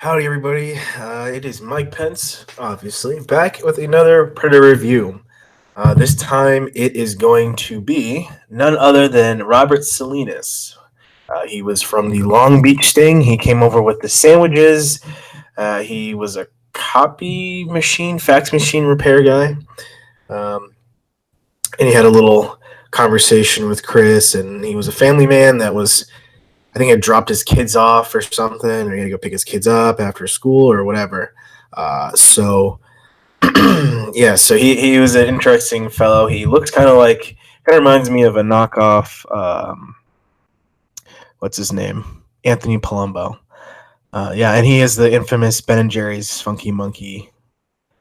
Howdy, everybody. It is Mike Pence, obviously, back with another Predator review. This time it is going to be none other than Robert Salinas. He was from the Long Beach Sting. He came over with the sandwiches. He was a fax machine repair guy. Um, and he had a little conversation with Chris, and he was a family man that was I think had dropped his kids off or something, or he had to go pick his kids up after school or whatever. So yeah, so he was an interesting fellow. He looks kind of reminds me of a knockoff. What's his name? Anthony Palumbo. Yeah, and he is the infamous Ben and Jerry's Funky Monkey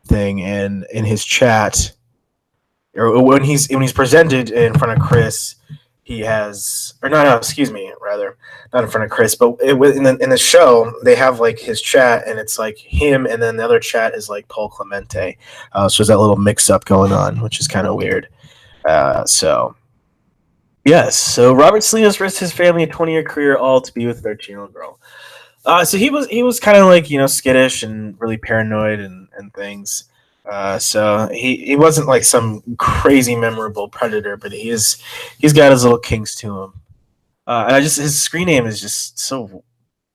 thing. And in his chat, or when he's presented in front of Chris, he has, or no, excuse me, rather, not in front of Chris, but in the show they have like his chat, and it's like him, and then the other chat is like Paul Clemente. So there's that little mix up going on, which is kind of weird. So yes, so Robert Salinas risked his family a 20-year career all to be with their 13-year-old girl. So he was kind of like skittish and really paranoid and things. So he wasn't like some crazy memorable predator, but he's got his little kinks to him. And his screen name is just so.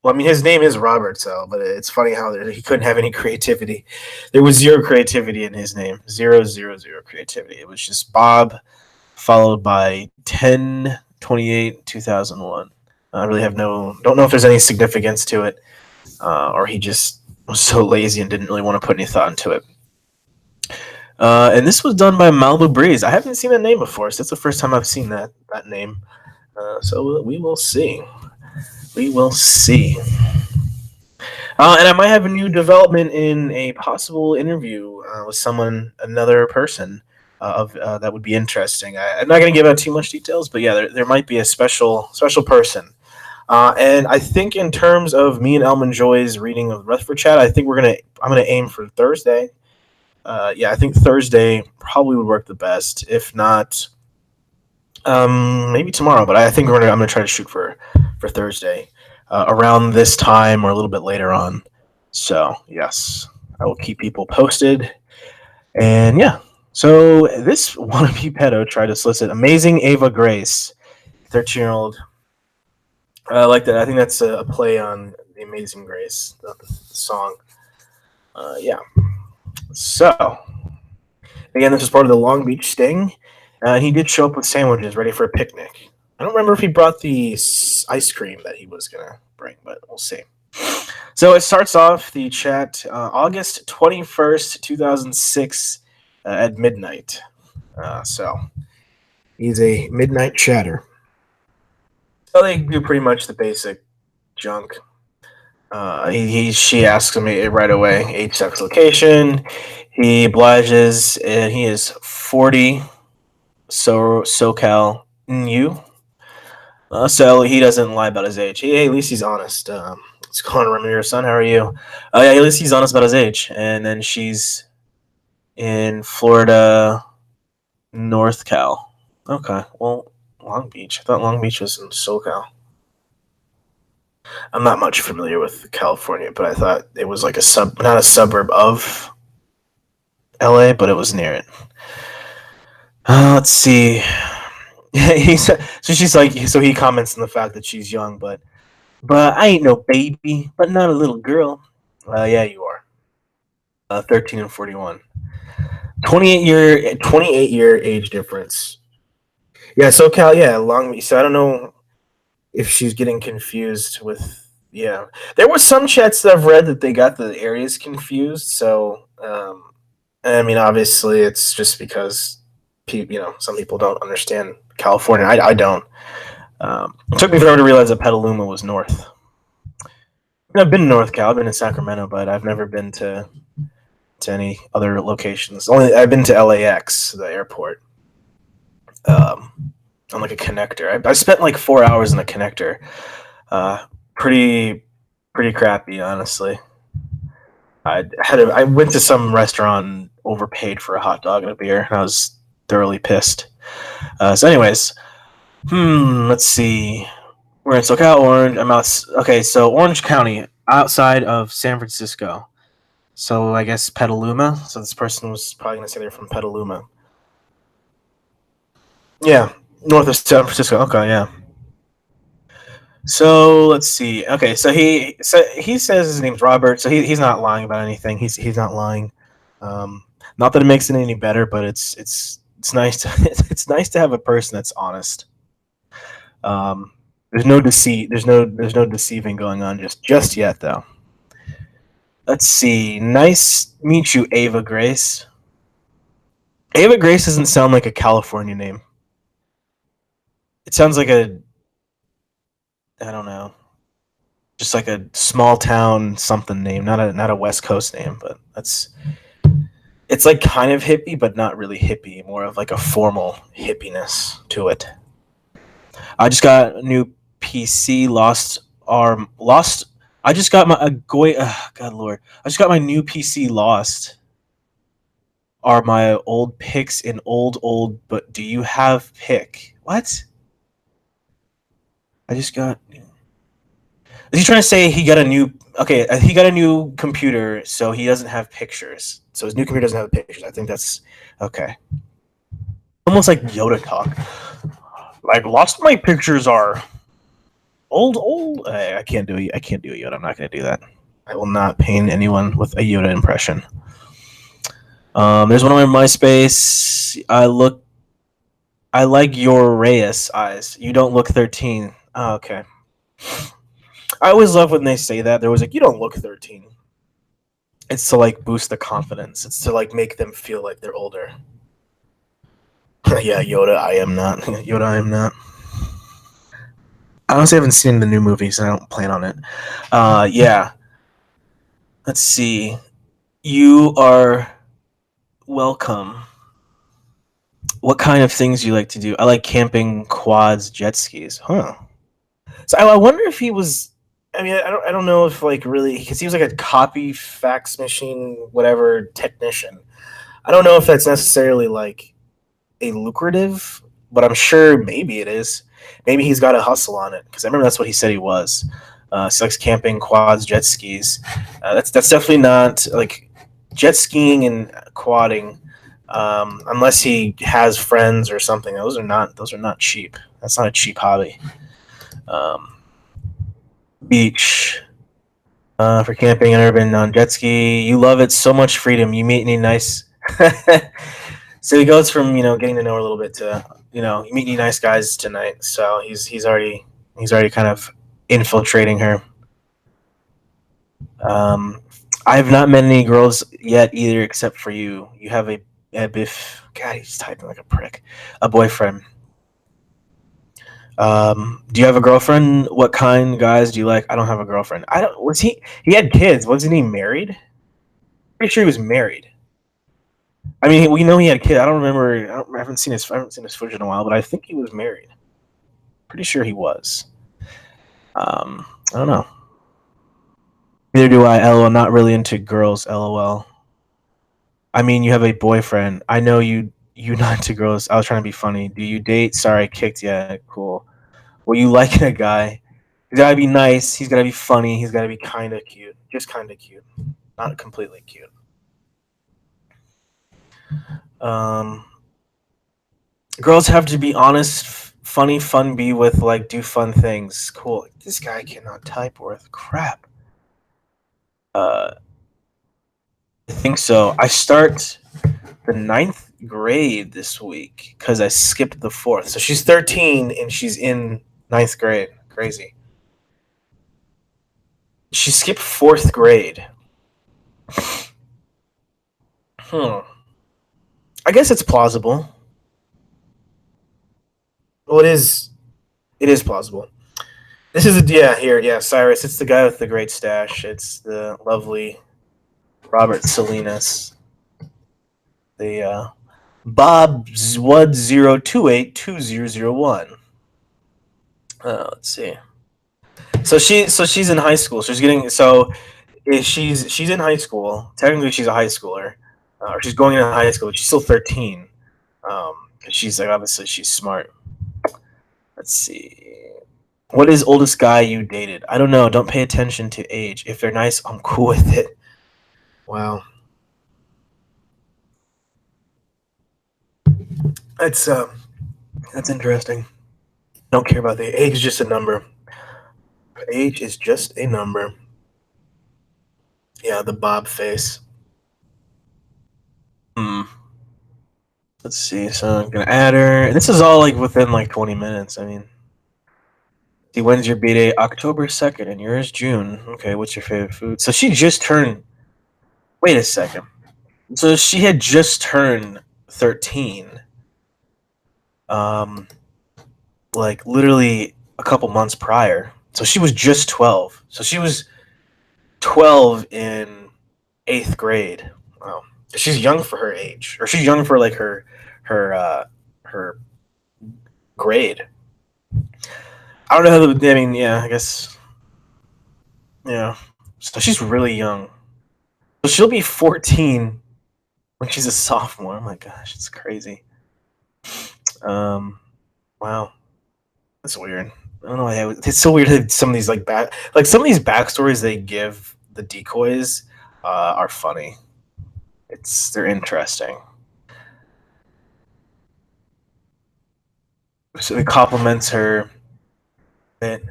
Well, I mean, his name is Robert, so but it's funny how he couldn't have any creativity. There was zero creativity in his name, zero creativity. It was just Bob, followed by 10/28/2001. I really don't know if there's any significance to it, or he just was so lazy and didn't really want to put any thought into it. And this was done by Malibu Breeze. I haven't seen that name before, so it's the first time I've seen that name. So we will see. We will see. And I might have a new development in a possible interview with another person that would be interesting. I'm not going to give out too much details, but yeah, there might be a special person. And I think in terms of me and Elman Joy's reading of Rutherford Chat, I'm gonna aim for Thursday. Yeah, I think Thursday probably would work the best. If not, maybe tomorrow. But I think I'm gonna try to shoot for Thursday around this time or a little bit later on. So yes, I will keep people posted. And yeah, so this wannabe pedo tried to solicit amazing Ava Grace, 13-year-old. I like that. I think that's a play on the Amazing Grace, the song. Yeah. So, again, this is part of the Long Beach Sting. He did show up with sandwiches ready for a picnic. I don't remember if he brought the ice cream that he was going to bring, but we'll see. So it starts off the chat August 21st, 2006 at midnight. So he's a midnight chatter. So they do pretty much the basic junk. She asks him right away, age, sex, location. He obliges, and he is 40. SoCal, you. So he doesn't lie about his age. Hey, at least he's honest. What's going on, Ramiro, son? How are you? Yeah, at least he's honest about his age. And then she's in Florida, North Cal. Okay, well, Long Beach. I thought Long Beach was in SoCal. I'm not much familiar with California, but I thought it was like not a suburb of LA, but it was near it. Let's see. So he comments on the fact that she's young, but I ain't no baby, but not a little girl. Yeah, you are. 13 and 41. 28 year age difference. Yeah, SoCal, yeah, Long Beach. So I don't know if she's getting confused with, yeah. There was some chats that I've read that they got the areas confused. So, I mean, obviously it's just because, some people don't understand California. I don't. It took me forever to realize that Petaluma was north. I've been to North Cal. I've been to Sacramento, but I've never been to any other locations. I've been to LAX, the airport. On like a connector. I spent like 4 hours in a connector. Pretty crappy, honestly. I went to some restaurant and overpaid for a hot dog and a beer, and I was thoroughly pissed. So anyways, let's see. We're in SoCal, Orange. I'm out. Okay, so Orange County. outside of San Francisco. So I guess Petaluma. So this person was probably gonna say they're from Petaluma. Yeah, north of San Francisco. Okay, yeah. So let's see. Okay, so he says his name's Robert. So he's not lying about anything. He's not lying. Um, Not that it makes it any better, but it's nice to it's nice to have a person that's honest. There's no deceit. There's no deceiving going on just yet though. Let's see. Nice meet you, Ava Grace. Ava Grace doesn't sound like a California name. It sounds like a I don't know, just like a small town something name, not a West Coast name, but that's it's like kind of hippie, but not really hippie. More of like a formal hippiness to it. I just got a new PC. Lost. I just got my God Lord. I just got my new PC. Lost are my old pics in old. But do you have pic? What? I just got. Is he trying to say he got a new? Okay, he got a new computer, so he doesn't have pictures. So his new computer doesn't have pictures. I think that's okay. Almost like Yoda talk. Like lost my pictures are old. I can't do it. I can't do a Yoda. I'm not gonna do that. I will not pain anyone with a Yoda impression. There's one on my MySpace. I like your Reyes eyes. You don't look 13. Oh, okay. I always love when they say that. They're always like, you don't look 13. It's to like boost the confidence. It's to like make them feel like they're older. Yeah, Yoda, I am not. Yoda, I am not. I honestly haven't seen the new movies, and I don't plan on it. Yeah. Let's see. You are welcome. What kind of things do you like to do? I like camping, quads, jet skis. Huh. So I wonder if he was. I mean, I don't know if like really because he was like a copy fax machine whatever technician. I don't know if that's necessarily like a lucrative, but I'm sure maybe it is. Maybe he's got a hustle on it because I remember that's what he said he was. So he likes camping, quads, jet skis. That's definitely not like jet skiing and quadding, unless he has friends or something. Those are not cheap. That's not a cheap hobby. Um, Beach for camping and urban on jet ski. You love it. So much freedom. You meet any nice. So he goes from getting to know her a little bit to you meet any nice guys tonight. So he's already kind of infiltrating her. Um, I have not met any girls yet either, except for you. You have a biff. God, he's typing like a prick. A boyfriend. Do you have a girlfriend? What kind guys do you like? I don't have a girlfriend. I don't. Was he? He had kids. Wasn't he married? Pretty sure he was married. I mean, we know he had kids. I don't remember. I haven't seen his footage in a while, but I think he was married. Pretty sure he was. I don't know. Neither do I. LOL. Not really into girls. LOL. I mean, you have a boyfriend. I know you not into girls. I was trying to be funny. Do you date? Sorry, I kicked. Yeah, cool. Well, you liking a guy? He's gotta be nice. He's gotta be funny. He's gotta be kind of cute. Just kind of cute, not completely cute. Um, Girls have to be honest, funny, fun, be with, like, do fun things. Cool. This guy cannot type worth crap. I think so. I start the ninth grade this week because I skipped the fourth. So she's 13 and she's in ninth grade. Crazy. She skipped fourth grade. Hmm. I guess it's plausible. Well, it is. It is plausible. This is Cyrus. It's the guy with the great stash. It's the lovely Robert Salinas. The bob10282001. Let's see. So she's in high school. So she's getting so she's in high school. Technically, she's a high schooler, or she's going into high school. But she's still 13. She's like obviously she's smart. Let's see. What is oldest guy you dated? I don't know. Don't pay attention to age. If they're nice, I'm cool with it. Wow. That's that's interesting. Don't care about the age, is just a number. Age is just a number. Yeah, the bob face. Hmm. Let's see. So I'm gonna add her. This is all like within like 20 minutes. I mean, see, when's your B day? October 2nd, and yours June. Okay, what's your favorite food? So she just turned. Wait a second. So she had just turned 13. Um, like literally a couple months prior. So she was just 12. So she was 12 in 8th grade. Wow. She's young for her age, or she's young for like her grade. I don't know how the. I mean, yeah, I guess. Yeah. So she's really young. So she'll be 14 when she's a sophomore. Oh my gosh, it's crazy. Um, wow, that's weird. I don't know why it's so weird that some of these like some of these backstories they give the decoys are funny. They're interesting. So it compliments her. What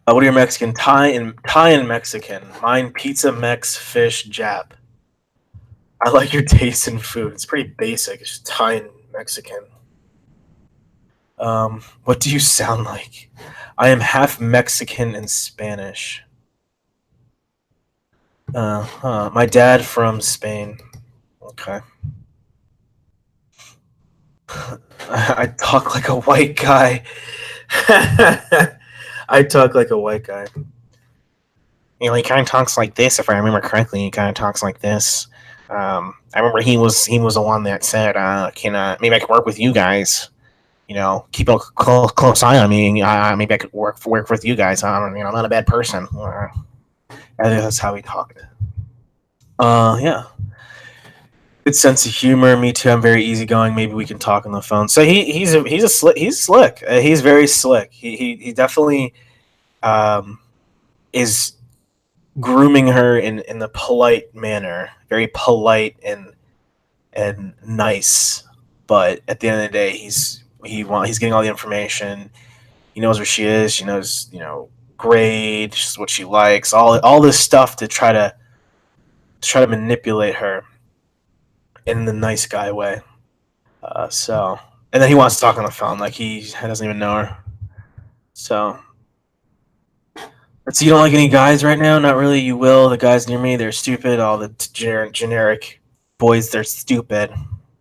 are your Mexican? Thai and Mexican. Mine pizza, Mex, fish, Jap. I like your taste in food. It's pretty basic. It's just Thai and Mexican. What do you sound like? I am half Mexican and Spanish. My dad from Spain. Okay. I talk like a white guy. I talk like a white guy. You know, he kind of talks like this. If I remember correctly, he kind of talks like this. I remember he was the one that said, "Can maybe I can work with you guys? You know, keep a close eye on me. Maybe I could work with you guys. I'm not a bad person." I think that's how he talked. Yeah, good sense of humor. Me too. I'm very easygoing. Maybe we can talk on the phone. So he's slick. He's very slick. He definitely is grooming her in the polite manner, very polite and nice. But at the end of the day, he's getting all the information. He knows where she is. She knows grade, what she likes, all this stuff to try to manipulate her in the nice guy way. And then he wants to talk on the phone like he doesn't even know her. So you don't like any guys right now? Not really. You will. The guys near me, they're stupid. All the generic boys, they're stupid.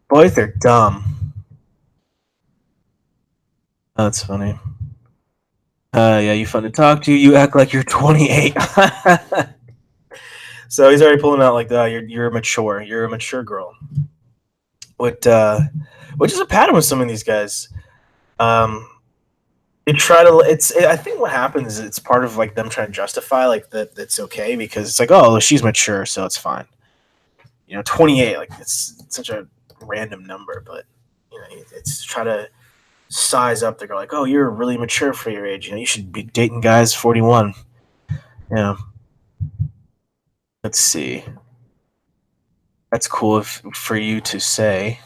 Boys, they're dumb. Oh, that's funny. Yeah, you fun to talk to. You act like you're 28. So he's already pulling out like, you're mature. You're a mature girl. What, which is a pattern with some of these guys. Um, they try to. I think what happens is it's part of like them trying to justify like that it's okay because it's like, oh, she's mature, so it's fine. 28, like it's such a random number, but it's try to size up the girl like, oh, you're really mature for your age. You should be dating guys 41. Yeah. Let's see. That's cool for you to say.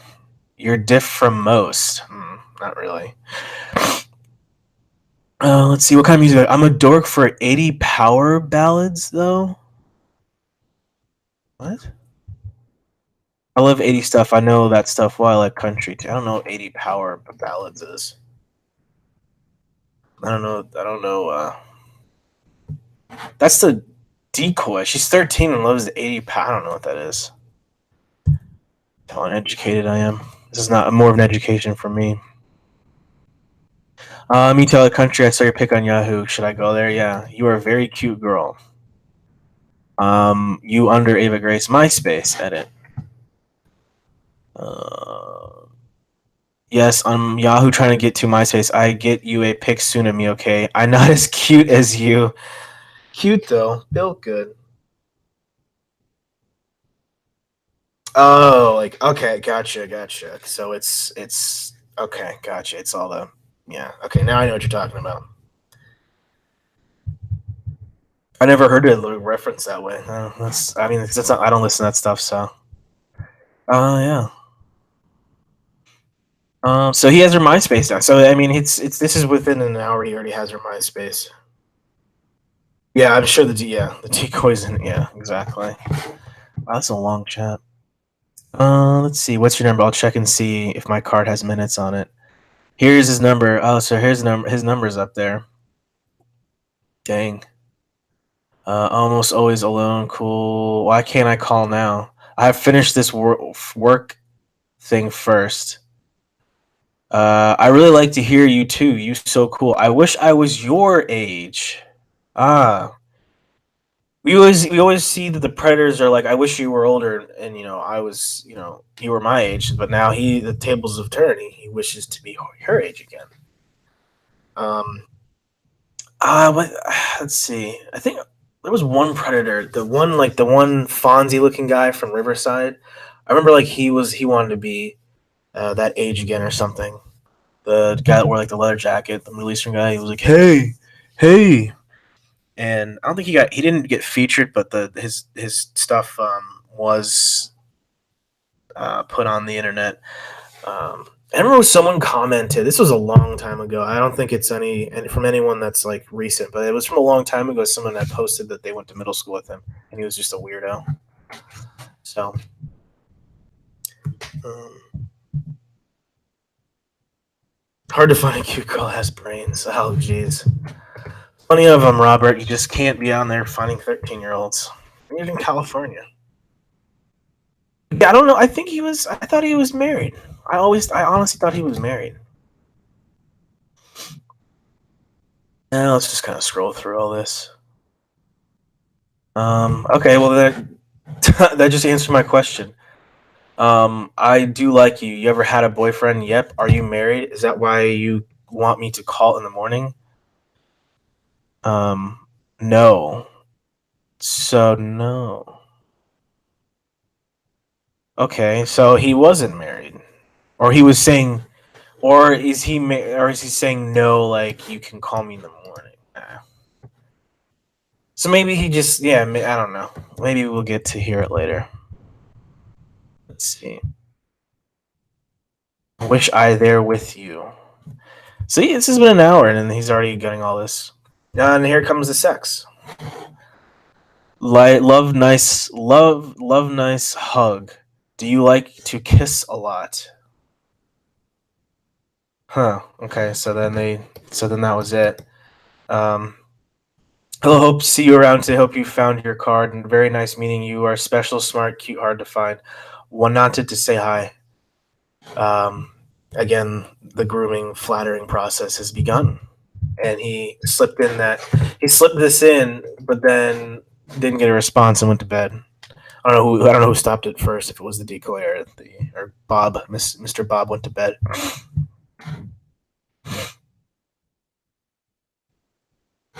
You're diff from most. Not really. Let's see. What kind of music? I'm a dork for 80 power ballads, though. What? I love 80 stuff. I know that stuff. Well, I like country too. I don't know what 80 power ballads is. I don't know. I don't know. That's the decoy. She's 13 and loves the 80 power. I don't know what that is. How uneducated I am. This is not more of an education for me. Me tell the country. I saw your pic on Yahoo. Should I go there? Yeah. You are a very cute girl. You under Ava Grace MySpace edit. Yes, on Yahoo trying to get to MySpace. I get you a pic soon of me, okay? I'm not as cute as you. Cute though, built good. Oh, like okay, gotcha. So it's okay, gotcha. It's all the yeah. Okay, now I know what you're talking about. I never heard it referenced that way. That's, I mean, that's not, I don't listen to that stuff, so. Yeah. So he has her MySpace now. So I mean, it's this is within an hour. He already has her MySpace. Yeah, I'm sure the decoys in. Yeah, exactly. Wow, that's a long chat. Let's see. What's your number? I'll check and see if my card has minutes on it. Here's his number. Oh, so here's number. His number's up there. Dang. Almost always alone. Cool. Why can't I call now? I have finished this work thing first. I really like to hear you too. You so cool. I wish I was your age. Ah, we always see that the predators are like, I wish you were older, and I was, you were my age, but now the tables have turned. He wishes to be her age again. Um, what? Let's see. I think there was one predator, the one Fonzie looking guy from Riverside. I remember like he wanted to be that age again or something. The guy that wore like the leather jacket, the Middle Eastern guy. He was like, hey, hey, and I don't think he didn't get featured, but his stuff was put on the internet. I remember someone commented. This was a long time ago. I don't think it's from anyone that's like recent, but it was from a long time ago. Someone that posted that they went to middle school with him, and he was just a weirdo. So, um, hard to find a cute girl that has brains. Oh, jeez. Plenty of them, Robert. You just can't be on there finding 13-year-olds. You're in California. Yeah, I don't know. I think he was. I thought he was married. I honestly thought he was married. Now let's just kind of scroll through all this. Okay, well that that just answered my question. I do like you. You ever had a boyfriend? Yep. Are you married? Is that why you want me to call in the morning? No. So no. Okay, so he wasn't married, or he was saying, or is he saying no? Like you can call me in the morning. So maybe he just, yeah, I don't know. Maybe we'll get to hear it later. Let's see. Wish I there with you. See, this has been an hour, and he's already getting all this. And here comes the sex. Love, nice hug. Do you like to kiss a lot? Huh. Okay. So then that was it. Um, Hello, hope to see you around today. Hope you found your card. And very nice meeting you. You are special, smart, cute, hard to find. Wanted to say hi. Um, Again, the grooming, flattering process has begun, and he slipped this in, but then didn't get a response and went to bed. I don't know who stopped it first. If it was the decoy or Bob, Mr. Bob went to bed.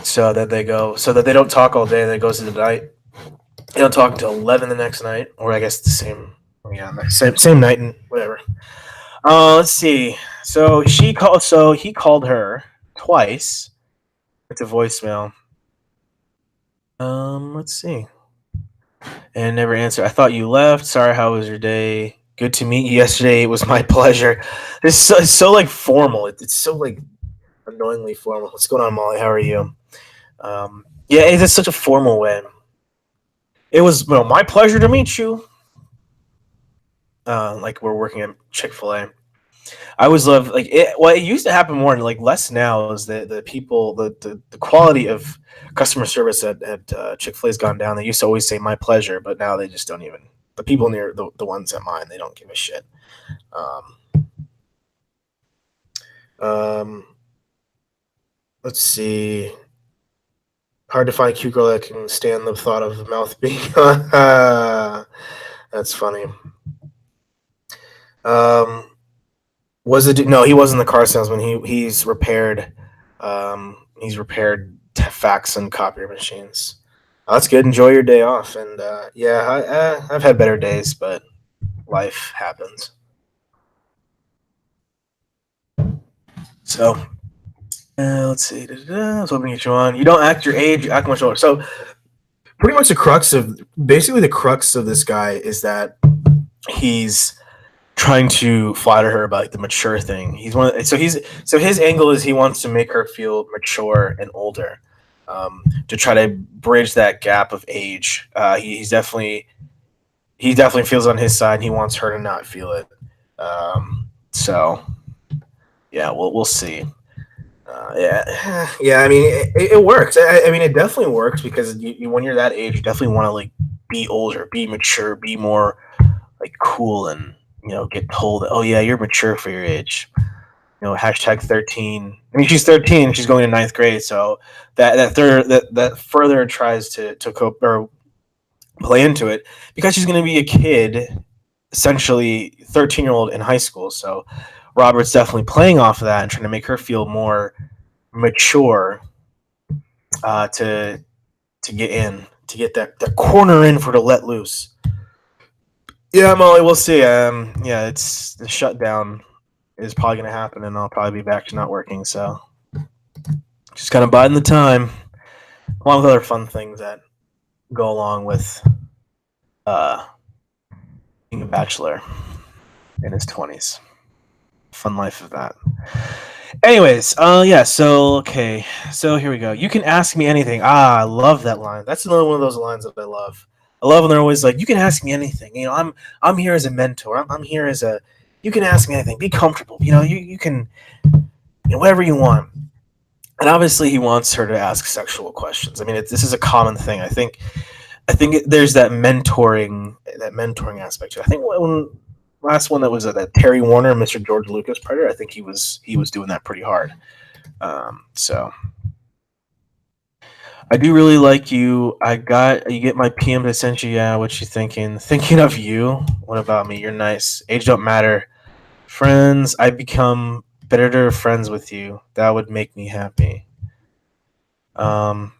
So that they go, so that they don't talk all day. That goes into the night. They don't talk until 11 the next night, or I guess the same, yeah, same night and whatever. Let's see. So he called her twice. It's a voicemail. Let's see. And never answered. I thought you left. Sorry, how was your day? Good to meet you yesterday. It was my pleasure. It's so like formal. It's so like annoyingly formal. What's going on, Molly? How are you? Yeah, it's such a formal way. It was, well, my pleasure to meet you. Like we're working at Chick-fil-A. I always love like it. Well, it used to happen more, and like less now. Is the people the quality of customer service at Chick-fil-A has gone down. They used to always say "my pleasure," but now they just don't even. The people near the ones at mine, they don't give a shit. Um, um, let's see. Hard to find a cute girl that can stand the thought of the mouth being. That's funny. Um, Was it? No, he wasn't the car salesman. He's repaired fax and copier machines. That's good. Enjoy your day off. And yeah, I've had better days, but life happens. So Let's see. I was hoping to get you on. You don't act your age. You act much older. So pretty much the crux of this guy is that he's trying to flatter her about like, the mature thing. So his angle is he wants to make her feel mature and older, to try to bridge that gap of age. He definitely feels on his side. And he wants her to not feel it. So yeah, we'll see. Yeah. I mean, it works. I mean, it definitely works because when you're that age, you definitely want to like be older, be mature, be more like cool, and get told, oh yeah, you're mature for your age. Hashtag 13. I mean, she's 13. She's going to ninth grade, so that further tries to cope or play into it because she's going to be a kid, essentially 13-year-old in high school. So Robert's definitely playing off of that and trying to make her feel more mature, to get in, to get that corner in for to let loose. Yeah, Molly, we'll see. Yeah, it's the shutdown is probably going to happen, and I'll probably be back to not working. So just kind of biding the time, along with other fun things that go along with uh, being a bachelor in his 20s. Fun life of that. Anyways, yeah. So okay, so here we go. You can ask me anything. I love that line. That's another one of those lines that I love. I love when they're always like, "You can ask me anything." I'm here as a mentor. I'm here as a. You can ask me anything. Be comfortable. You can whatever you want. And obviously, he wants her to ask sexual questions. I mean, this is a common thing. I think there's that mentoring aspect to it. I think when last one that was that Terry Warner, Mr. George Lucas Predator. I think he was doing that pretty hard. So I do really like you. You get my PM to send you. Yeah, what you thinking? Thinking of you. What about me? You're nice. Age don't matter. Friends, I become better friends with you. That would make me happy. Um,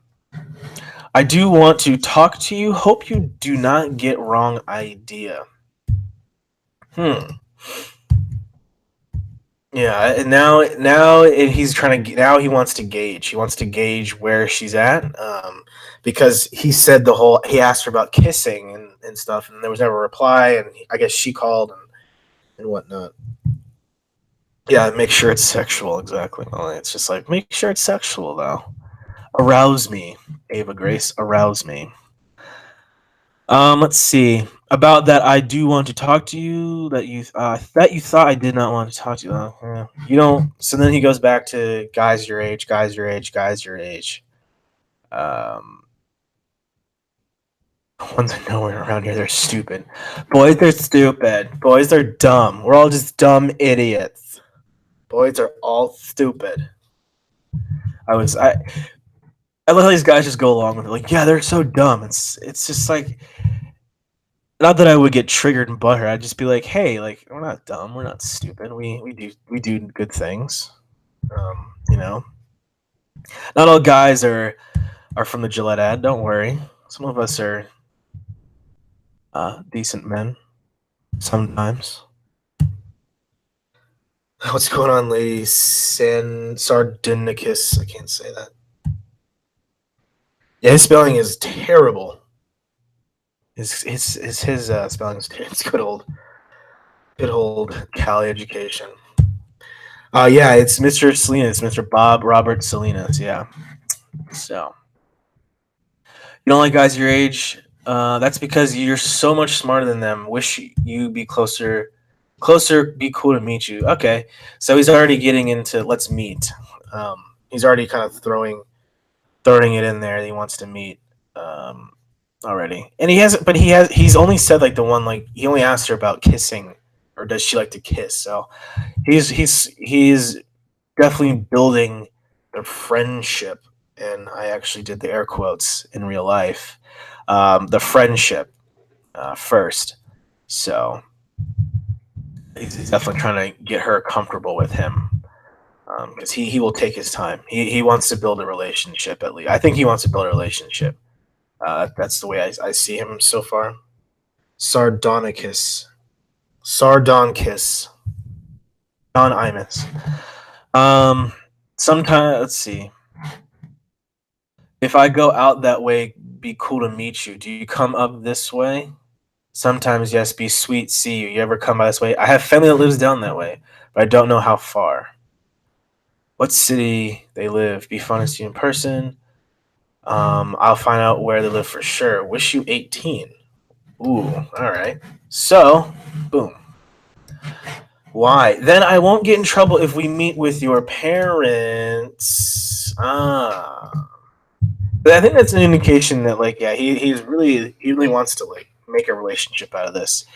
I do want to talk to you. Hope you do not get wrong idea. Hmm. Yeah, and he's trying to now he wants to gauge. He wants to gauge where she's at, because he asked her about kissing and stuff, and there was never a reply, and I guess she called and whatnot. Yeah, make sure it's sexual. Exactly. Well, it's just like make sure it's sexual though. Arouse me, Ava Grace. Arouse me. Let's see about that. I do want to talk to you. That you thought I did not want to talk to you. You don't. So then he goes back to guys your age, guys your age, guys your age. Um, ones I know around here, they're stupid. Boys are stupid. Boys are dumb. We're all just dumb idiots. Boys are all stupid. I was I let these guys just go along with it. Like, yeah, they're so dumb. It's just like not that I would get triggered and butthurt. I'd just be like, hey, like we're not dumb, we're not stupid. We do good things. You know, not all guys are from the Gillette ad. Don't worry. Some of us are decent men sometimes. What's going on, lady? Sardinicus. I can't say that. Yeah, his spelling is terrible. His spelling is terrible. It's good old Cali education. Yeah, it's Mr. Salinas, Mr. Bob Robert Salinas. Yeah. So you don't like guys your age. That's because you're so much smarter than them. Wish you be closer. Closer, be cool to meet you. Okay, so he's already getting into let's meet. He's already kind of throwing it in there. That he wants to meet um, already, and he hasn't. But he's only said like the one like he only asked her about kissing, or does she like to kiss? So he's definitely building the friendship, and I actually did the air quotes in real life. The friendship first, so he's definitely trying to get her comfortable with him because he will take his time. He wants to build a relationship at least. I think he wants to build a relationship. That's the way I see him so far. Sardonicus, Sardonicus, Don Imus. Um, Sometimes, let's see. If I go out that way, be cool to meet you. Do you come up this way? Sometimes, yes, be sweet, see you. You ever come by this way? I have family that lives down that way, but I don't know how far. What city they live? Be fun to see in person. I'll find out where they live for sure. Wish you 18. Ooh, all right. So, boom. Why? Then I won't get in trouble if we meet with your parents. But I think that's an indication that, like, yeah, he really wants to like make a relationship out of this.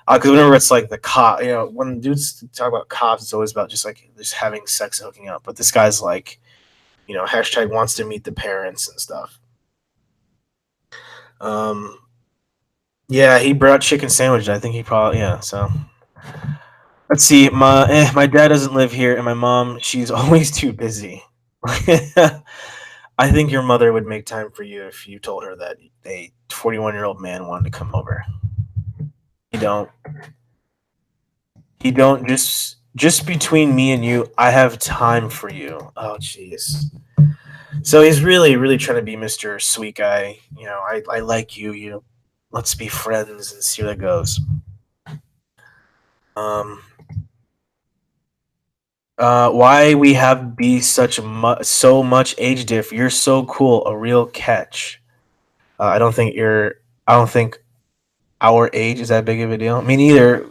Because whenever it's like the cop, when dudes talk about cops, it's always about just having sex and hooking up. But this guy's like, hashtag wants to meet the parents and stuff. Um, yeah, he brought chicken sandwiches. I think he probably yeah. So let's see. My dad doesn't live here, and my mom she's always too busy. I think your mother would make time for you if you told her that a 41-year-old man wanted to come over. You don't. You don't just between me and you. I have time for you. Oh, jeez. So he's really, really trying to be Mr. Sweet Guy. I like you. Let's be friends and see where that goes. Um, why we have be so much age diff? You're so cool, a real catch. I don't think you're. I don't think our age is that big of a deal. I mean, either.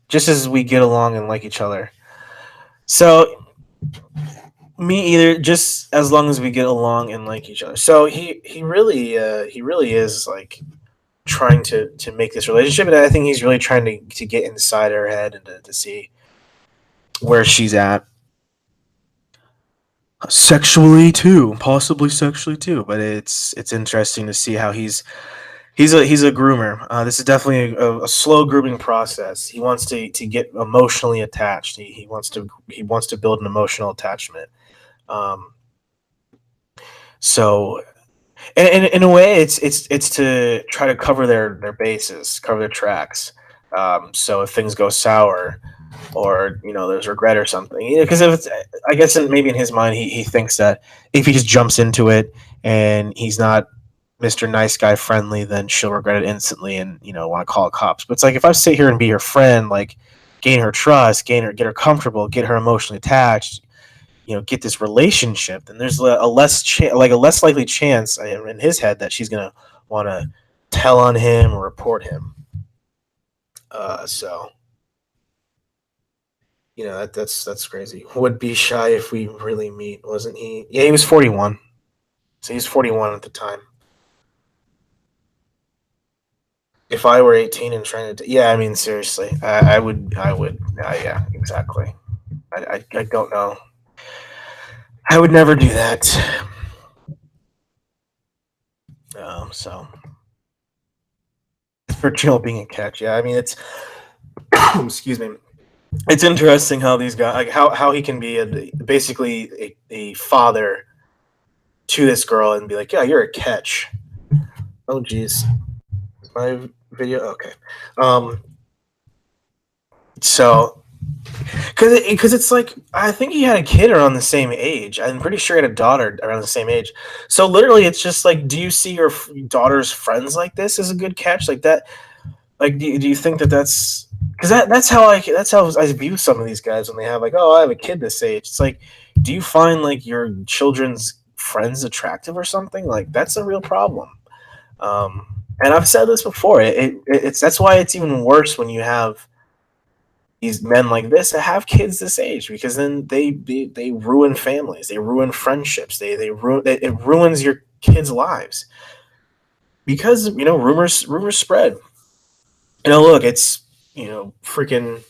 Just as we get along and like each other. So me either. Just as long as we get along and like each other. So he really is like trying to make this relationship, and I think he's really trying to get inside her head and to see where she's at sexually too, possibly sexually too. But it's interesting to see how he's a groomer. This is definitely a slow grooming process. He wants to get emotionally attached. He wants to build an emotional attachment. Um, so and in a way, it's to try to cover their bases, cover their tracks. So if things go sour, or there's regret or something, because if it's, I guess maybe in his mind he thinks that if he just jumps into it and he's not Mr. Nice Guy friendly, then she'll regret it instantly and want to call cops. But it's like if I sit here and be her friend, like gain her trust, get her comfortable, get her emotionally attached, get this relationship, then there's a less likely chance in his head that she's gonna want to tell on him or report him. So that's crazy. Would be shy if we really meet, wasn't he? Yeah, he was 41. So he's 41 at the time. If I were 18 and trying to, yeah, I mean seriously, I would, yeah, exactly. I don't know. I would never do that. So for Jill being a catch, yeah, I mean it's excuse me. It's interesting how these guys, like how he can be basically a father to this girl and be like, yeah, you're a catch. Oh, geez, my video. Okay. Um. So, because it's like I think he had a kid around the same age. I'm pretty sure he had a daughter around the same age. So literally, it's just like, do you see your daughter's friends like this as a good catch? Like that. Like, do you think that's because that's how I view some of these guys when they have like, oh, I have a kid this age. It's like, do you find like your children's friends attractive or something? Like that's a real problem. And I've said this before. It's that's why it's even worse when you have these men like this that have kids this age, because then they ruin families, they ruin friendships, they ruin it ruins your kids' lives because rumors spread. Look, it's freaking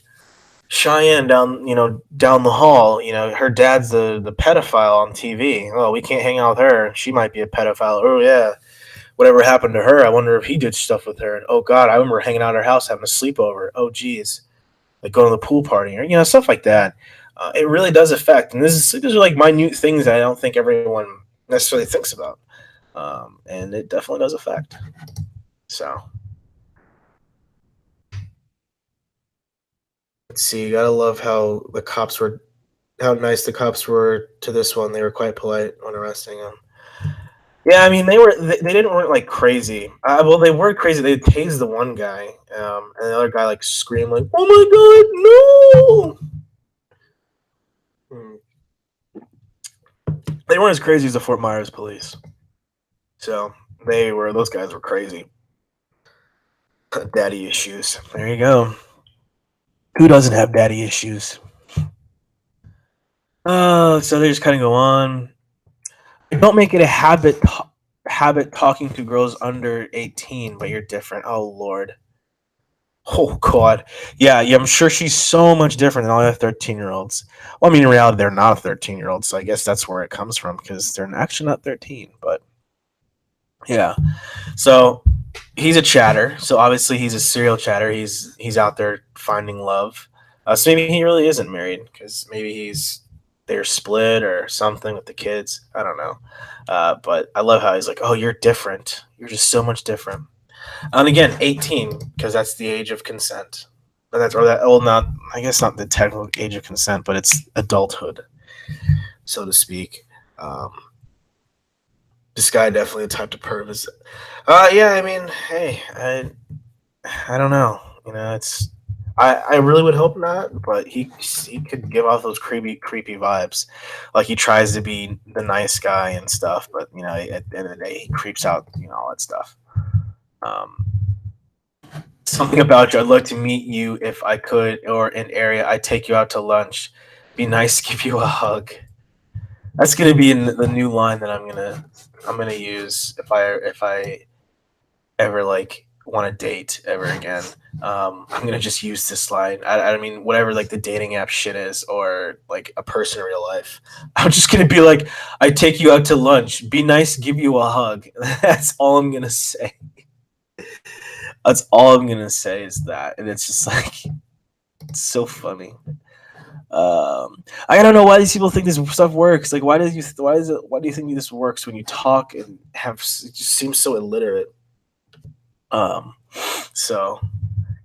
Cheyenne down the hall. Her dad's the pedophile on TV. Oh, we can't hang out with her. She might be a pedophile. Oh yeah, whatever happened to her? I wonder if he did stuff with her. And oh God, I remember hanging out at her house having a sleepover. Oh geez, like going to the pool party or stuff like that. It really does affect, and these are like minute things that I don't think everyone necessarily thinks about, and it definitely does affect. So let's see. You gotta love how the cops were how nice the cops were to this one. They were quite polite when arresting him. Yeah, I mean they didn't weren't like crazy. Well, they were crazy. They tased the one guy, and the other guy like screamed like, "Oh my god, no!" Hmm. They weren't as crazy as the Fort Myers police. So those guys were crazy. Daddy issues. There you go. Who doesn't have daddy issues? So they just kind of go on. Don't make it a habit talking to girls under 18, but you're different. Oh lord. Oh god. Yeah, I'm sure she's so much different than all the other 13-year-olds. Well, I mean in reality they're not a 13-year-old, so I guess that's where it comes from because they're actually not 13, but yeah. So he's a chatter, so obviously he's a serial chatter. He's out there finding love. So maybe he really isn't married because maybe they're split or something with the kids. I don't know. But I love how he's like, "Oh, you're different. You're just so much different." And again, 18 because that's the age of consent. And that's or that. Well, not I guess not the technical age of consent, but it's adulthood, so to speak. Um, this guy definitely the type to perv is. Yeah. I mean, hey, I don't know. It's I really would hope not, but he could give off those creepy vibes, like he tries to be the nice guy and stuff, but at the end of the day, he creeps out, all that stuff. Um, Something about you. I'd love to meet you if I could, or an area. I'd take you out to lunch. Be nice, give you a hug. That's gonna be in the new line that I'm gonna use if I ever like want to date ever again. I'm gonna just use this line. I mean, whatever like the dating app shit is, or like a person in real life. I'm just gonna be like, I take you out to lunch. Be nice, give you a hug. That's all I'm gonna say. That's all I'm gonna say is that, and it's just like it's so funny. I don't know why these people think this stuff works. Like, why do you think this works when you talk and have it just seems so illiterate. Um, so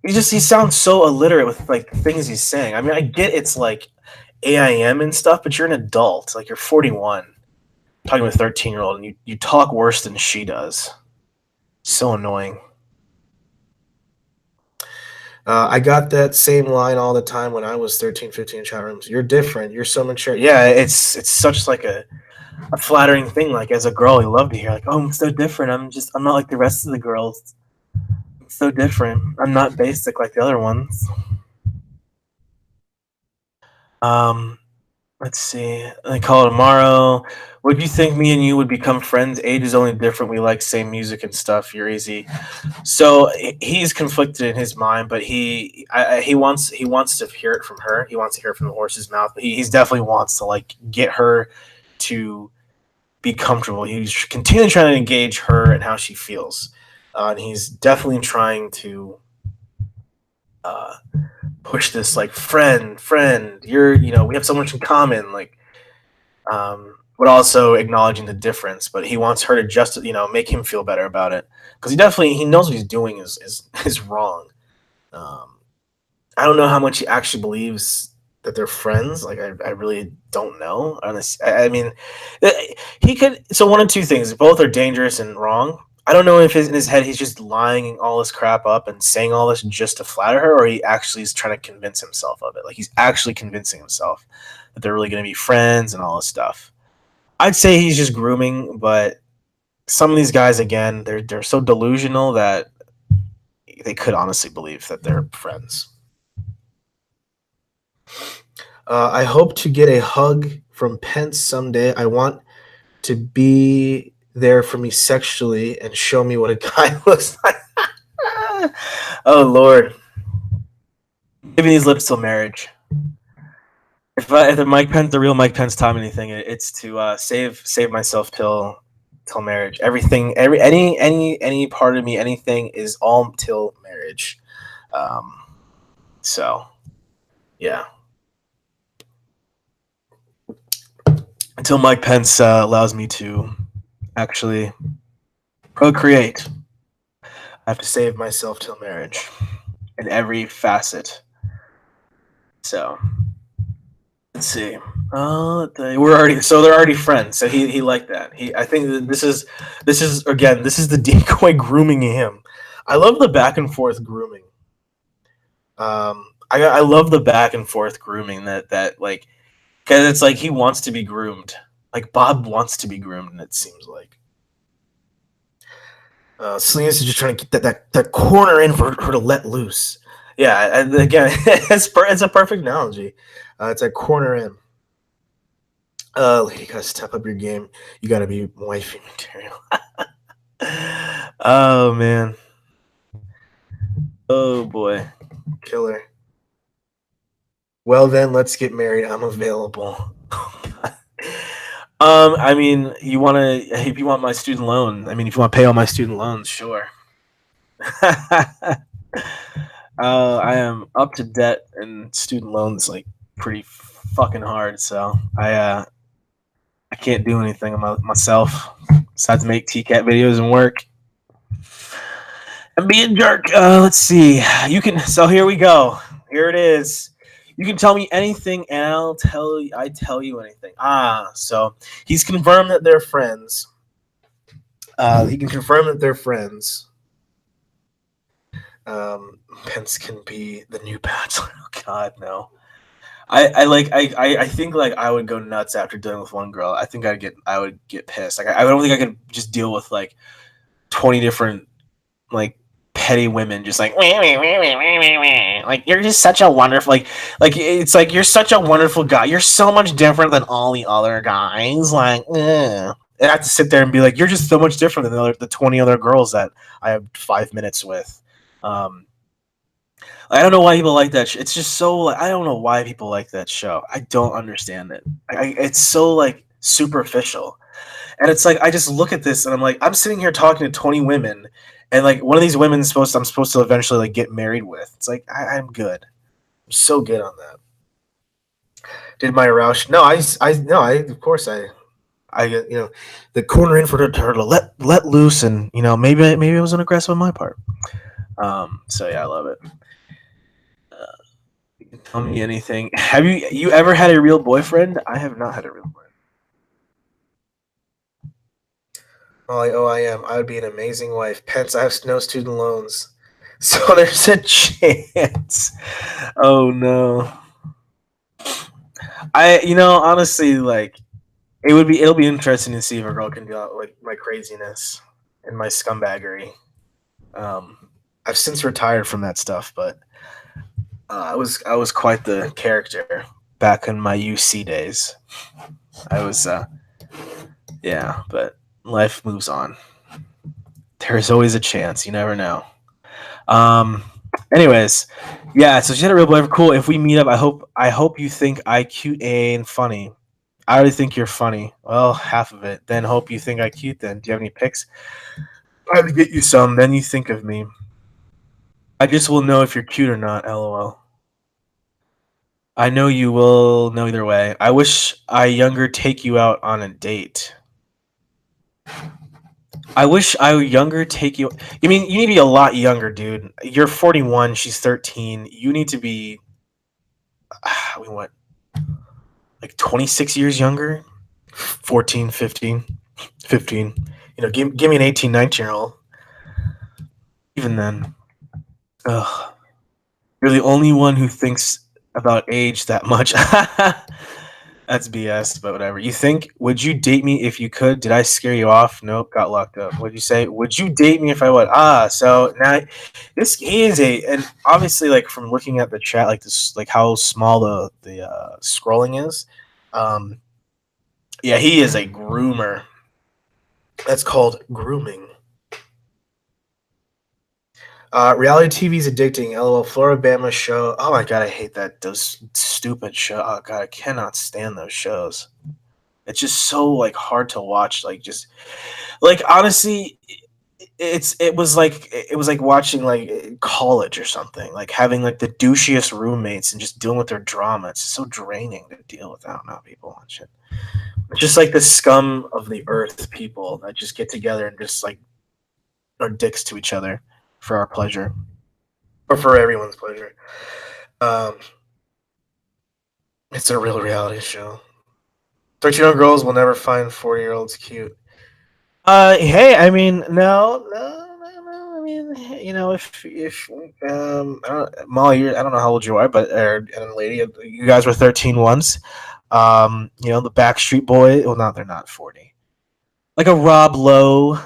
he sounds so illiterate with like things he's saying. I mean, I get it's like AIM and stuff, but you're an adult. Like you're 41, talking to a 13-year-old, and you talk worse than she does. So annoying. I got that same line all the time when I was 13, 15 in chat rooms. You're different. You're so mature. Yeah, it's such like a flattering thing. Like as a girl, you love to hear like, oh, I'm so different. I'm not like the rest of the girls. I'm so different. I'm not basic like the other ones. Um, let's see. I call it tomorrow. Would you think me and you would become friends? Age is only different. We like same music and stuff. You're easy. So he's conflicted in his mind, but he wants to hear it from her. He wants to hear it from the horse's mouth. But he's definitely wants to like get her to be comfortable. He's continually trying to engage her and how she feels, and he's definitely trying to uh, push this like friend. We have so much in common. Like but also acknowledging the difference. But he wants her to just make him feel better about it because he knows what he's doing is wrong. Um, I don't know how much he actually believes that they're friends. Like I really don't know. I mean, he could. So one of two things: both are dangerous and wrong. I don't know if in his head he's just lying all this crap up and saying all this just to flatter her, or he actually is trying to convince himself of it. Like he's actually convincing himself that they're really going to be friends and all this stuff. I'd say he's just grooming, but some of these guys again, they're so delusional that they could honestly believe that they're friends. I hope to get a hug from Pence someday. I want to be there for me sexually and show me what a guy looks like. Oh Lord, giving these lips till marriage. If the Mike Pence, the real Mike Pence, taught me anything, it's to save myself till marriage. Everything, any part of me, anything is all till marriage. Um, so yeah, until Mike Pence allows me to actually procreate, I have to save myself till marriage in every facet. So let's see. We're already so they're already friends. So he liked that. I think that this is the decoy grooming him. I love the back and forth grooming. I love the back and forth grooming that like because it's like he wants to be groomed. Like Bob wants to be groomed, and it seems like Salinas is just trying to get that corner in for her to let loose. Yeah, and again, it's a perfect analogy. It's a corner in. You gotta step up your game. You gotta be wifey material. Oh man. Oh boy. Killer. Well then, let's get married. I'm available. I mean, you want to if you want my student loan. I mean, if you want to pay all my student loans, sure. I am up to debt and student loans like pretty fucking hard. So I can't do anything about myself besides make TCAT videos and work. And be a jerk. Let's see. You can. So here we go. Here it is. You can tell me anything, and I tell you anything. So he's confirmed that they're friends. He can confirm that they're friends. Pence can be the new bachelor. Oh God, no. I think like I would go nuts after dealing with one girl. I think I would get pissed. Like I don't think I could just deal with like 20 different like petty women just like like you're just such a wonderful like it's like you're such a wonderful guy. You're so much different than all the other guys. Like and I have to sit there and be like, you're just so much different than the 20 other girls that I have 5 minutes with. Um, I don't know why people like that. It's just so like I don't know why people like that show. I don't understand it. It's so like superficial, and it's like I just look at this and I'm like I'm sitting here talking to 20 women, and like one of these women I'm supposed to eventually like get married with. It's like I'm good. I'm so good on that. Did my Roush? No, I no, I of course I the corner in for her to let loose, and maybe it was an aggressive on my part. So yeah, I love it. Tell me anything. Have you ever had a real boyfriend? I have not had a real boyfriend. I am. I would be an amazing wife. Pence, I have no student loans. So there's a chance. Oh no. Honestly, like it'll be interesting to see if a girl can do like my craziness and my scumbaggery. I've since retired from that stuff, but I was quite the character back in my UC days. I was yeah, but life moves on. There's always a chance. You never know. Um. Anyways, yeah. So she had a real boyfriend. Cool. If we meet up, I hope you think I cute and funny. I already think you're funny. Well, half of it. Then hope you think I cute. Then do you have any pics? I have to get you some. Then you think of me. I just will know if you're cute or not. LOL. I know you will know either way. I wish I younger take you out on a date. I wish I were younger. Take you. I mean, you need to be a lot younger, dude. You're 41. She's 13. You need to be. We what? Like 26 years younger. 14, 15, 15. Give me an 18, 19 year old. Even then, ugh, you're the only one who thinks about age that much. That's BS, but whatever. You think, would you date me if you could? Did I scare you off? Nope, got locked up. What'd you say? Would you date me if I would? So now this is and obviously, like, from looking at the chat, like, this, like, how small the scrolling is. Um, yeah, he is a groomer. That's called grooming. Reality TV is addicting. LOL. Floribama show. Oh my god, I hate that. Those stupid shows. Oh god, I cannot stand those shows. It's just so like hard to watch. Like just like honestly, it was like watching like college or something. Like having like the douchiest roommates and just dealing with their drama. It's so draining to deal with. I don't know, people watch it. It's just like the scum of the earth people that just get together and just like are dicks to each other for our pleasure or for everyone's pleasure. Um, it's a real reality show. 13-year-old girls will never find 40-year-olds cute. Hey, I mean, no. I mean, if I don't, Molly, I don't know how old you are, but and lady, you guys were 13 once. The Backstreet Boy. Well, not they're not 40. Like a Rob Lowe,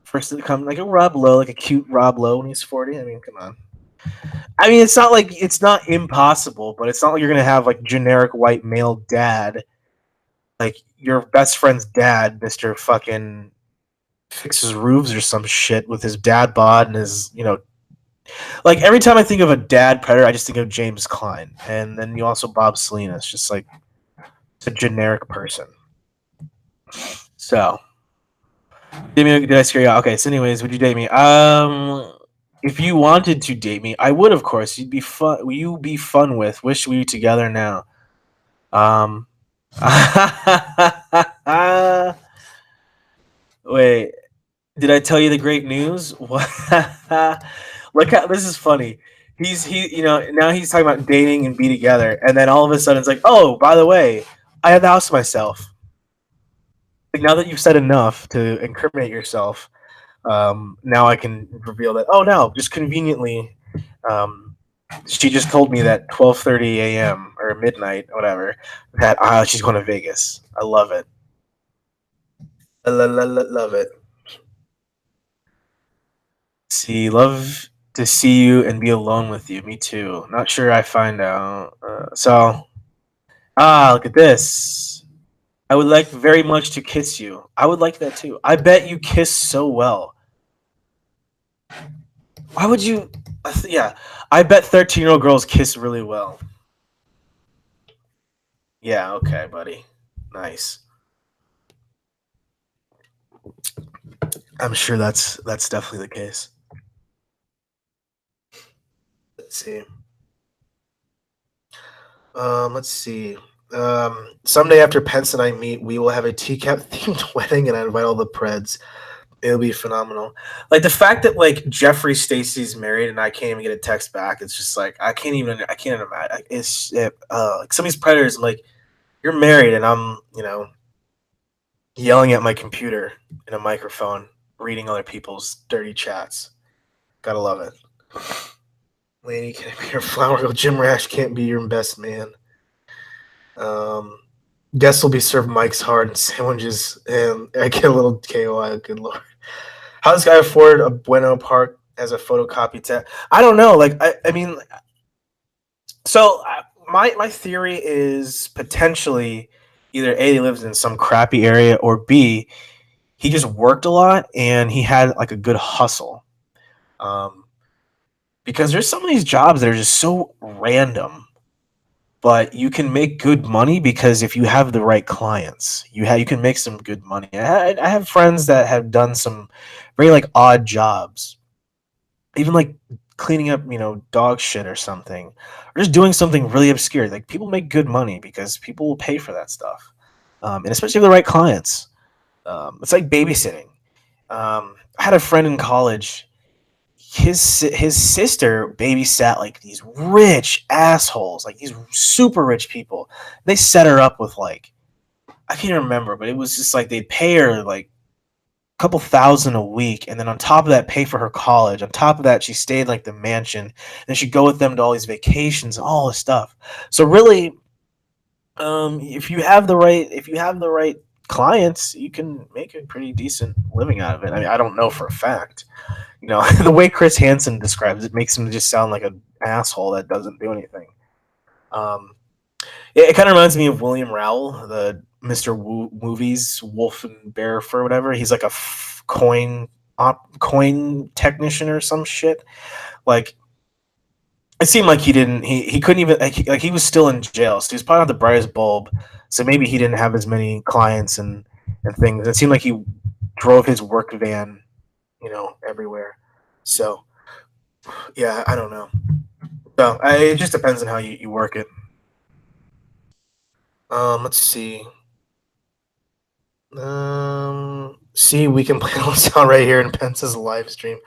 first to come, like a Rob Lowe, like a cute Rob Lowe when he's 40. I mean, come on. I mean, it's not impossible, but it's not like you're gonna have like generic white male dad, like your best friend's dad, Mister Fucking fixes roofs or some shit with his dad bod and his, like every time I think of a dad predator, I just think of James Klein, and then you also Bob Salinas, just like it's a generic person. So, did I scare you out? Okay, so anyways, would you date me? If you wanted to date me, I would, of course. You'd be fun. You be fun with. Wish we were together now. Um, wait. Did I tell you the great news? What? Look how this is funny. Now he's talking about dating and be together, and then all of a sudden it's like, oh, by the way, I have the house to myself. Like now that you've said enough to incriminate yourself, now I can reveal that. Oh no, just conveniently, um, she just told me that 12:30 a.m. or midnight, whatever, that she's going to Vegas. I love it. Love it. See, love to see you and be alone with you. Me too. Not sure I find out. Look at this. I would like very much to kiss you. I would like that too. I bet you kiss so well. Why would you? Yeah, I bet 13-year-old girls kiss really well. Yeah, okay, buddy. Nice. I'm sure that's definitely the case. Let's see. Let's see. Someday after Pence and I meet, we will have a teacup themed wedding, and I invite all the Preds. It'll be phenomenal. Like the fact that like Jeffrey Stacy's married and I can't even get a text back. It's just like I can't even imagine. Like some of these predators. I'm like, you're married, and I'm yelling at my computer in a microphone, reading other people's dirty chats. Gotta love it. Lady, can I be your flower girl? Jim Rash can't be your best man. Guests will be served Mike's Hard and sandwiches, and I get a little KOI. Good lord. How does this guy afford a Bueno Park as a photocopy tab? I don't know. Like, I mean, so my theory is potentially either A, he lives in some crappy area, or B, he just worked a lot and he had like a good hustle. Because there's some of these jobs that are just so random, but you can make good money because if you have the right clients, you can make some good money. I have friends that have done some very like odd jobs, even like cleaning up dog shit or something, or just doing something really obscure. Like people make good money because people will pay for that stuff, and especially the right clients. It's like babysitting. I had a friend in college. His sister babysat like these rich assholes, like these super rich people. They set her up with like I can't remember, but it was just like they'd pay her like a couple thousand a week, and then on top of that, pay for her college. On top of that, she stayed like the mansion, and she'd go with them to all these vacations and all this stuff. So really, if you have the right clients, you can make a pretty decent living out of it. I mean, I don't know for a fact. The way Chris Hansen describes it makes him just sound like an asshole that doesn't do anything. Um, it kind of reminds me of William Rowell, the Mr. Movies, Wolf and Bear for whatever. He's like a coin technician or some shit. Like it seemed like he couldn't even like he was still in jail, so he was probably not the brightest bulb. So maybe he didn't have as many clients and things. It seemed like he drove his work van, everywhere. So yeah, I don't know. So it just depends on how you work it. Let's see. See, we can play a sound right here in Pence's live stream.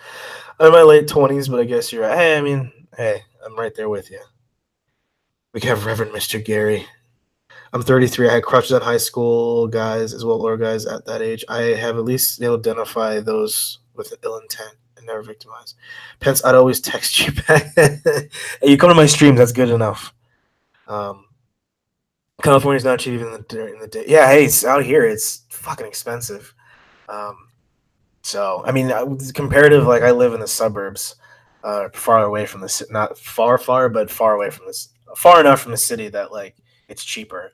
I'm in my late 20s, but I guess you're right. Hey, I mean, hey, I'm right there with you. We can have Reverend Mr. Gary. I'm 33. I had crushes on high school guys as well, or guys at that age. I have at least they'll identify those with ill intent and never victimize. Pence, I'd always text you back. Hey, you come to my streams. That's good enough. Um, California's not cheap even during the day. Yeah, hey, it's out here. It's fucking expensive. Um, so I mean, comparative, like I live in the suburbs, far away from the not far, far, but far away from this, far enough from the city that like it's cheaper.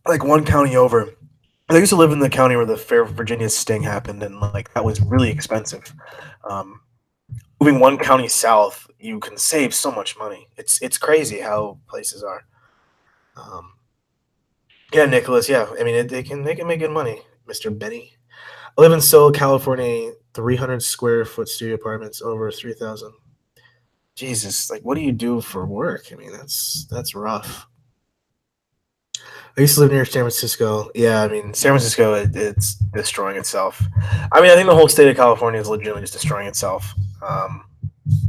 Like one county over. I used to live in the county where the Fair Virginia sting happened, and like that was really expensive. Um, Moving one county south, you can save so much money. It's crazy how places are. Um, yeah, Nicholas. Yeah, I mean they can make good money, Mister Benny. I live in Seoul, California. 300 square foot studio apartments, over 3,000. Jesus, like what do you do for work? I mean that's rough. I used to live near San Francisco. Yeah, I mean, San Francisco, it's destroying itself. I mean, I think the whole state of California is legitimately just destroying itself. I'm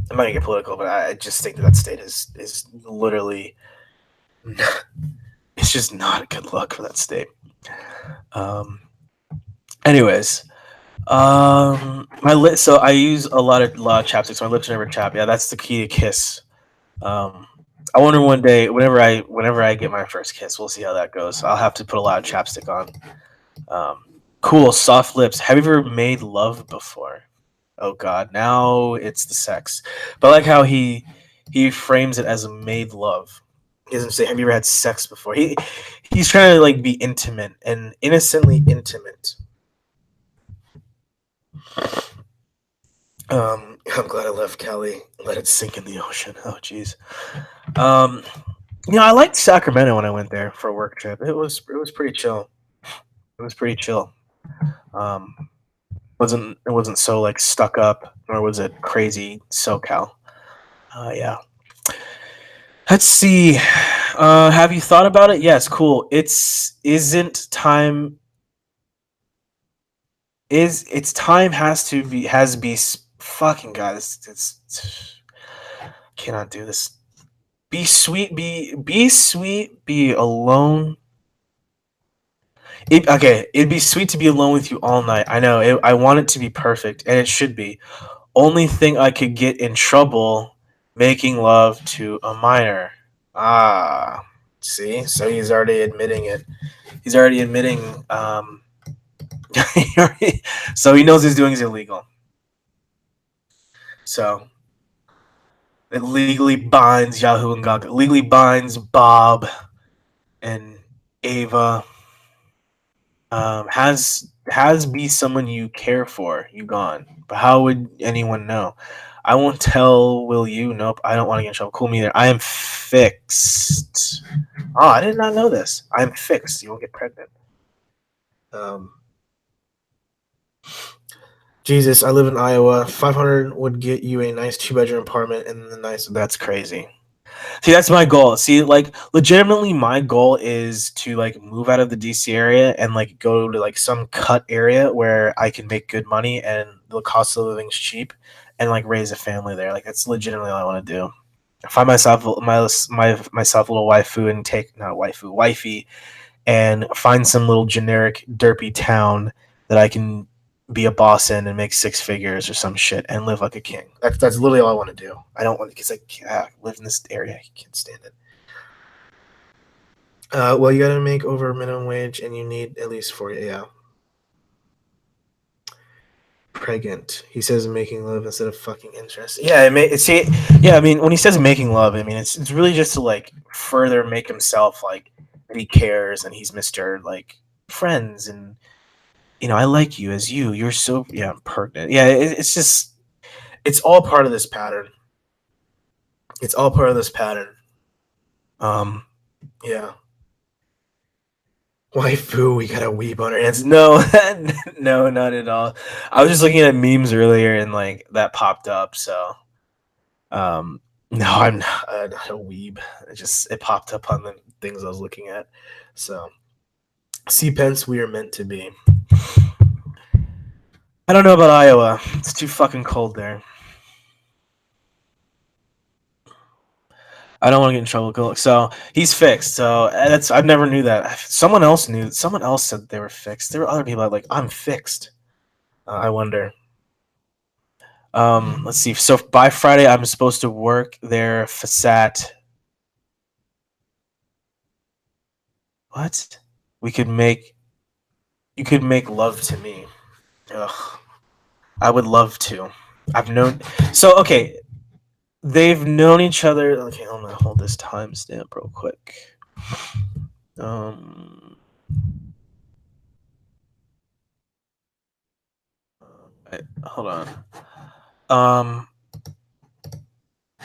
not gonna get political, but I just think that state is literally, it's just not good luck for that state. Um, anyways, my lip. So I use a lot of chapstick. So my lips are never chapped. Yeah, that's the key to kiss. Um, I wonder one day, whenever I get my first kiss, we'll see how that goes. I'll have to put a lot of chapstick on. Um, cool, soft lips. Have you ever made love before? Oh God, now it's the sex. But I like how he frames it as a made love. He doesn't say, "Have you ever had sex before?" He's trying to like be intimate and innocently intimate. I'm glad I left Cali. Let it sink in the ocean. Oh jeez. Um, I liked Sacramento when I went there for a work trip. It was pretty chill. It was pretty chill. Um, it wasn't so like stuck up, nor was it crazy SoCal. Yeah. Let's see. Have you thought about it? Yes, cool. Isn't time is its time has be fucking God. It's cannot do this. Be sweet. Be sweet. Be alone. Okay, it'd be sweet to be alone with you all night. I know. I want it to be perfect, and it should be. Only thing I could get in trouble making love to a minor. Ah, see, so he's already admitting it. He's already admitting. So he knows he's doing is illegal. So it legally binds Yahoo and Gaga. Legally binds Bob and Ava. Has be someone you care for. You gone, but how would anyone know? I won't tell. Will you? Nope. I don't want to get in trouble. Cool me either. I am fixed. Oh, I did not know this. I'm fixed. You won't get pregnant. Um, Jesus, I live in Iowa. 500 would get you a nice 2 bedroom apartment and the nice. That's crazy. See, that's my goal. See, like legitimately my goal is to like move out of the DC area and like go to like some cut area where I can make good money and the cost of living's cheap and like raise a family there. Like that's legitimately all I want to do. Find myself a little waifu and take not waifu, wifey and find some little generic derpy town that I can be a boss in and make 6 figures or some shit and live like a king. That's literally all I want to do. I don't want because I live in this area. I can't stand it. Well, you got to make over minimum wage, and you need at least 40. Yeah. Pregnant. He says making love instead of fucking interest. Yeah, see. Yeah, I mean, when he says making love, I mean it's really just to like further make himself like that he cares and he's Mister like friends and I like you as you. You're so I'm pregnant. Yeah, it's just it's all part of this pattern. It's all part of this pattern. Yeah. Waifu, we got a weeb on our hands. No, no, not at all. I was just looking at memes earlier and like that popped up. So, um, no, I'm not a weeb. It popped up on the things I was looking at. So, see, Pence, we are meant to be. I don't know about Iowa. It's too fucking cold there. I don't want to get in trouble. So he's fixed. So that's I've never knew that. Someone else knew. Someone else said they were fixed. There were other people that like I'm fixed. I wonder. Let's see. So by Friday, I'm supposed to work their facade. What? We could make. You could make love to me. Ugh. I would love to. I've known. So okay, they've known each other. Okay, I'm gonna hold this timestamp real quick. Um. Hold on. Um.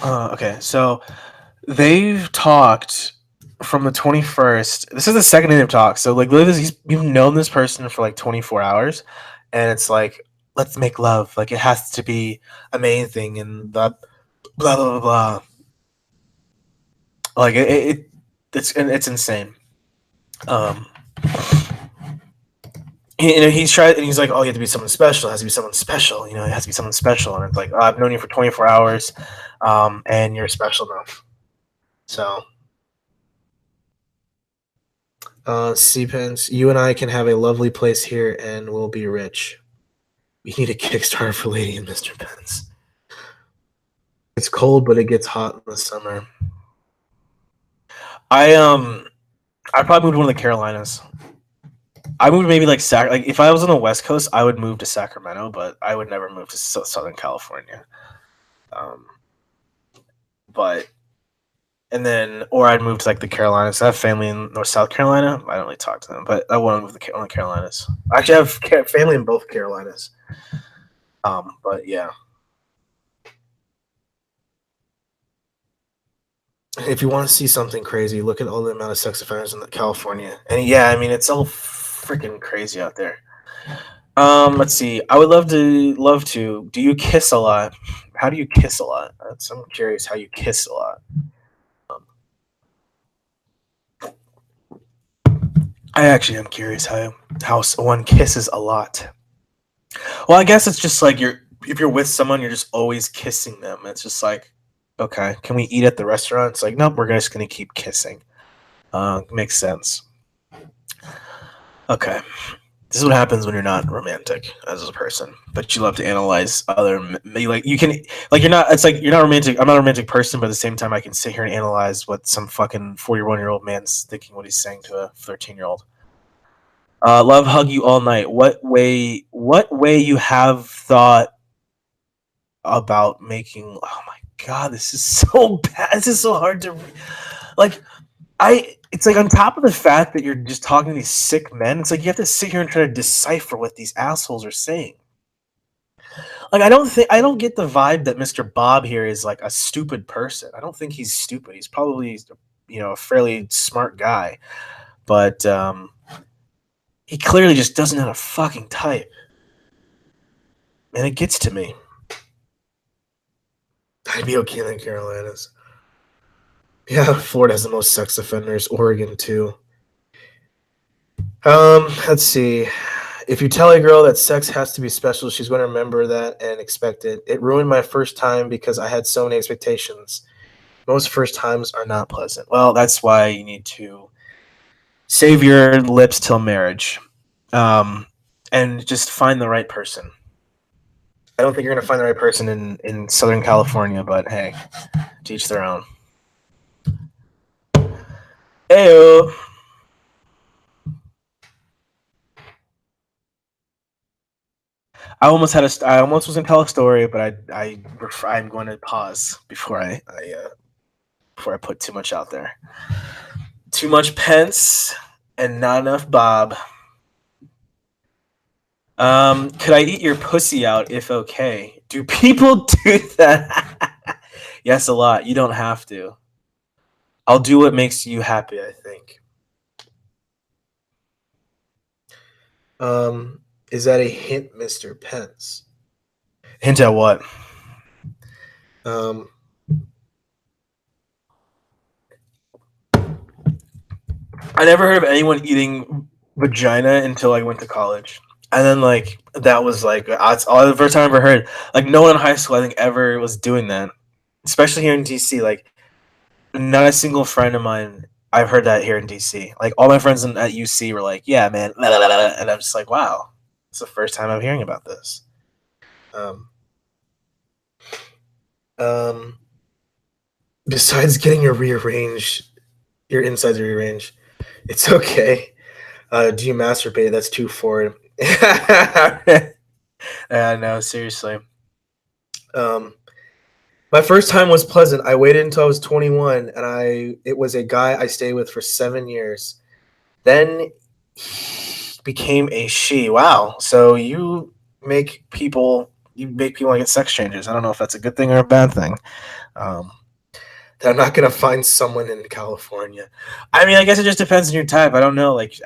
Okay, so they've talked from the 21st. This is the second day they've talked. So like, you've known this person for like 24 hours, and it's like, let's make love. Like it has to be amazing and blah blah blah blah. Like it's insane. Um, he's tried, and he's like, oh, you have to be someone special. It has to be someone special. You know, it has to be someone special. And it's like, oh, I've known you for 24 hours, and you're special enough. So, C-Pence, you and I can have a lovely place here, and we'll be rich. We need a Kickstarter for Lady and Mr. Pence. It's cold, but it gets hot in the summer. I probably moved to one of the Carolinas. I moved maybe like if I was on the West Coast, I would move to Sacramento, but I would never move to Southern California. But and then or I'd move to like the Carolinas. I have family in North South Carolina. I don't really talk to them, but I want to move to the Carolinas. I actually have family in both Carolinas. But yeah. If you want to see something crazy, look at all the amount of sex offenders in California. And yeah, I mean it's all freaking crazy out there. Let's see. I would love to. Do you kiss a lot? How do you kiss a lot? I'm curious how you kiss a lot. I actually am curious how one kisses a lot. Well, I guess it's just like if you're with someone, you're just always kissing them. It's just like, okay, can we eat at the restaurant? It's like, nope, we're just gonna keep kissing. Makes sense. Okay. This is what happens when you're not romantic as a person, but you love to analyze other. You can you're not. It's like you're not romantic. I'm not a romantic person, but at the same time, I can sit here and analyze what some fucking 41-year-old man's thinking, what he's saying to a 13-year-old. Love hug you all night. What way? What way you have thought about making? Oh my god, this is so bad. This is so hard to like. It's like on top of the fact that you're just talking to these sick men, it's like you have to sit here and try to decipher what these assholes are saying. Like I don't get the vibe that Mr. Bob here is like a stupid person. I don't think he's stupid. He's probably a fairly smart guy, but he clearly just doesn't have a fucking type, and it gets to me. I'd be okay in the Carolinas. Yeah, Florida has the most sex offenders. Oregon too. Let's see. If you tell a girl that sex has to be special, she's going to remember that and expect it. It ruined my first time because I had so many expectations. Most first times are not pleasant. Well, that's why you need to save your lips till marriage, and just find the right person. I don't think you're going to find the right person in Southern California, but hey, to each their own. Heyo. I almost was gonna tell a story, but I'm going to pause before I put too much out there. Too much Pence and not enough Bob. Could I eat your pussy out if okay? Do people do that? Yes, a lot. You don't have to. I'll do what makes you happy, I think. Is that a hint, Mr. Pence? Hint at what? I never heard of anyone eating vagina until I went to college. And then that was that's all the first time I ever heard. Like no one in high school I think ever was doing that. Especially here in DC, like not a single friend of mine. I've heard that here in DC. Like all my friends at UC were like, "Yeah, man," and I'm just like, "Wow, it's the first time I'm hearing about this." Um, um, Besides getting your insides rearranged, it's okay. Do you masturbate? That's too foreign. No, seriously. Um, my first time was pleasant. I waited until I was 21, and it was a guy I stayed with for 7 years. Then he became a she. Wow. So you make people get sex changes. I don't know if that's a good thing or a bad thing. Um, that I'm not gonna find someone in California. I mean, I guess it just depends on your type. I don't know. Like,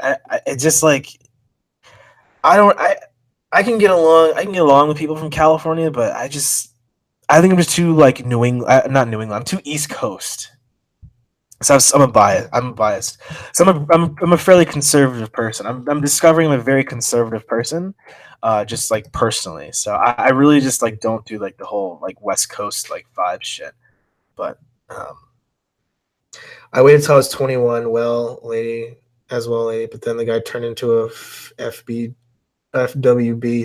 it's just like I don't. I can get along. I can get along with people from California, but I think I'm just too like New England. Not New England. I'm too East Coast. So I'm a bias. I'm biased. So I'm a fairly conservative person. I'm discovering I'm a very conservative person, just like personally. So I really just like don't do like the whole like West Coast like vibe shit. But um, I waited till I was 21. Lady. But then the guy turned into a FWB,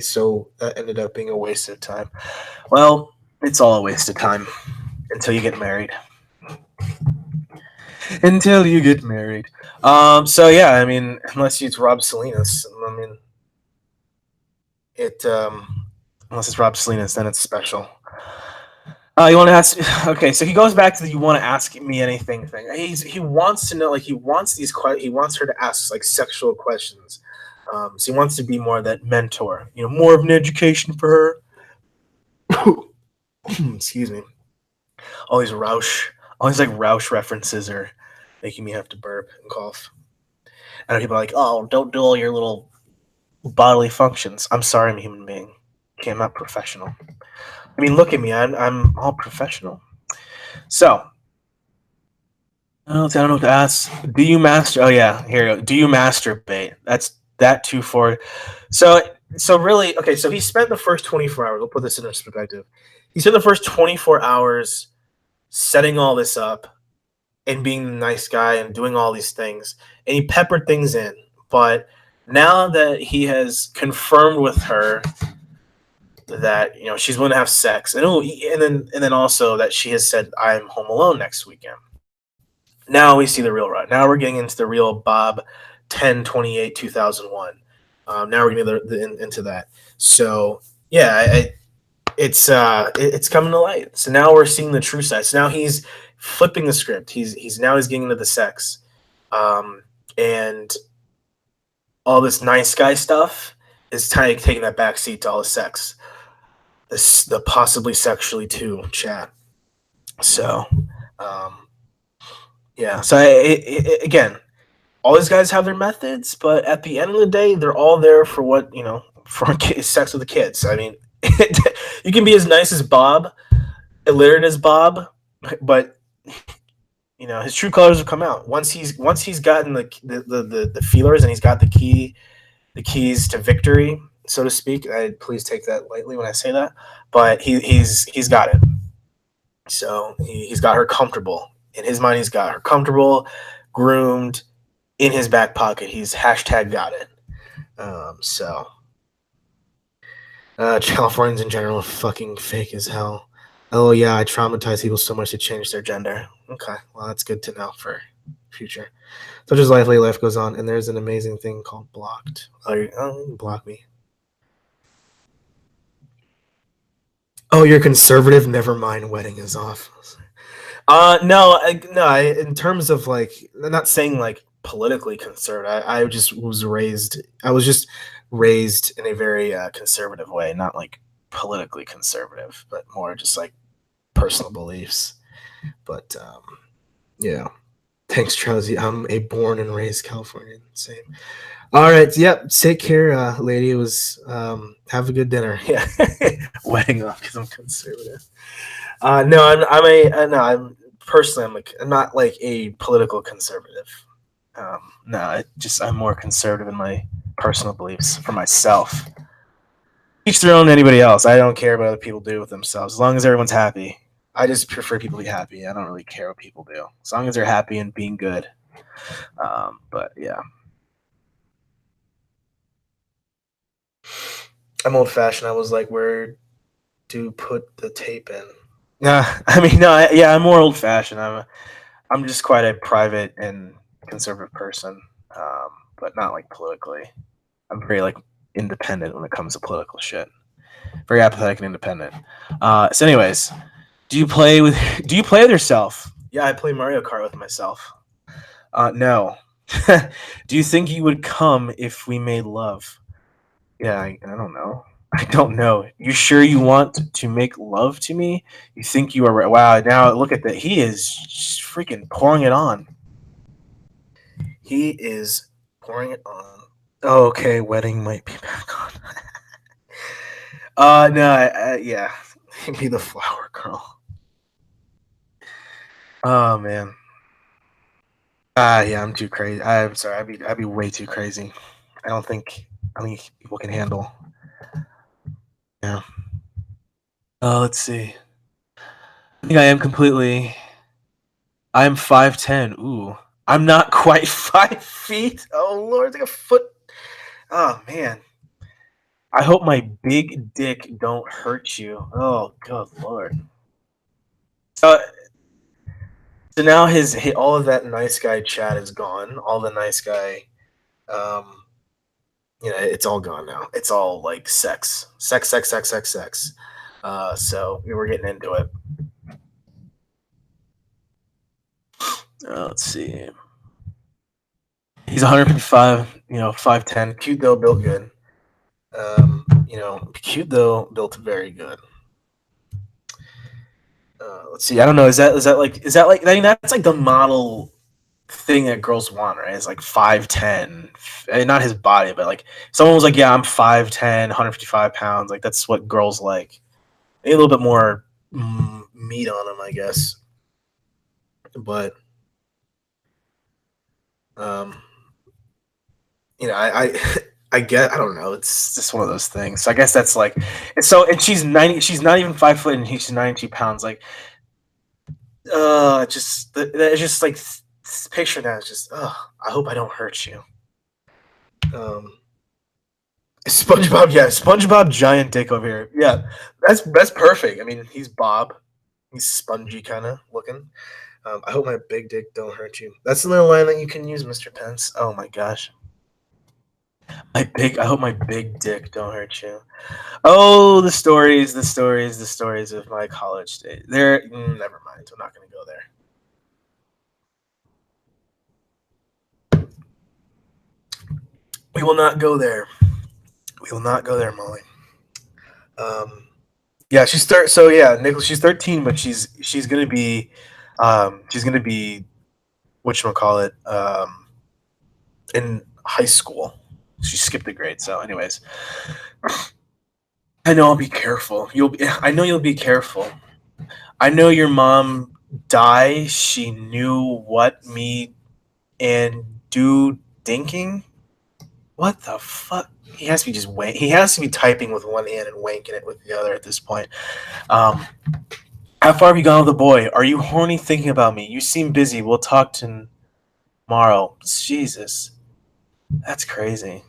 so that ended up being a waste of time. Well, it's all a waste of time until you get married. Until you get married. So yeah, I mean, unless it's Rob Salinas, I mean, it unless it's Rob Salinas, then it's special. You want to ask? Okay, so he goes back to the "you want to ask me anything" thing. He wants to know, like he wants her to ask like sexual questions. So he wants to be more of that mentor, more of an education for her. Excuse me. All these Roush references are making me have to burp and cough. And people are like, "Oh, don't do all your little bodily functions." I'm sorry, I'm a human being. Okay, I'm not professional. I mean, look at me. I'm all professional. So, I don't know what to ask. Do you master? Oh yeah, here you go. Do you masturbate? That's that too for. So really, okay. So he spent the first 24 hours. We'll put this in perspective. He spent the first 24 hours setting all this up and being the nice guy and doing all these things, and he peppered things in. But now that he has confirmed with her that she's willing to have sex, and then also that she has said I'm home alone next weekend. Now we see the real Rod. Now we're getting into the real Bob 1028-2001. Now we're getting into that. So yeah, it's coming to light. So now we're seeing the true side. So now he's flipping the script. He's getting into the sex, and all this nice guy stuff is taking that backseat to all the sex, the possibly sexually too chat. So, yeah. So again, all these guys have their methods, but at the end of the day, they're all there for for sex with the kids. I mean, you can be as nice as Bob, illiterate as Bob, but his true colors will come out once he's gotten the feelers and he's got the keys to victory, so to speak. Please take that lightly when I say that, but he's got it. So he's got her comfortable in his mind. He's got her comfortable, groomed, in his back pocket. He's hashtag got it. So Californians in general are fucking fake as hell. Oh yeah, I traumatize people so much to change their gender. Okay, well that's good to know for future. Such as life goes on, and there's an amazing thing called blocked. Block me. Oh, you're conservative. Never mind. Wedding is off. No. In terms of like, I'm not saying like politically conservative. I just was raised. I was just raised in a very conservative way, not like politically conservative, but more just like personal beliefs. But yeah. Thanks, Charlie. I'm a born and raised Californian. Same. All right. Yep. Take care, lady. It was have a good dinner. Yeah. Wedding off because I'm conservative. No, I'm personally I'm not like a political conservative. No, I'm more conservative in my personal beliefs for myself. Each their own. Anybody else? I don't care what other people do with themselves as long as everyone's happy. I just prefer people to be happy. I don't really care what people do, as long as they're happy and being good. But yeah, I'm old fashioned. I was like, where do put the tape in? Yeah, I mean, no, yeah, I'm more old fashioned. I'm just quite a private and conservative person, um, but not like politically. I'm very like independent when it comes to political shit. Very apathetic and independent. So, anyways, do you play with do you play with yourself? Yeah, I play Mario Kart with myself. No. Do you think you would come if we made love? Yeah, I don't know. I don't know. You sure you want to make love to me? You think you are right? Wow, now look at that. He is just freaking pouring it on. He is pouring it on. Oh, okay, wedding might be back on. No, yeah. Be the flower girl. Oh man. Yeah, I'm too crazy. I'm sorry. I'd be way too crazy. I don't think people can handle. Yeah. Let's see. I think I am completely. I'm 5'10". Ooh. I'm not quite 5 feet. Oh lord, it's like a foot. Oh man. I hope my big dick don't hurt you. Oh good lord. So, so now his all of that nice guy chat is gone. All the nice guy, um, it's all gone now. It's all like sex. So we were getting into it. Let's see. He's 155. 5'10". Cute though, built good. Cute though, built very good. Let's see. I don't know. Is that like? I mean, that's like the model thing that girls want, right? It's like 5'10". Not his body, but like someone was like, yeah, I'm 5'10", 155 pounds. Like that's what girls like. Maybe a little bit more meat on him, I guess. But um, I I get. I don't know. It's just one of those things. So I guess that's like. And she's 90. She's not even 5 foot, and she's 92 pounds. Like, it's just like picture that. It's just, I hope I don't hurt you. Um, SpongeBob, yeah, SpongeBob giant dick over here. Yeah, that's perfect. I mean, he's Bob. He's spongy kind of looking. I hope my big dick don't hurt you. That's another line that you can use, Mr. Pence. Oh my gosh. I hope my big dick don't hurt you. Oh, the stories of my college days. Never mind. I'm not gonna go there. We will not go there. We will not go there, Molly. Um, yeah, So yeah, Nicholas, she's 13, but she's gonna be whatchamacallit, in high school. She skipped a grade. So, anyways, I know I'll be careful. I know you'll be careful. I know your mom die. She knew what me and do dinking. What the fuck? He has to be just wank. He has to be typing with one hand and wanking it with the other at this point. Um, how far have you gone with the boy? Are you horny thinking about me? You seem busy. We'll talk tomorrow. Jesus, that's crazy.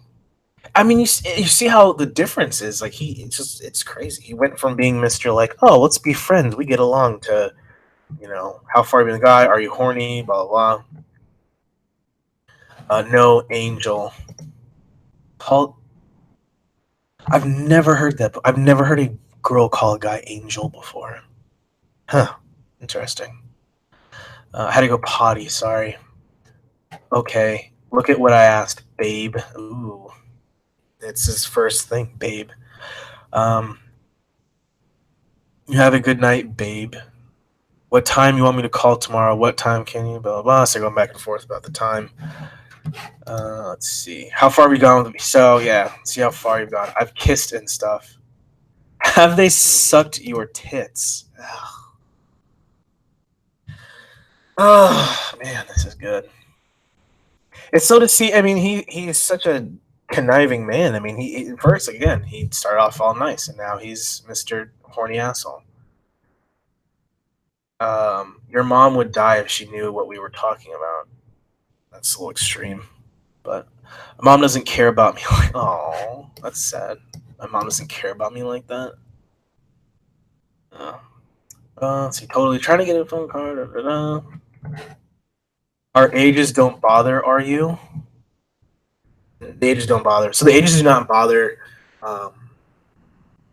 I mean, you see how the difference is. Like it's crazy. He went from being Mister like, oh, let's be friends, we get along, to how far have you been the guy? Are you horny? Blah blah blah. No, Angel. Paul. I've never heard that. I've never heard a girl call a guy Angel before. Huh. Interesting. I had to go potty. Sorry. Okay. Look at what I asked, babe. Ooh, it's his first thing, babe. Um, you have a good night, babe. What time you want me to call tomorrow? What time can you? Blah blah blah. So going back and forth about the time. Let's see. How far have you gone with me? So yeah, see how far you've gone. I've kissed and stuff. Have they sucked your tits? Oh man, this is good. It's so to see. I mean, he is such a conniving man. I mean, first again he started off all nice, and now he's Mr. Horny asshole. Your mom would die if she knew what we were talking about. That's a little extreme, but my mom doesn't care about me. Like, oh, that's sad. My mom doesn't care about me like that. Uh, let's see, totally trying to get a phone card. Our ages don't bother, are you? The ages don't bother. So the ages do not bother. Um,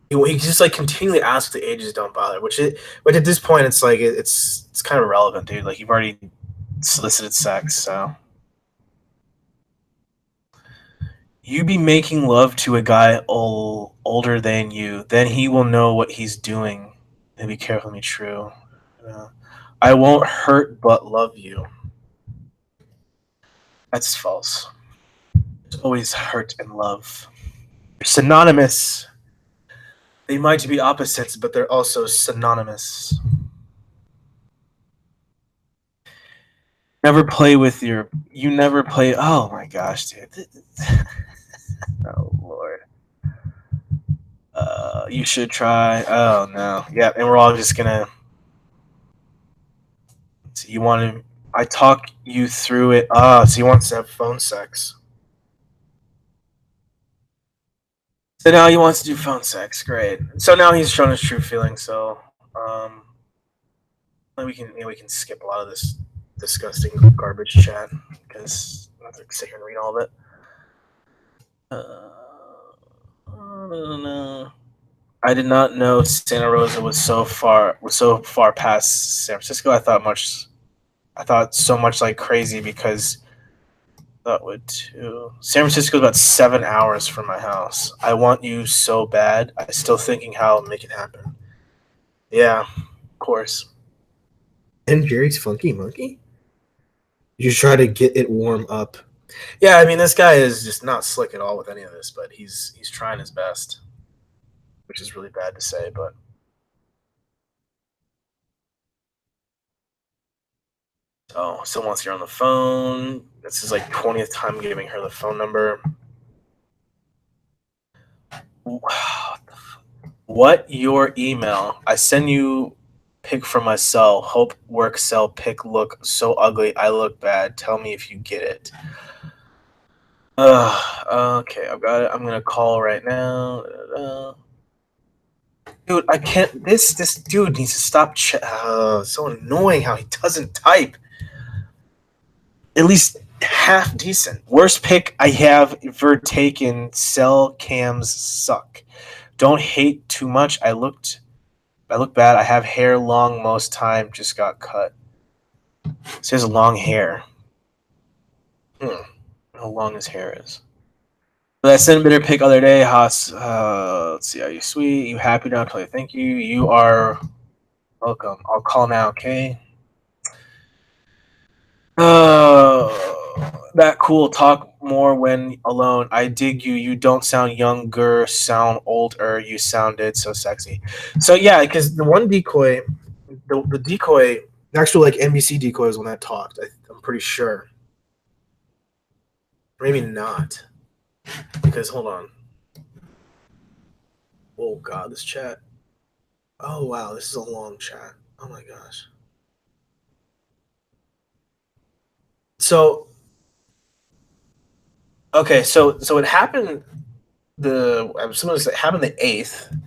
he just like continually asks the ages don't bother, which at this point it's like it's kind of irrelevant, dude. Like you've already solicited sex, so you be making love to a guy older than you, then he will know what he's doing. And be careful, be true. Uh, I won't hurt but love you. That's false. There's always hurt and love. They're synonymous. They might be opposites, but they're also synonymous. Never play with your. You never play. Oh my gosh, dude. Oh lord. You should try. Oh no. Yeah, and we're all just gonna. So you want to? I talk you through it. So he wants to have phone sex. So now he wants to do phone sex. Great. So now he's shown his true feelings. So we can skip a lot of this disgusting garbage chat because I have to sit here and read all of it. I don't know. I did not know Santa Rosa was so far past San Francisco. I thought so much like crazy because I thought would too. San Francisco is about 7 hours from my house. I want you so bad. I'm still thinking how I'll make it happen. Yeah, of course. And Jerry's Funky Monkey? You try to get it warm up. Yeah, I mean this guy is just not slick at all with any of this, but he's trying his best, which is really bad to say, but oh, someone wants you on the phone. This is like 20th time giving her the phone number. What your email? I send you pic from my cell. Hope work cell pic look so ugly. I look bad. Tell me if you get it. Okay, I've got it. I'm gonna call right now. Dude, I can't. This dude needs to stop. So annoying how he doesn't type. At least half decent. Worst pick I have ever taken. Cell cams suck. Don't hate too much. I look bad. I have hair long most time. Just got cut. So he has long hair. How long his hair is. But I sent a bitter pic other day. Haas, let's see. Are you sweet? You happy now? Tell you thank you. You are welcome. I'll call now. Okay. That cool. Talk more when alone. I dig you. You don't sound younger. Sound older. You sounded so sexy. So yeah, because the one decoy, the decoy, actual like NBC decoy is when that talked. I'm pretty sure. Maybe not. Because hold on. Oh god, this chat. Oh wow, this is a long chat. Oh my gosh. So okay, so it happened I'm supposed to say it happened the 8th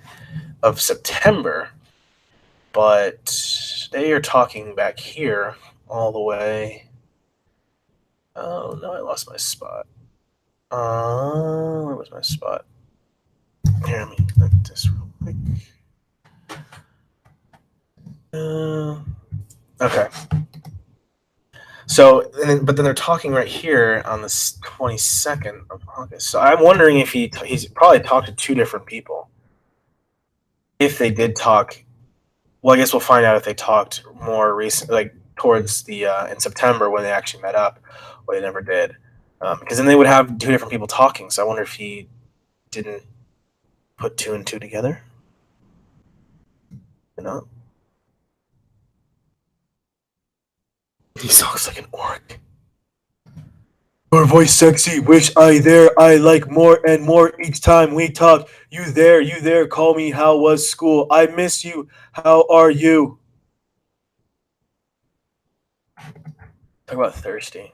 of September, but they are talking back here all the way. Oh no, I lost my spot. Where was my spot? Here, let me look at this real quick. Okay. So, but then they're talking right here on the 22nd of August. So I'm wondering if he's probably talked to two different people. If they did talk, well, I guess we'll find out if they talked more recent, like towards the in September when they actually met up, or they never did, because then they would have two different people talking. So I wonder if he didn't put two and two together. You know, he sounds like an orc. Your voice sexy, wish I there. I like more and more each time we talk. You there, call me. How was school? I miss you. How are you? Talk about thirsty.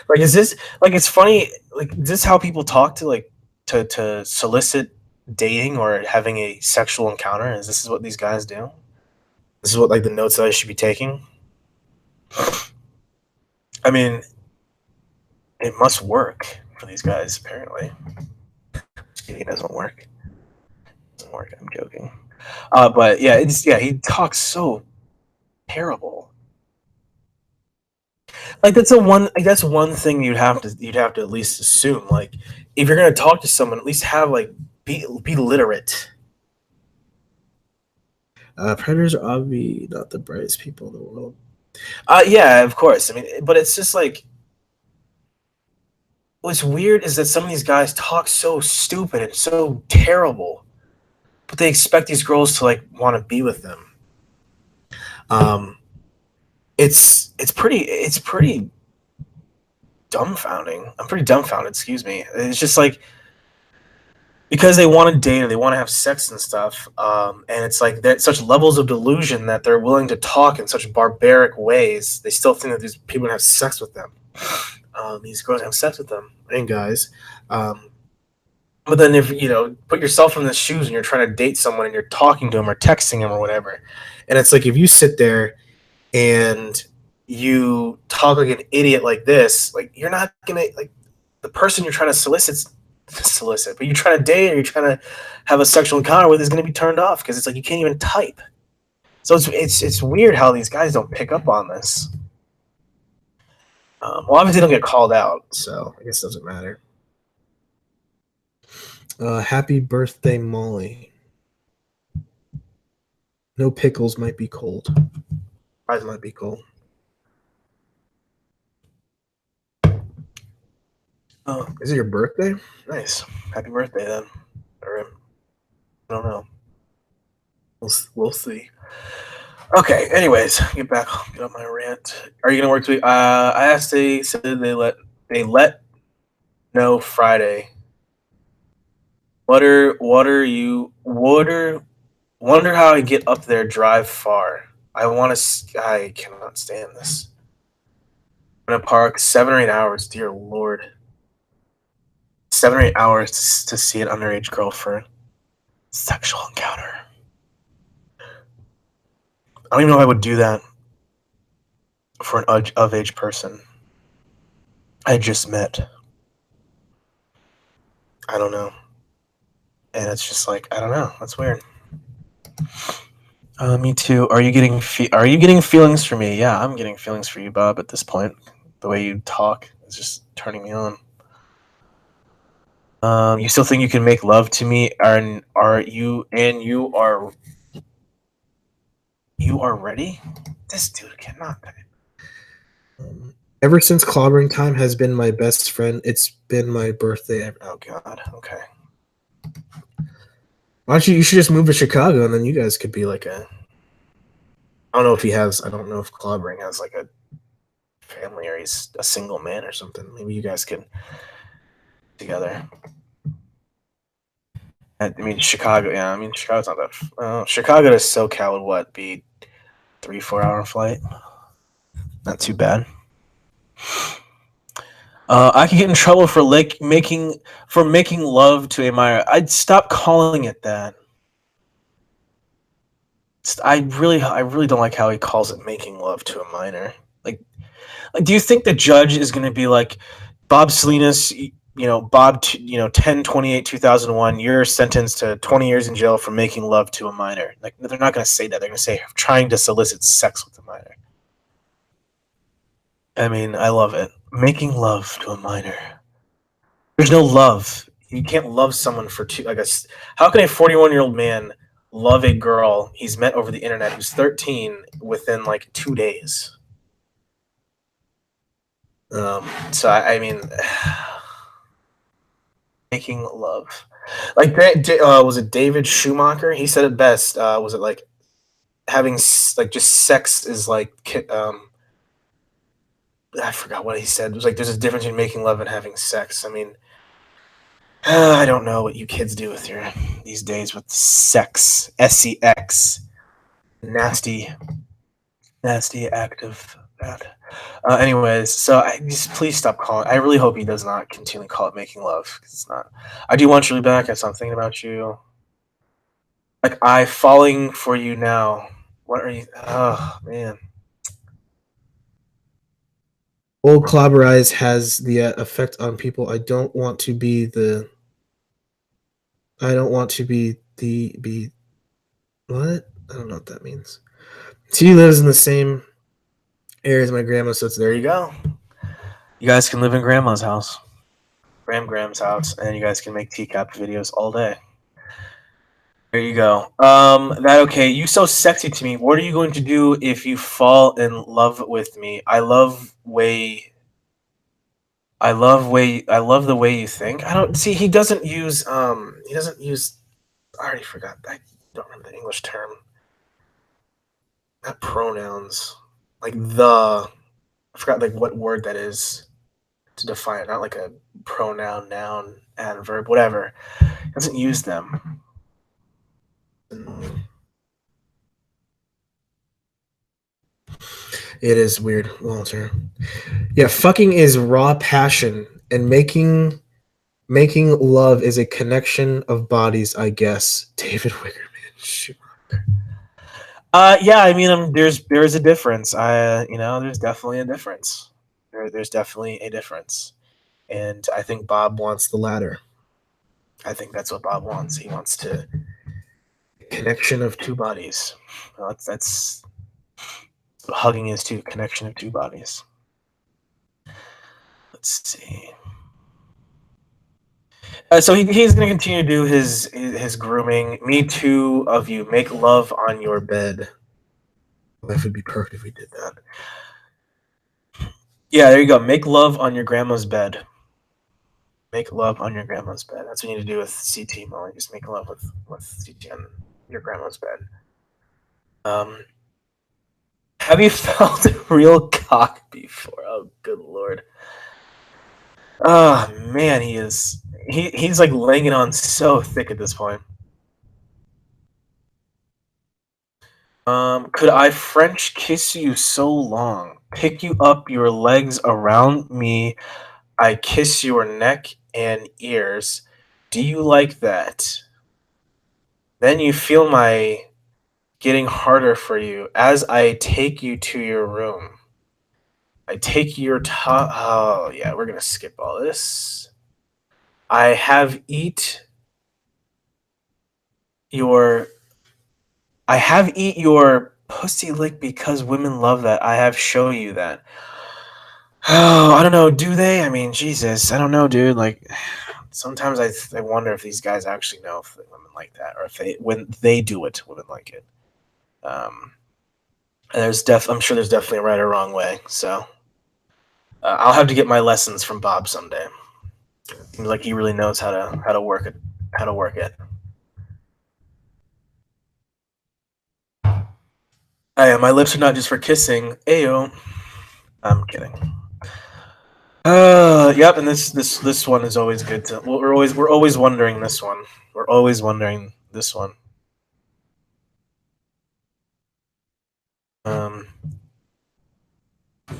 Like, is this like it's funny? Like, is this how people talk to to solicit dating or having a sexual encounter? Is this what these guys do? This is what like the notes that I should be taking. I mean, it must work for these guys. Apparently, it doesn't work. It doesn't work. I'm joking. But yeah, it's yeah. He talks so terrible. Like that's a one. Like, that's one thing you'd have to at least assume. Like if you're gonna talk to someone, at least have like be literate. Predators are obviously not the brightest people in the world. Yeah, of course. I mean, but it's just like what's weird is that some of these guys talk so stupid and so terrible, but they expect these girls to like want to be with them. Um, it's pretty dumbfounding. I'm pretty dumbfounded. Excuse me. It's just like because they want to date or they want to have sex and stuff, and it's like that such levels of delusion that they're willing to talk in such barbaric ways. They still think that these people have sex with them. These girls have sex with them and guys. Um, but then if you know, put yourself in the shoes and you're trying to date someone and you're talking to them or texting them or whatever, and it's like if you sit there and you talk like an idiot like this, like you're not gonna like the person you're trying to solicit, but you're trying to date or you're trying to have a sexual encounter with is going to be turned off because it's like you can't even type. So it's weird how these guys don't pick up on this. Well, obviously they don't get called out, so I guess it doesn't matter. Happy birthday, Molly. No pickles might be cold. Fries might be cold. Oh, is it your birthday? Nice. Happy birthday then. Or, I don't know. We'll see. Okay. Anyways, get on my rant. Are you gonna work today? I asked. They said they let know Friday. What are you? Wonder how I get up there. Drive far. I want to. I cannot stand this. I'm gonna park 7 or 8 hours. Dear Lord, 7 or 8 hours to see an underage girl for sexual encounter. I don't even know if I would do that for an of age person I just met. I don't know, and it's just like I don't know. That's weird. Me too. Are you getting feelings for me? Yeah, I'm getting feelings for you, Bob. At this point, the way you talk is just turning me on. You still think you can make love to me? Are you and you are ready? This dude cannot. Ever since clobbering time has been my best friend, it's been my birthday. Oh God. Okay. Why don't you should just move to Chicago and then you guys could be like a. I don't know if he has. I don't know if clobbering has like a family or he's a single man or something. Maybe you guys could together. I mean Chicago. Yeah, I mean Chicago's not that. Chicago to SoCal would what be 3-4 hour flight. Not too bad. I could get in trouble for making love to a minor. I'd stop calling it that. I really don't like how he calls it making love to a minor. Like, do you think the judge is going to be like, Bob Salinas, Bob, 10/28/2001, you're sentenced to 20 years in jail for making love to a minor? Like, they're not going to say that. They're going to say trying to solicit sex with a minor. I mean, I love it. Making love to a minor. There's no love. You can't love someone for two. I guess how can a 41-year-old man love a girl he's met over the internet who's 13 within like 2 days? So I mean, making love, like that. Was it David Schumacher? He said it best. Was it like having like just sex is like I forgot what he said. It was like there's a difference between making love and having sex. I mean, I don't know what you kids do with your these days with sex, sex, nasty, nasty act of bad. Anyways, so I just please stop calling. I really hope he does not continue to call it making love. 'Cause it's not. I do want you to be back. I saw thinking about you. Like I falling for you now. What are you? Oh man. Old clobber eyes has the effect on people. I don't want to be the. I don't want to be what? I don't know what that means. She lives in the same area as my grandma, so it's there you go. You guys can live in grandma's house, Graham's house, and you guys can make teacup videos all day. There you go. That okay. You so sexy to me. What are you going to do if you fall in love with me? I love the way you think. I don't see. He doesn't use. He doesn't use. I already forgot. I don't remember the English term. Not pronouns. Like the. I forgot like what word that is to define it. Not like a pronoun, noun, adverb, whatever. He doesn't use them. It is weird, Walter. Yeah, fucking is raw passion, and making love is a connection of bodies, I guess. David Wickerman. Shoot. Yeah, I mean, there is a difference. There's definitely a difference. There's definitely a difference, and I think Bob wants the latter. I think that's what Bob wants. He wants to connection of two bodies. Well, that's hugging is to connection of two bodies. Let's see. So he's going to continue to do his grooming. Me too of you. Make love on your bed. Life would be perfect if we did that. Yeah, there you go. Make love on your grandma's bed. Make love on your grandma's bed. That's what you need to do with CT, Molly. Just make love with CT on your grandma's bed. Have you felt a real cock before? Oh, good lord. Oh man, he's like laying it on so thick at this point. Could I French kiss you so long? Pick you up your legs around me. I kiss your neck and ears. Do you like that? Then you feel my getting harder for you as I take you to your room. I take your top. Oh, yeah, we're going to skip all this. I have eat your. I have eat your pussy lick because women love that. I have show you that. Oh, I don't know. Do they? I mean, Jesus, I don't know, dude. Like, sometimes I wonder if these guys actually know if women like that, or if when they do it, women like it. And I'm sure there's definitely a right or wrong way. So I'll have to get my lessons from Bob someday. Seems like he really knows how to work it. How to work it. My lips are not just for kissing. Ayo. I'm kidding. Yep, and this one is always good to. Well, we're always wondering this one. We're always wondering this one.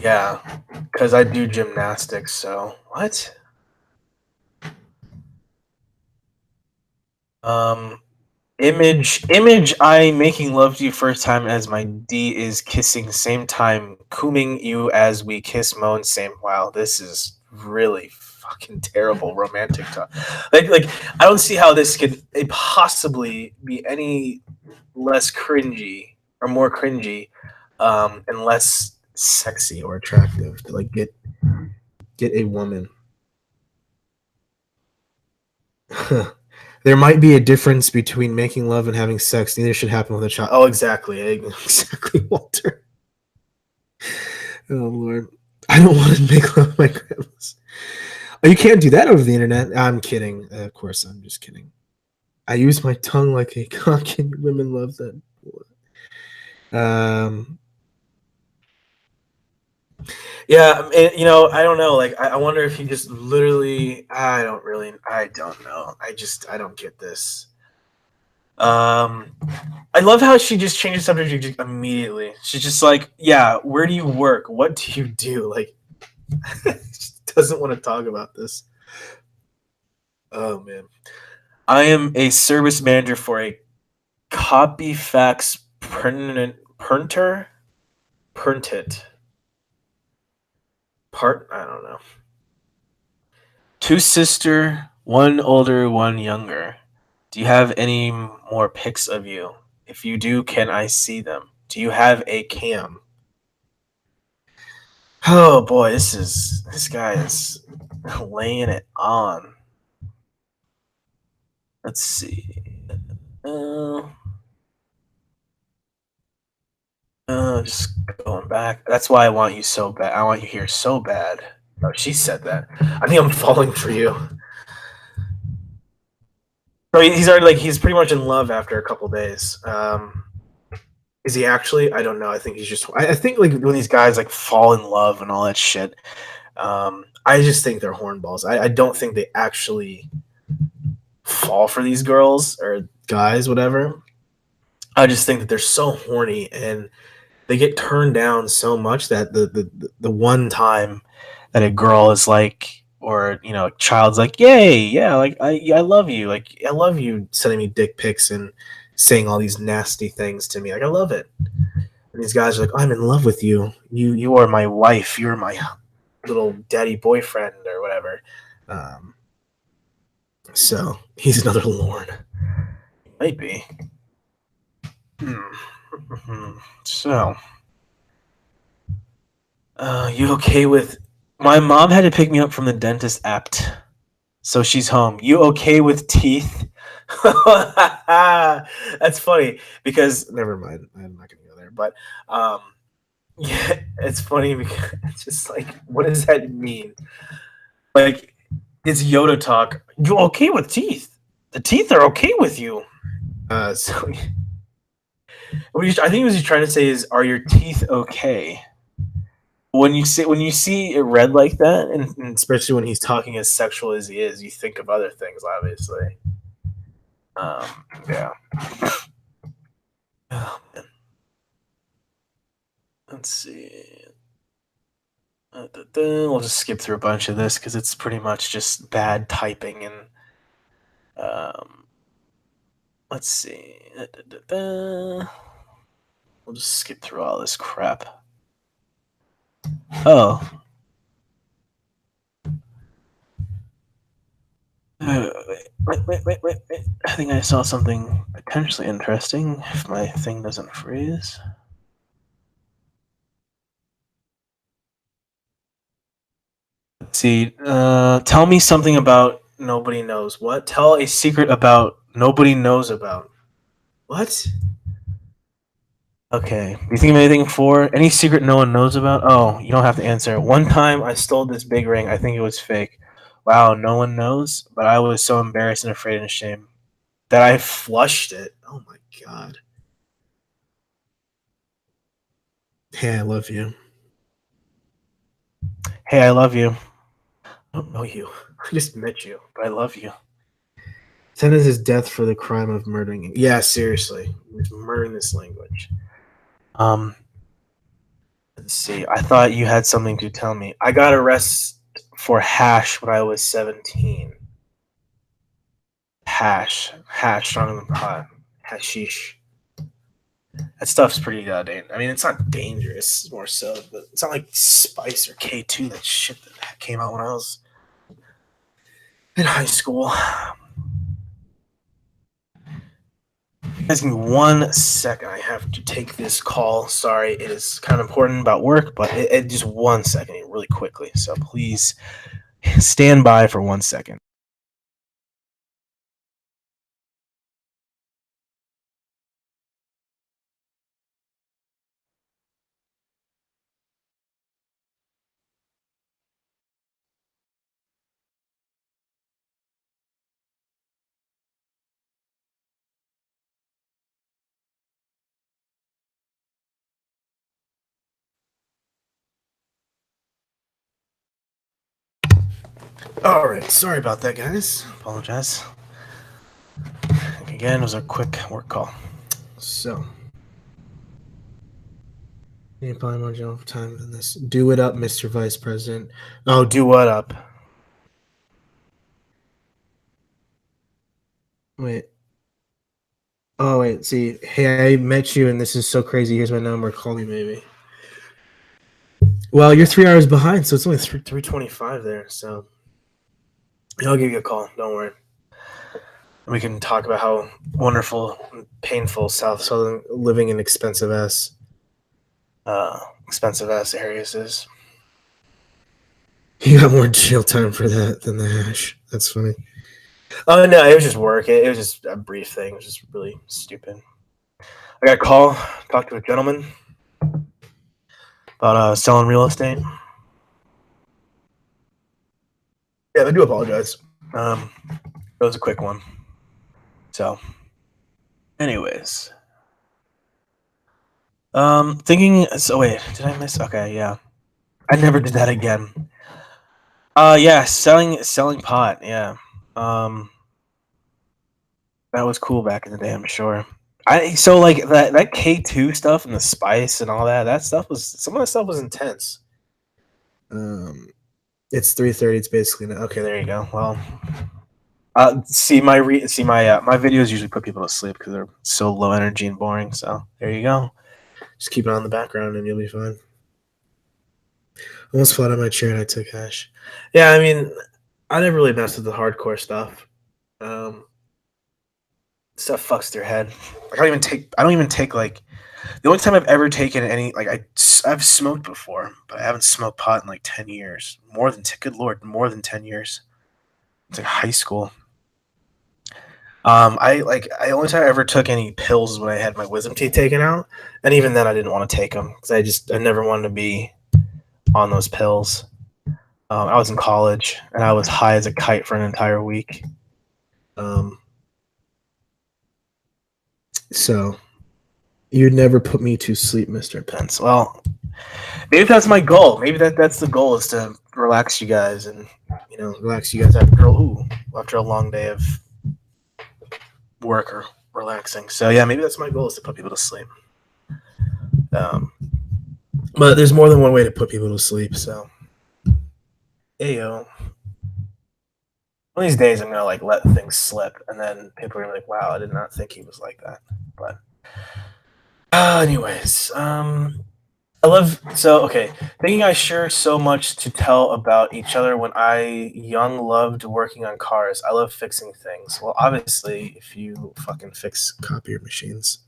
Yeah, because I do gymnastics. So what? Image. I making love to you first time as my D is kissing same time, cooming you as we kiss moan same. Wow, this is really fucking terrible romantic talk. Like I don't see how this could possibly be any less cringy or more cringy, and less sexy or attractive to like get a woman. There might be a difference between making love and having sex. Neither should happen with a child. Oh, exactly. Exactly, Walter. Oh, Lord. I don't want to make love with my grandmas. Oh, you can't do that over the internet. I'm kidding. Of course, I'm just kidding. I use my tongue like a cock, and women love that. Yeah, I don't know. Like, I wonder if he just literally. I don't know. I don't get this. I love how she just changes subject immediately. She's just like, "Yeah, where do you work? What do you do?" Like, she doesn't want to talk about this. Oh man, I am a service manager for a copy fax printed part. I don't know. Two sister, one older, one younger. Do you have any more pics of you? If you do, can I see them? Do you have a cam? Oh boy, this guy is laying it on. Let's see. Uh, just going back. That's why I want you so bad. I want you here so bad. Oh, she said that. I think I'm falling for you. Bro, he's already like he's pretty much in love after a couple days. Is he actually? I don't know. I think he's just. I think like when these guys like fall in love and all that shit. I just think they're hornballs. I don't think they actually fall for these girls or guys, whatever. I just think that they're so horny and they get turned down so much that the one time that a girl is like, or you know, a child's like, yay, yeah, like I love you, like I love you sending me dick pics and saying all these nasty things to me, like I love it. And these guys are like, I'm in love with you. You are my wife. You're my little daddy boyfriend or whatever. Um, so he's another Lorne. Might be. So, you okay with? My mom had to pick me up from the dentist apt, so she's home. You okay with teeth? That's funny because never mind. I'm not gonna go there. But um, yeah, it's funny because it's just like, what does that mean? Like, it's Yoda talk. You okay with teeth? The teeth are okay with you. So I think what he's trying to say is, are your teeth okay? When you see it read like that, and especially when he's talking as sexual as he is, you think of other things, obviously. Yeah. Oh, man. Let's see. We'll just skip through a bunch of this because it's pretty much just bad typing and um, let's see. We'll just skip through all this crap. Oh. Wait. I think I saw something potentially interesting if my thing doesn't freeze. Let's see. Tell me something about nobody knows. What? Tell a secret about nobody knows about. What? Okay. Do you think of anything for any secret no one knows about? Oh, you don't have to answer. One time I stole this big ring. I think it was fake. Wow, no one knows, but I was so embarrassed and afraid and ashamed that I flushed it. Oh my god. Hey, I love you. Hey, I love you. I don't know you. I just met you, but I love you. Sentence is death for the crime of murdering. Yeah, seriously. Murdering this language. Um, let's see. I thought you had something to tell me. I got arrested for hash when I was 17. Hash, stronger than pot. Hashish. That stuff's pretty dangerous. I mean, it's not dangerous, more so, but it's not like Spice or K2, that shit that came out when I was in high school. Guys, give me 1 second. I have to take this call. Sorry, it is kind of important about work, but just 1 second, really quickly. So please stand by for 1 second. All right, sorry about that, guys. Apologize. Again, it was a quick work call. So, you apply more general time than this. Do it up, Mr. Vice President. Oh, do what up? Wait. Oh, wait. See, hey, I met you, and this is so crazy. Here's my number. Call me, maybe. Well, you're 3 hours behind, so it's only 3:25 there. So, I'll give you a call. Don't worry. We can talk about how wonderful, and painful Southern living in expensive ass areas is. You got more jail time for that than the hash. That's funny. Oh no, it was just work. It was just a brief thing. It was just really stupid. I got a call. Talked to a gentleman about selling real estate. Yeah, I do apologize. It was a quick one. So, anyways, thinking. So wait, did I miss? Okay, yeah, I never did that again. Yeah, selling pot. Yeah, that was cool back in the day. I'm sure. So like that K2 stuff and the spice and all that. That stuff was some of that stuff was intense. It's 3:30. It's basically okay. There you go. Well, my videos usually put people to sleep because they're so low energy and boring. So there you go. Just keep it on the background and you'll be fine. Almost flat on my chair and I took hash. Yeah, I mean, I never really messed with the hardcore stuff. Stuff fucks your head. Like, I don't even take like the only time I've ever taken any like I've smoked before, but I haven't smoked pot in like 10 years. Good lord, more than 10 years. It's like high school. I only time I ever took any pills is when I had my wisdom teeth taken out, and even then I didn't want to take them because I never wanted to be on those pills. I was in college and I was high as a kite for an entire week. So you'd never put me to sleep, Mr. Pence. Well, maybe that's my goal. Maybe that's the goal is to relax you guys and relax you guys after a long day of work or relaxing. So yeah, maybe that's my goal is to put people to sleep. But there's more than one way to put people to sleep. So, ayo. One of these days, I'm gonna like let things slip, and then people are gonna be like, "Wow, I did not think he was like that." But, anyways, thinking I share so much to tell about each other when I young loved working on cars. I love fixing things. Well, obviously, if you fucking fix copier machines,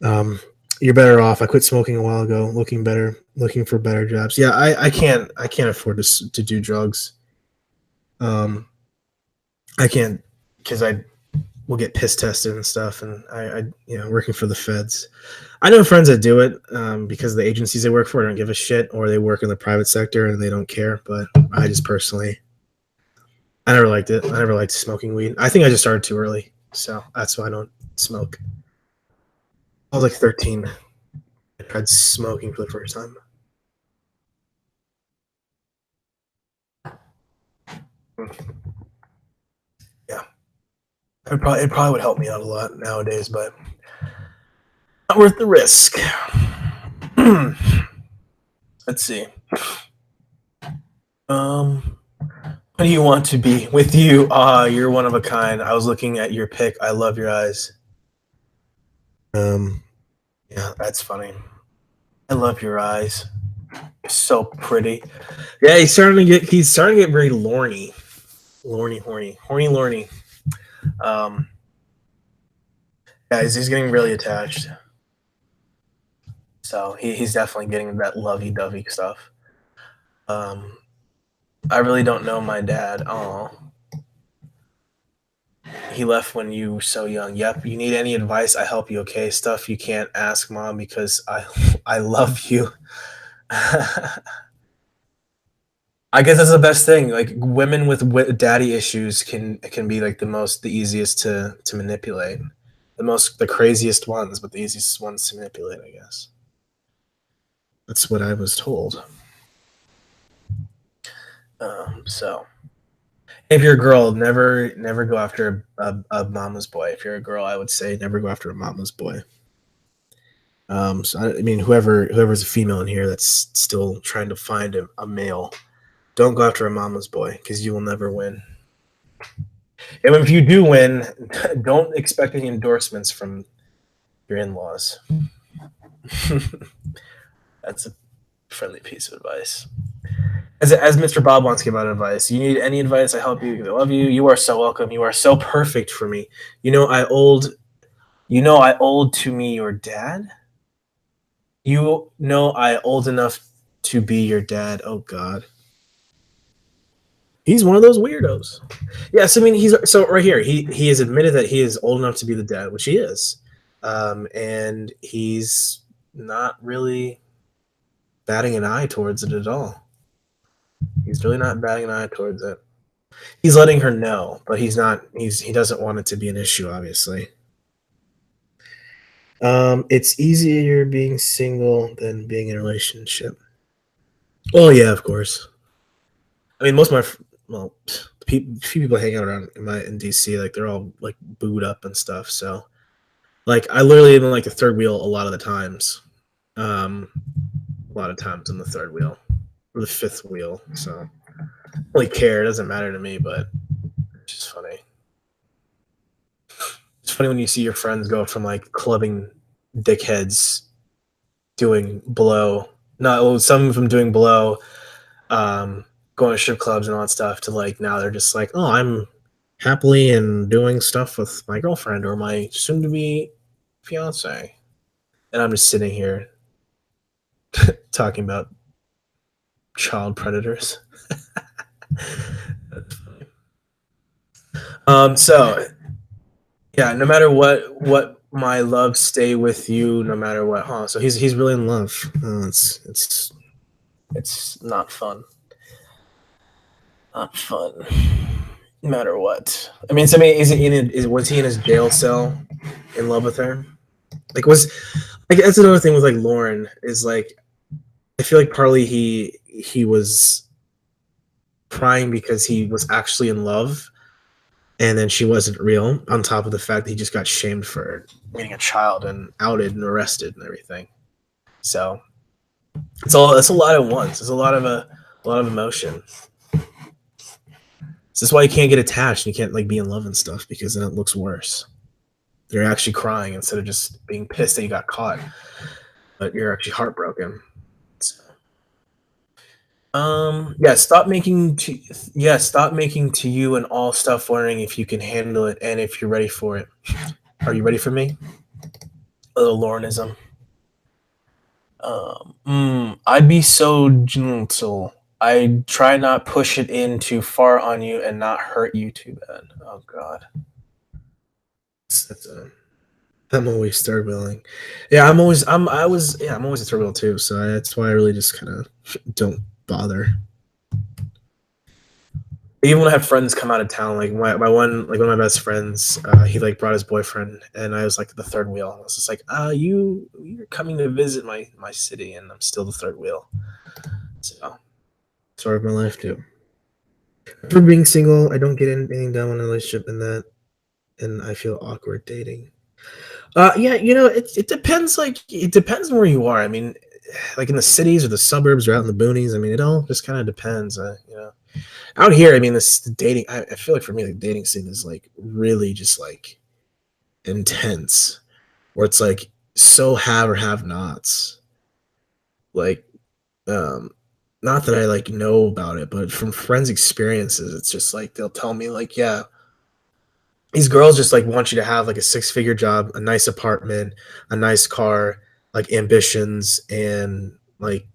you're better off. I quit smoking a while ago, looking for better jobs. Yeah, I can't afford to do drugs. I can't because I will get piss tested and stuff, and I working for the feds. I know friends that do it because the agencies they work for don't give a shit, or they work in the private sector and they don't care. But I just personally, I never liked it. I never liked smoking weed. I think I just started too early, so that's why I don't smoke. I was like 13. I tried smoking for the first time. Yeah, it probably would help me out a lot nowadays, but not worth the risk. Let's see. What do you want to be with you? You're one of a kind. I was looking at your pic. I love your eyes. Yeah, that's funny. I love your eyes. You're so pretty. Yeah, he's starting to get very horny. Yeah, he's getting really attached. So he's definitely getting that lovey-dovey stuff. I really don't know my dad. Oh, he left when you were so young. Yep. You need any advice? I help you. Okay. Stuff you can't ask mom because I love you. I guess that's the best thing. Like women with daddy issues can be like the easiest to manipulate, the craziest ones, but the easiest ones to manipulate. I guess that's what I was told. So If you're a girl, never go after a mama's boy. If you're a girl, I would say never go after a mama's boy. So I mean, whoever's a female in here that's still trying to find a male, don't go after a mama's boy because you will never win. And if you do win, don't expect any endorsements from your in-laws. That's a friendly piece of advice. As Mr. Bob wants to give out advice, you need any advice, I help you. I love you. You are so welcome. You are so perfect for me. I old to me your dad. You know I old enough to be your dad. Oh God. He's one of those weirdos. Yes, I mean he's so right here. He has admitted that he is old enough to be the dad, which he is, and he's not really batting an eye towards it at all. He's really not batting an eye towards it. He's letting her know, but he's not. He doesn't want it to be an issue, obviously. It's easier being single than being in a relationship. Oh yeah, of course. I mean, most of few people hang out around in DC, like they're all like booed up and stuff. So, like, I literally am in like the third wheel a lot of the times. A lot of times in the third wheel or the fifth wheel. So, I don't really care. It doesn't matter to me, but it's just funny. It's funny when you see your friends go from like clubbing dickheads doing blow, not some of them doing blow, going to strip clubs and all that stuff, to like now they're just like, oh, I'm happily and doing stuff with my girlfriend or my soon to be fiance. And I'm just sitting here talking about child predators. So yeah, no matter what my love stay with you no matter what. Huh? So he's really in love. It's not fun. Not fun. No matter what. I mean, was he in his jail cell in love with her? Like that's another thing with like Lauren is like I feel like partly he was crying because he was actually in love and then she wasn't real, on top of the fact that he just got shamed for being a child and outed and arrested and everything. So it's a lot at once. It's a lot of emotion. So that's why you can't get attached and you can't like be in love and stuff, because then it looks worse. You're actually crying instead of just being pissed that you got caught, but you're actually heartbroken. So, stop making to you and all stuff, wondering if you can handle it and if you're ready for it. Are you ready for me? A little Laurenism. I'd be so gentle. I'd try not push it in too far on you and not hurt you too bad. Oh God. I'm always third wheeling. Yeah, I'm always a third wheel too. So that's why I really just kind of don't bother. Even when I have friends come out of town, like one of my best friends, he like brought his boyfriend, and I was like the third wheel. I was just like, you're coming to visit my city, and I'm still the third wheel. So, sort of my life too. For being single, I don't get anything done in a relationship, and I feel awkward dating. Yeah, it depends. Like, it depends on where you are. I mean, like in the cities or the suburbs or out in the boonies. I mean, it all just kind of depends. Out here, I mean, this dating. I feel like for me, the dating scene is like really just like intense, where it's like so have or have nots. Like, not that I like know about it, but from friends' experiences, it's just like they'll tell me like, yeah, these girls just like want you to have like a 6-figure job, a nice apartment, a nice car, like ambitions, and like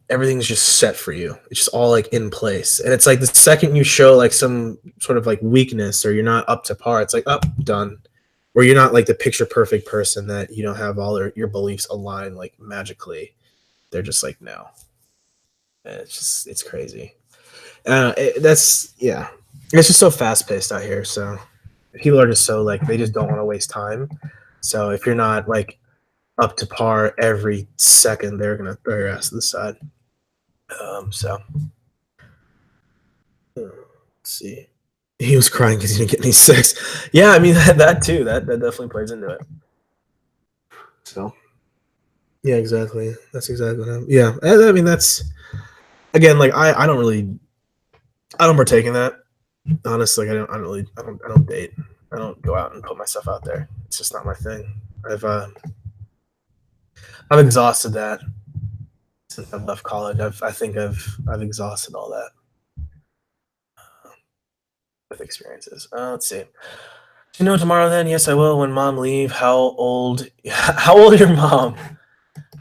everything's just set for you. It's just all like in place. And it's like the second you show like some sort of like weakness or you're not up to par, it's like, up, done. Or you're not like the picture perfect person that you don't have all your beliefs aligned like magically. They're just like, no. And it's crazy. That's yeah. It's just so fast paced out here. So people are just so like they just don't want to waste time. So if you're not like up to par every second, they're gonna throw your ass to the side. So see. He was crying because he didn't get any sex. Yeah, I mean that too. That definitely plays into it. So yeah, exactly. That's exactly what happened. Yeah, I mean that's again like I don't really I don't partake in that. Honestly, I don't date. I don't go out and put myself out there. It's just not my thing. I've exhausted that since I've left college. I think I've exhausted all that with experiences. Let's see. Do you know tomorrow then? Yes, I will. When mom leave, how old? How old is your mom?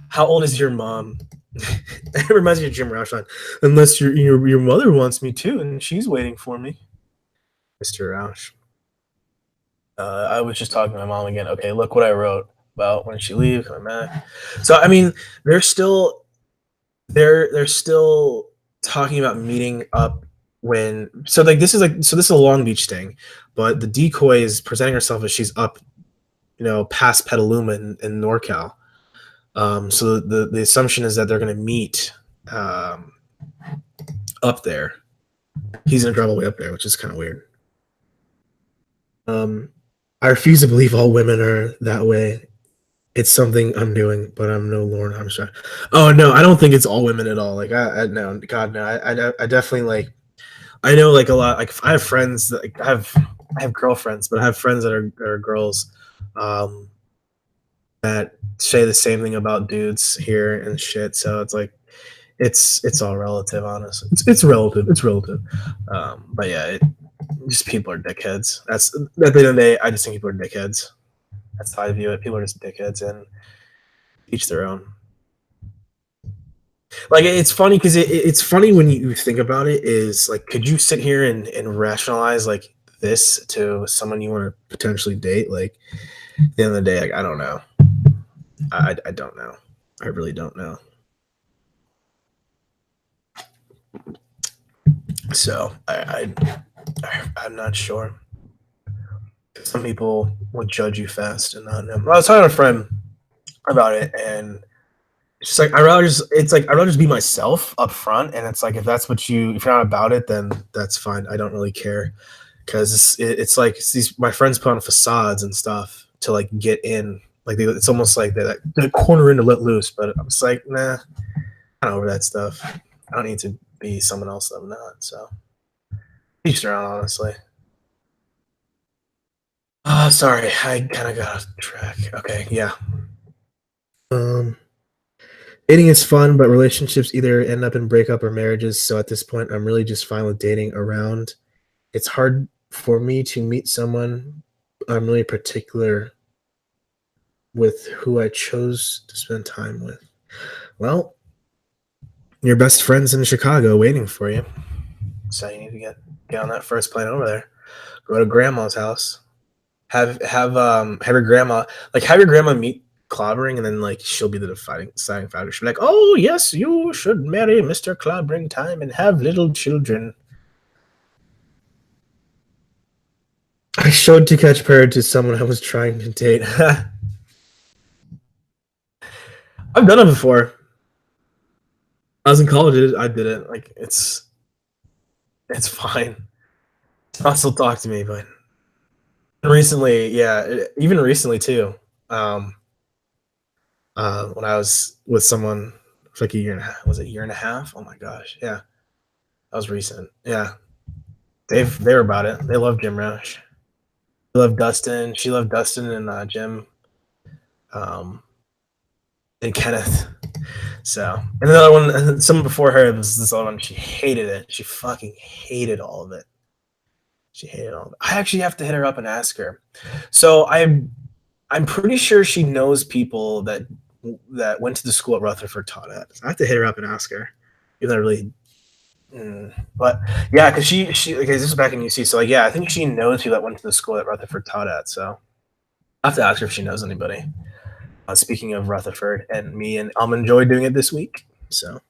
How old is your mom? It reminds me of Jim Roush on. Unless your mother wants me to, and she's waiting for me, Mr. Roush. I was just talking to my mom again. Okay, look what I wrote about when she leaves, coming back. So I mean, they're still talking about meeting up when this is a Long Beach thing, but the decoy is presenting herself as she's up, past Petaluma in NorCal. So the assumption is that they're going to meet up there. He's going to drive all the way up there, which is kind of weird. I refuse to believe all women are that way. It's something I'm doing, but I'm no Lauren Armstrong. Oh no, I don't think it's all women at all. Like I no, God no. I definitely like. I know like a lot. Like I have friends that like, I have girlfriends, but I have friends that are girls, that say the same thing about dudes here and shit. So it's like it's all relative, honestly. It's relative. It's relative. But yeah, just people are dickheads. That's at the end of the day. I just think people are dickheads. That's how I view it. People are just dickheads, and each their own. Like it's funny because it's funny when you think about it. Is like, could you sit here and rationalize like this to someone you want to potentially date? Like, at the end of the day, like, I don't know. I don't know. I really don't know. So I'm not sure. Some people would judge you fast and not know. Well, I was talking to a friend about it, and it's just like I'd rather just be myself up front, and it's like if you're not about it, then that's fine. I don't really care because it's like my friends put on facades and stuff to like get in. Like it's almost like they corner in to let loose, but I'm just like, nah, I'm over that stuff. I don't need to be someone else that I'm not. So each their own, honestly. Sorry, I kind of got off track. Okay, yeah. Dating is fun, but relationships either end up in breakup or marriages. So at this point, I'm really just fine with dating around. It's hard for me to meet someone. I'm really particular with who I chose to spend time with. Well, your best friend's in Chicago waiting for you. So you need to get on that first plane over there. Go to grandma's house. Have your grandma meet Clobbering, and then like she'll be the deciding factor. She'll be like, "Oh yes, you should marry Mr. Clobbering time and have little children." I showed To Catch Bird to someone I was trying to date. I've done it before. I was in college. I did it. Like it's fine. I'll still talk to me, but recently, yeah, even recently too. When I was with someone for like a year and a half. Was it a year and a half? Oh my gosh, yeah, that was recent. Yeah, they were about it. They love Jim Roush. They love Dustin. She loved Dustin and Jim, and Kenneth. So, and another one, someone before her was this other one. She hated it. She fucking hated all of it. She hated all of it. I actually have to hit her up and ask her. So I'm pretty sure she knows people that went to the school at Rutherford taught at. I have to hit her up and ask her. Even though I really, but yeah, because she okay, this is back in UC. So like, yeah, I think she knows people that went to the school that Rutherford taught at. So I have to ask her if she knows anybody. Speaking of Rutherford and me, and I'm enjoy doing it this week. So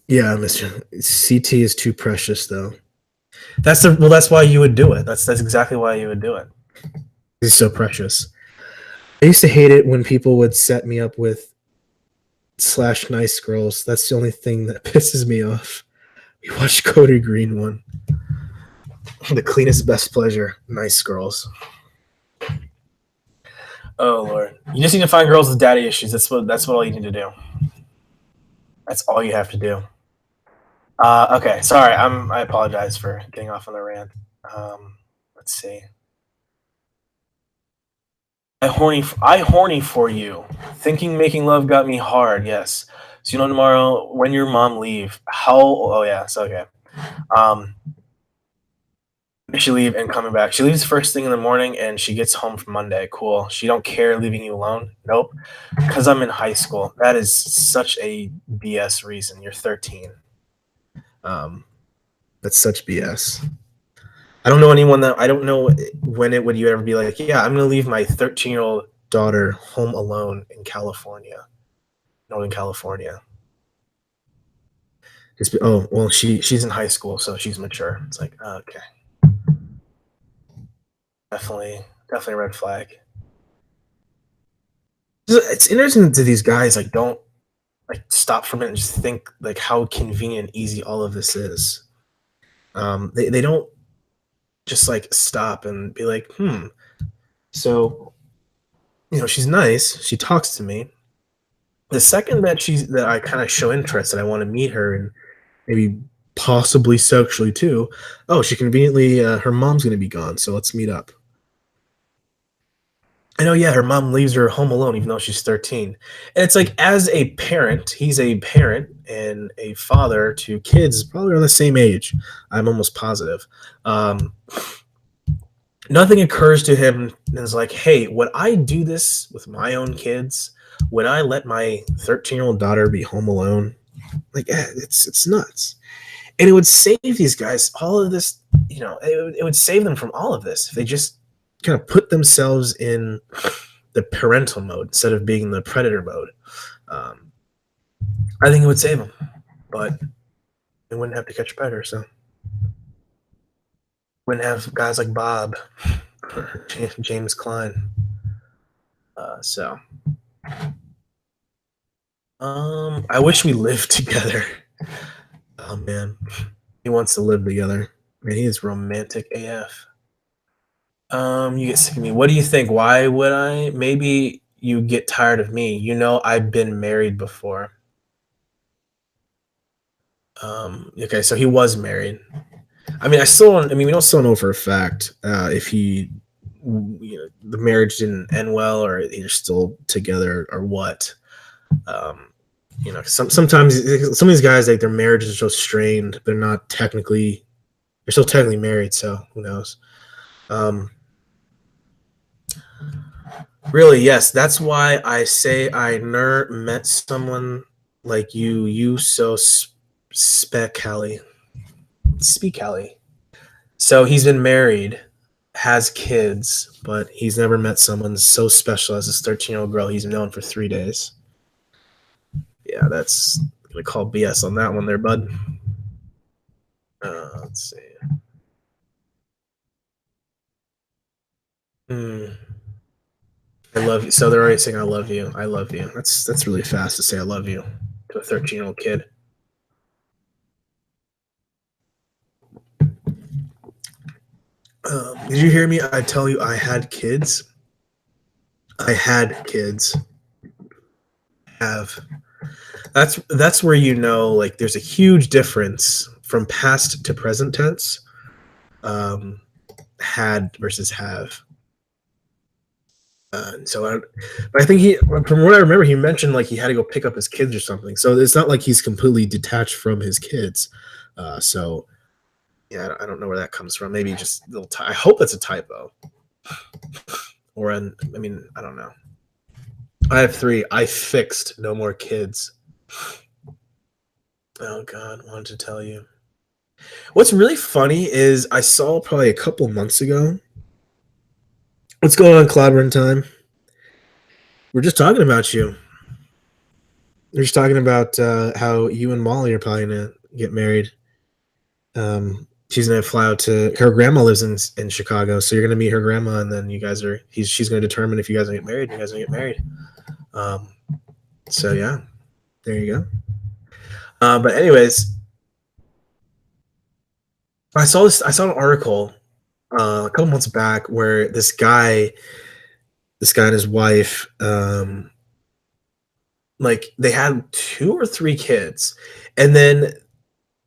yeah, Mr. CT is too precious though. That's why you would do it. That's exactly why you would do it. He's so precious. I used to hate it when people would set me up with slash nice girls. That's the only thing that pisses me off. We watched Cody Green one. The cleanest, best pleasure. Nice girls. Oh Lord! You just need to find girls with daddy issues. That's what all you need to do. That's all you have to do. Okay, sorry. I apologize for getting off on the rant. Let's see. I horny for you. Thinking making love got me hard. Yes. So tomorrow when your mom leave. How? Oh yeah. So okay. Um, she leave and coming back. She leaves first thing in the morning and she gets home from Monday. Cool. She don't care leaving you alone. Nope. Because I'm in high school. That is such a BS reason. You're 13. Um, that's such BS. I don't know anyone that I don't know when it would you ever be like, yeah, I'm gonna leave my 13-year-old daughter home alone in California, Northern California. Oh well, she's in high school, so she's mature. It's like okay, definitely a red flag. It's interesting to these guys like don't like stop for a minute and just think like how convenient and easy all of this is. They don't just like stop and be like, so she's nice, she talks to me. The second that I kind of show interest and I want to meet her and maybe possibly sexually too, oh, she conveniently her mom's gonna be gone, so let's meet up. I know, yeah, her mom leaves her home alone even though she's 13. And it's like, as a parent, he's a parent and a father to kids probably around the same age. I'm almost positive. Nothing occurs to him and is like, hey, would I do this with my own kids? Would I let my 13-year-old daughter be home alone? Like, it's nuts. And it would save these guys all of this, it would save them from all of this if they just kind of put themselves in the parental mode instead of being the predator mode. I think it would save them, but they wouldn't have to catch a predator, so wouldn't have guys like Bob or James Klein. So, I wish we lived together. Oh man, he wants to live together. Man, he is romantic AF. You get sick of me. What do you think? Why would I? Maybe you get tired of me. I've been married before. Okay, so he was married. I mean, we don't still know for a fact if he, the marriage didn't end well, or they're still together, or what. Sometimes some of these guys, like their marriages are so strained, they're still technically married. So who knows? Really, yes. That's why I say I never met someone like you. You so speak Kelly. So he's been married, has kids, but he's never met someone so special as this 13-year-old girl he's known for 3 days. Yeah, that's gonna call BS on that one there, bud. Let's see. I love you. So they're already saying I love you. I love you. That's really fast to say I love you to a 13-year-old kid. Did you hear me? I tell you I had kids. I had kids. Have. That's where like there's a huge difference from past to present tense. Had versus have. But I think from what I remember, he mentioned like he had to go pick up his kids or something. So it's not like he's completely detached from his kids. So yeah, I don't know where that comes from. Maybe just a little. I hope it's a typo. Or I don't know. I have 3. I fixed no more kids. Oh God, wanted to tell you. What's really funny is I saw probably a couple months ago. What's going on, Cloudrun Time? We're just talking about you. We're just talking about how you and Molly are probably gonna get married. She's gonna fly out to her grandma lives in Chicago, so you're gonna meet her grandma, and then she's gonna determine if you guys are gonna get married. You guys are gonna get married. So yeah, There you go. But anyways, I saw this. I saw an article a couple months back where this guy and his wife, like they had 2 or 3 kids, and then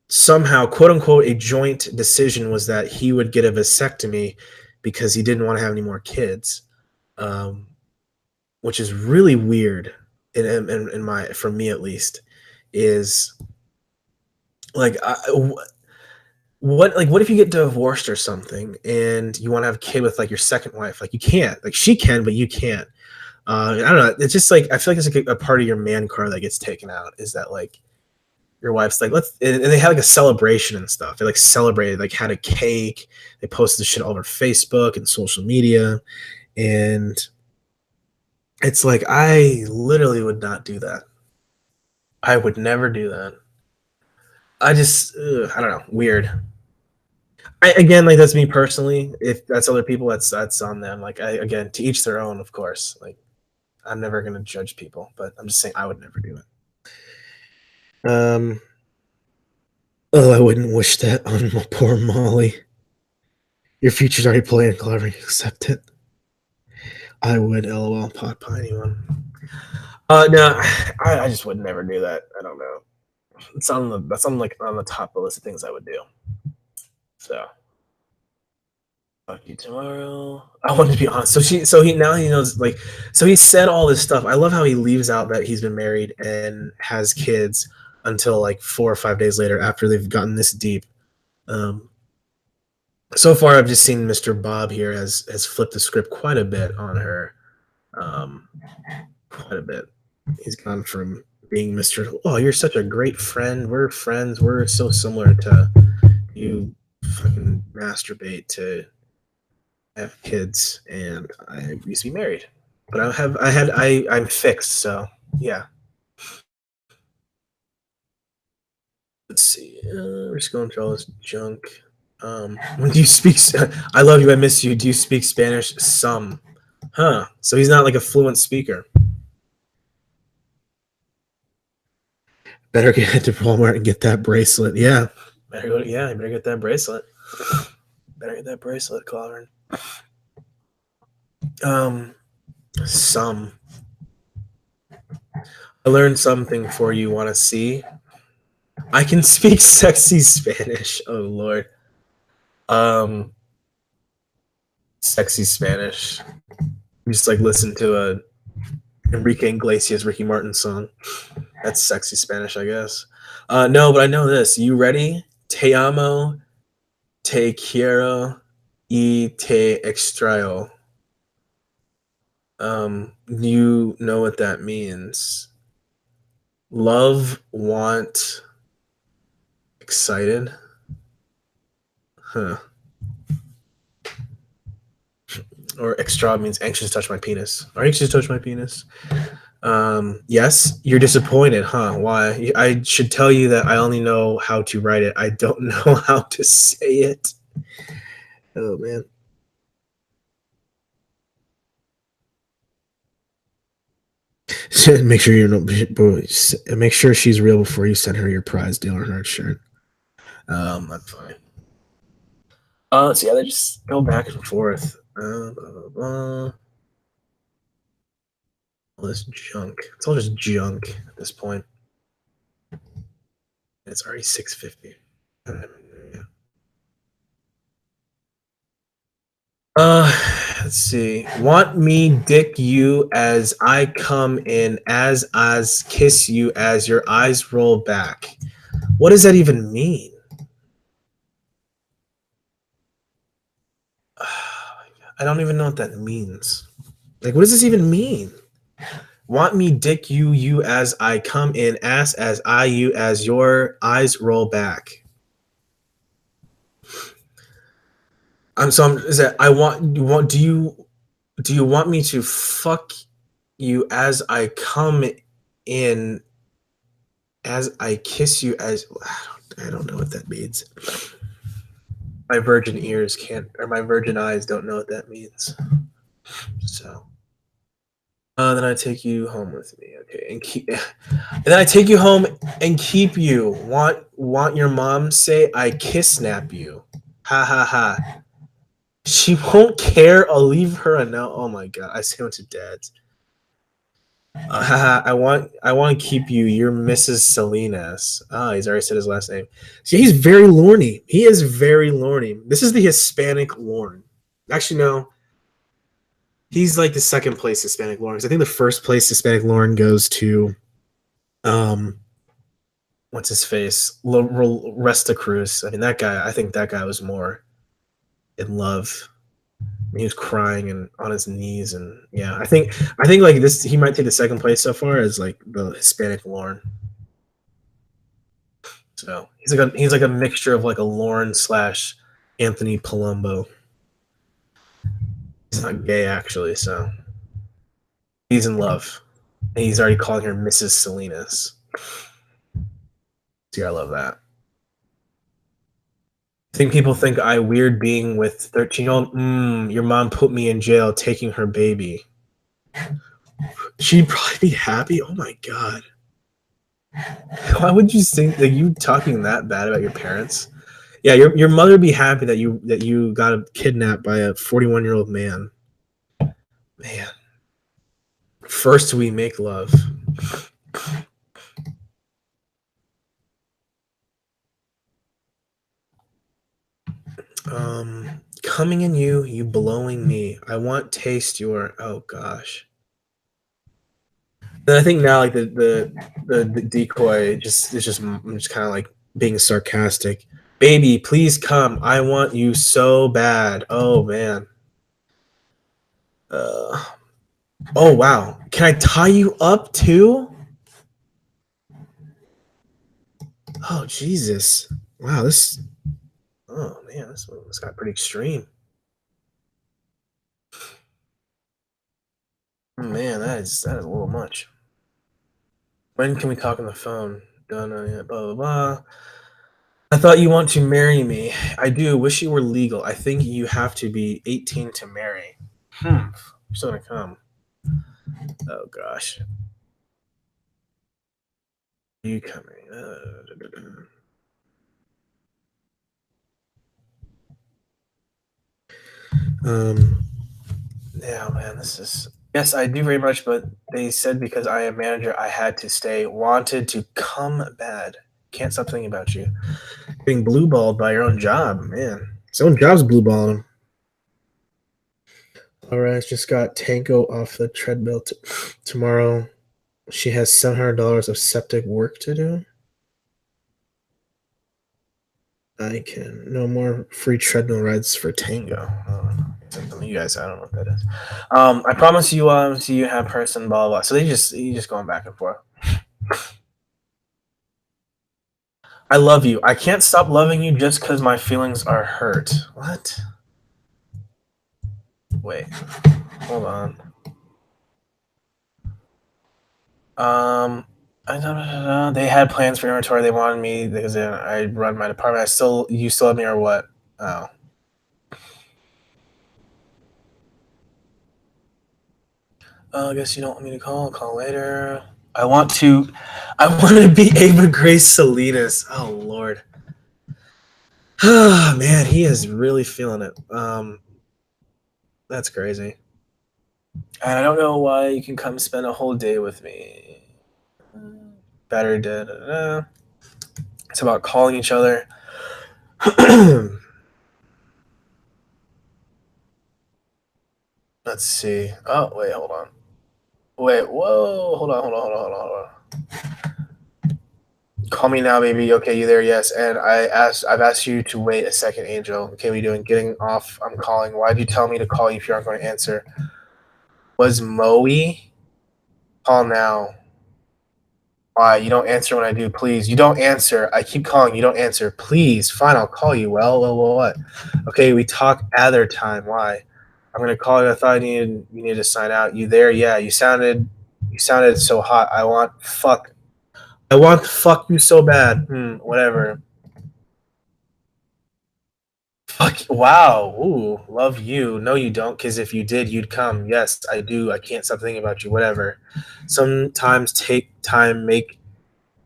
somehow, quote unquote, a joint decision was that he would get a vasectomy because he didn't want to have any more kids, um, which is really weird. In my, for me at least, is like what if you get divorced or something and you want to have a kid with like your second wife? Like you can't. Like she can, but you can't. I don't know. It's just like I feel like it's like a part of your man card that gets taken out. Is that like your wife's like let's and they had like a celebration and stuff. They like celebrated, like had a cake. They posted shit all over Facebook and social media, and it's like I literally would not do that. I would never do that. I just I don't know, weird. Again, like that's me personally. If that's other people, that's on them. Like again, to each their own, of course. Like I'm never gonna judge people, but I'm just saying I would never do it. Um. Oh, I wouldn't wish that on my poor Molly. Your future's already planned, Clever. Accept it. I would. LOL. Pot pie. Anyone? No, I just would never do that. I don't know. That's on like on the top of the list of things I would do. So fuck you tomorrow. I want to be honest. So he now he knows like so he said all this stuff. I love how he leaves out that he's been married and has kids until like 4 or 5 days later after they've gotten this deep. Um, so far, I've just seen Mr. Bob here has flipped the script quite a bit on her. Um, quite a bit. He's gone from being Mr. Oh, you're such a great friend. We're friends. We're so similar to you. Fucking masturbate to have kids, and I used to be married, but I'm fixed. So yeah. Let's see. We're just going through all this junk. When do you speak? I love you. I miss you. Do you speak Spanish? Some. Huh. So he's not like a fluent speaker. Better get to Walmart and get that bracelet. Yeah. Better go. Yeah, you better get that bracelet. Better get that bracelet, Cloverin. Um, some. I learned something for you. Want to see? I can speak sexy Spanish. Oh Lord. Um, sexy Spanish. You just like listen to a Enrique Iglesias, Ricky Martin song. That's sexy Spanish, I guess. No, but I know this. You ready? Te amo, te quiero, y te extraño. You know what that means. Love, want, excited. Huh. Or extra means anxious to touch my penis. Are you anxious to touch my penis? Yes, you're disappointed, huh? Why? I should tell you that I only know how to write it. I don't know how to say it. Oh man. Make sure you know. Make sure she's real before you send her your prize deal on her shirt. That's fine. So yeah, they just go back and forth. Blah, blah, blah. All this junk. It's all just junk at this point. It's already 6:50. Uh, let's see. Want me dick you as I come in, as kiss you as your eyes roll back. What does that even mean? I don't even know what that means. Like, what does this even mean? Want me dick you as I come in, as I you as your eyes roll back. Is that I want do you want me to fuck you as I come in, as I kiss you as I don't know what that means. My virgin ears can't, or my virgin eyes don't know what that means. So Then I take you home with me, okay, and keep. And then I take you home and keep you. Want your mom say I kiss snap you? Ha ha ha. She won't care. I'll leave her a note. Oh my god, I say to dads. Haha, I want to keep you. You're Mrs. Salinas. Ah, he's already said his last name. See, he's very Lorny. He is very Lorny. This is the Hispanic Lorne. Actually, no. He's like the second place Hispanic Lorne. I think the first place Hispanic Lorne goes to um what's his face? Resta Cruz. I mean that guy, I think that guy was more in love. He was crying and on his knees and yeah, I think like this he might take the second place so far as like the Hispanic Lorne. So he's like a mixture of like a Lauren slash Anthony Palumbo. He's not gay actually, so he's in love. And he's already calling her Mrs. Salinas. See, I love that. I think people think I weird being with 13-year-old. Your mom put me in jail taking her baby. She'd probably be happy. Oh my god. Why would you think that you talking that bad about your parents? Yeah, your mother would be happy that you got kidnapped by a 41-year-old man. Man. First we make love. Coming in you, you blowing me. I want taste your. Oh gosh. And I think now like the decoy just is just kind of like being sarcastic. Baby, please come. I want you so bad. Oh man. Uh, oh wow. Can I tie you up too? Oh Jesus. Wow, this. Oh man, this got pretty extreme. Man, that is a little much. When can we talk on the phone? Done. Blah blah blah. I thought you want to marry me. I do. Wish you were legal. I think you have to be 18 to marry. You're still gonna come. Oh gosh. You coming? Um. Yeah, man. This is. Yes, I do very much, but they said because I am manager, I had to stay. Wanted to come bad. Can't stop thinking about you. Being blue balled by your own job, man. His own job's blue balling him. All right, just got Tango off the treadmill tomorrow. She has $700 of septic work to do. I can no more free treadmill rides for Tango. You guys, I don't know what that is. I promise you, see you have person, blah blah. So you just going back and forth. I love you. I can't stop loving you just because my feelings are hurt. What? Wait, hold on. I don't know. They had plans for inventory. They wanted me because I run my department. You still have me or what? Oh. I guess you don't want me to call. I'll call later. I want to be Ava Grace Salinas. Oh Lord. Man, he is really feeling it. That's crazy. And I don't know why you can come spend a whole day with me. Better da, da, da. It's about calling each other. Let's see. Oh wait, hold on. Wait, whoa, hold on. Call me now, baby. Okay, you there? Yes. And I've asked you to wait a second, Angel. Okay, what are you doing? Getting off. I'm calling. Why'd you tell me to call you if you aren't going to answer? Was Moe? Call now. Why? You don't answer when I do, please. You don't answer. I keep calling. You don't answer. Please. Fine, I'll call you. Well, what? Okay, we talk other time. Why? I'm gonna call you. I thought you needed to sign out. You there? Yeah. You sounded so hot. I want to fuck you so bad. Whatever. Fuck, wow. Ooh, love you. No, you don't, because if you did, you'd come. Yes, I do. I can't stop thinking about you. Whatever. Sometimes take time, make.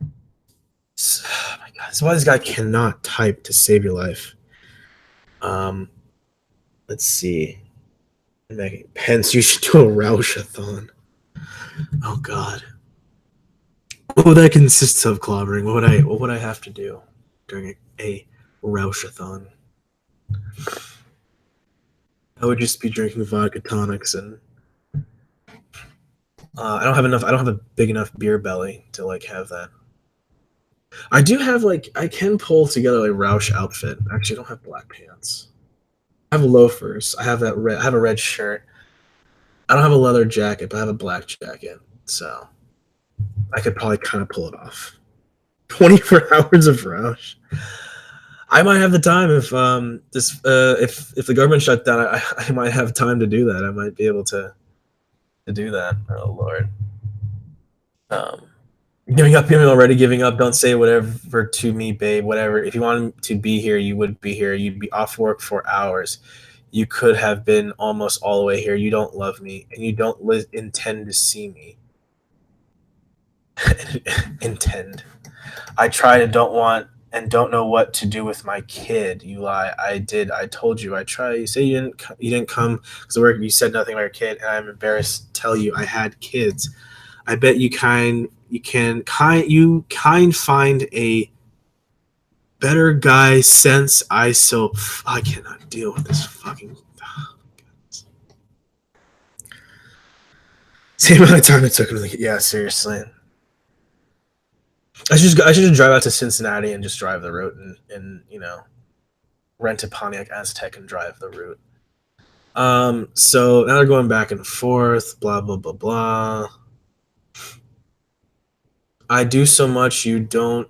Oh my god, that's why this guy cannot type to save your life. Um, let's see. Pence, you should do a Roush-a-thon. Oh god. What would that consist of, clobbering? What would I have to do during a Roush-a-thon? I would just be drinking vodka tonics and I don't have enough. I don't have a big enough beer belly to like have that. I do have like I can pull together a Roush outfit. Actually, I don't have black pants. I have loafers. I have that red. I have a red shirt. I don't have a leather jacket, but I have a black jacket. So I could probably kind of pull it off. 24 hours of Roush. I might have the time if the government shut down. I might have time to do that. I might be able to do that. Oh Lord. Um, Giving up, giving already giving up. Don't say whatever to me, babe. Whatever. If you wanted to be here, you would be here. You'd be off work for hours. You could have been almost all the way here. You don't love me, and you don't intend to see me. Intend. I tried and don't want and don't know what to do with my kid. You lie. I did. I told you. I tried. You say you didn't come because of work. You said nothing about your kid, and I'm embarrassed to tell you I had kids. I bet you can find a better guy since I cannot deal with this fucking same amount of time it took him to get, yeah, seriously. I should just drive out to Cincinnati and just drive the route and rent a Pontiac Aztec and drive the route. So now they're going back and forth, blah blah blah blah. I do so much you don't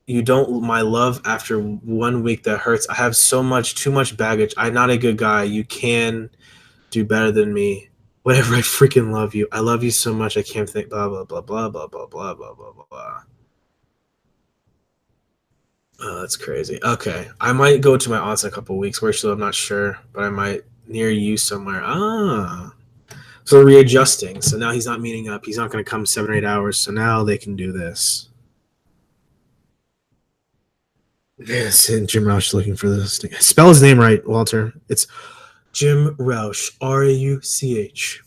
my love after 1 week that hurts. I have too much baggage. I'm not a good guy. You can do better than me. Whatever, I freaking love you. I love you so much I can't think blah blah blah blah blah blah blah blah blah blah. Oh, that's crazy. Okay. I might go to my aunt's in a couple of weeks. Where still I'm not sure, but I might near you somewhere. Ah. So they're readjusting. So now he's not meeting up. He's not gonna come 7 or 8 hours. So now they can do this. Yes, and Jim Roush looking for this. Spell his name right, Walter. It's Jim Roush. Rauch.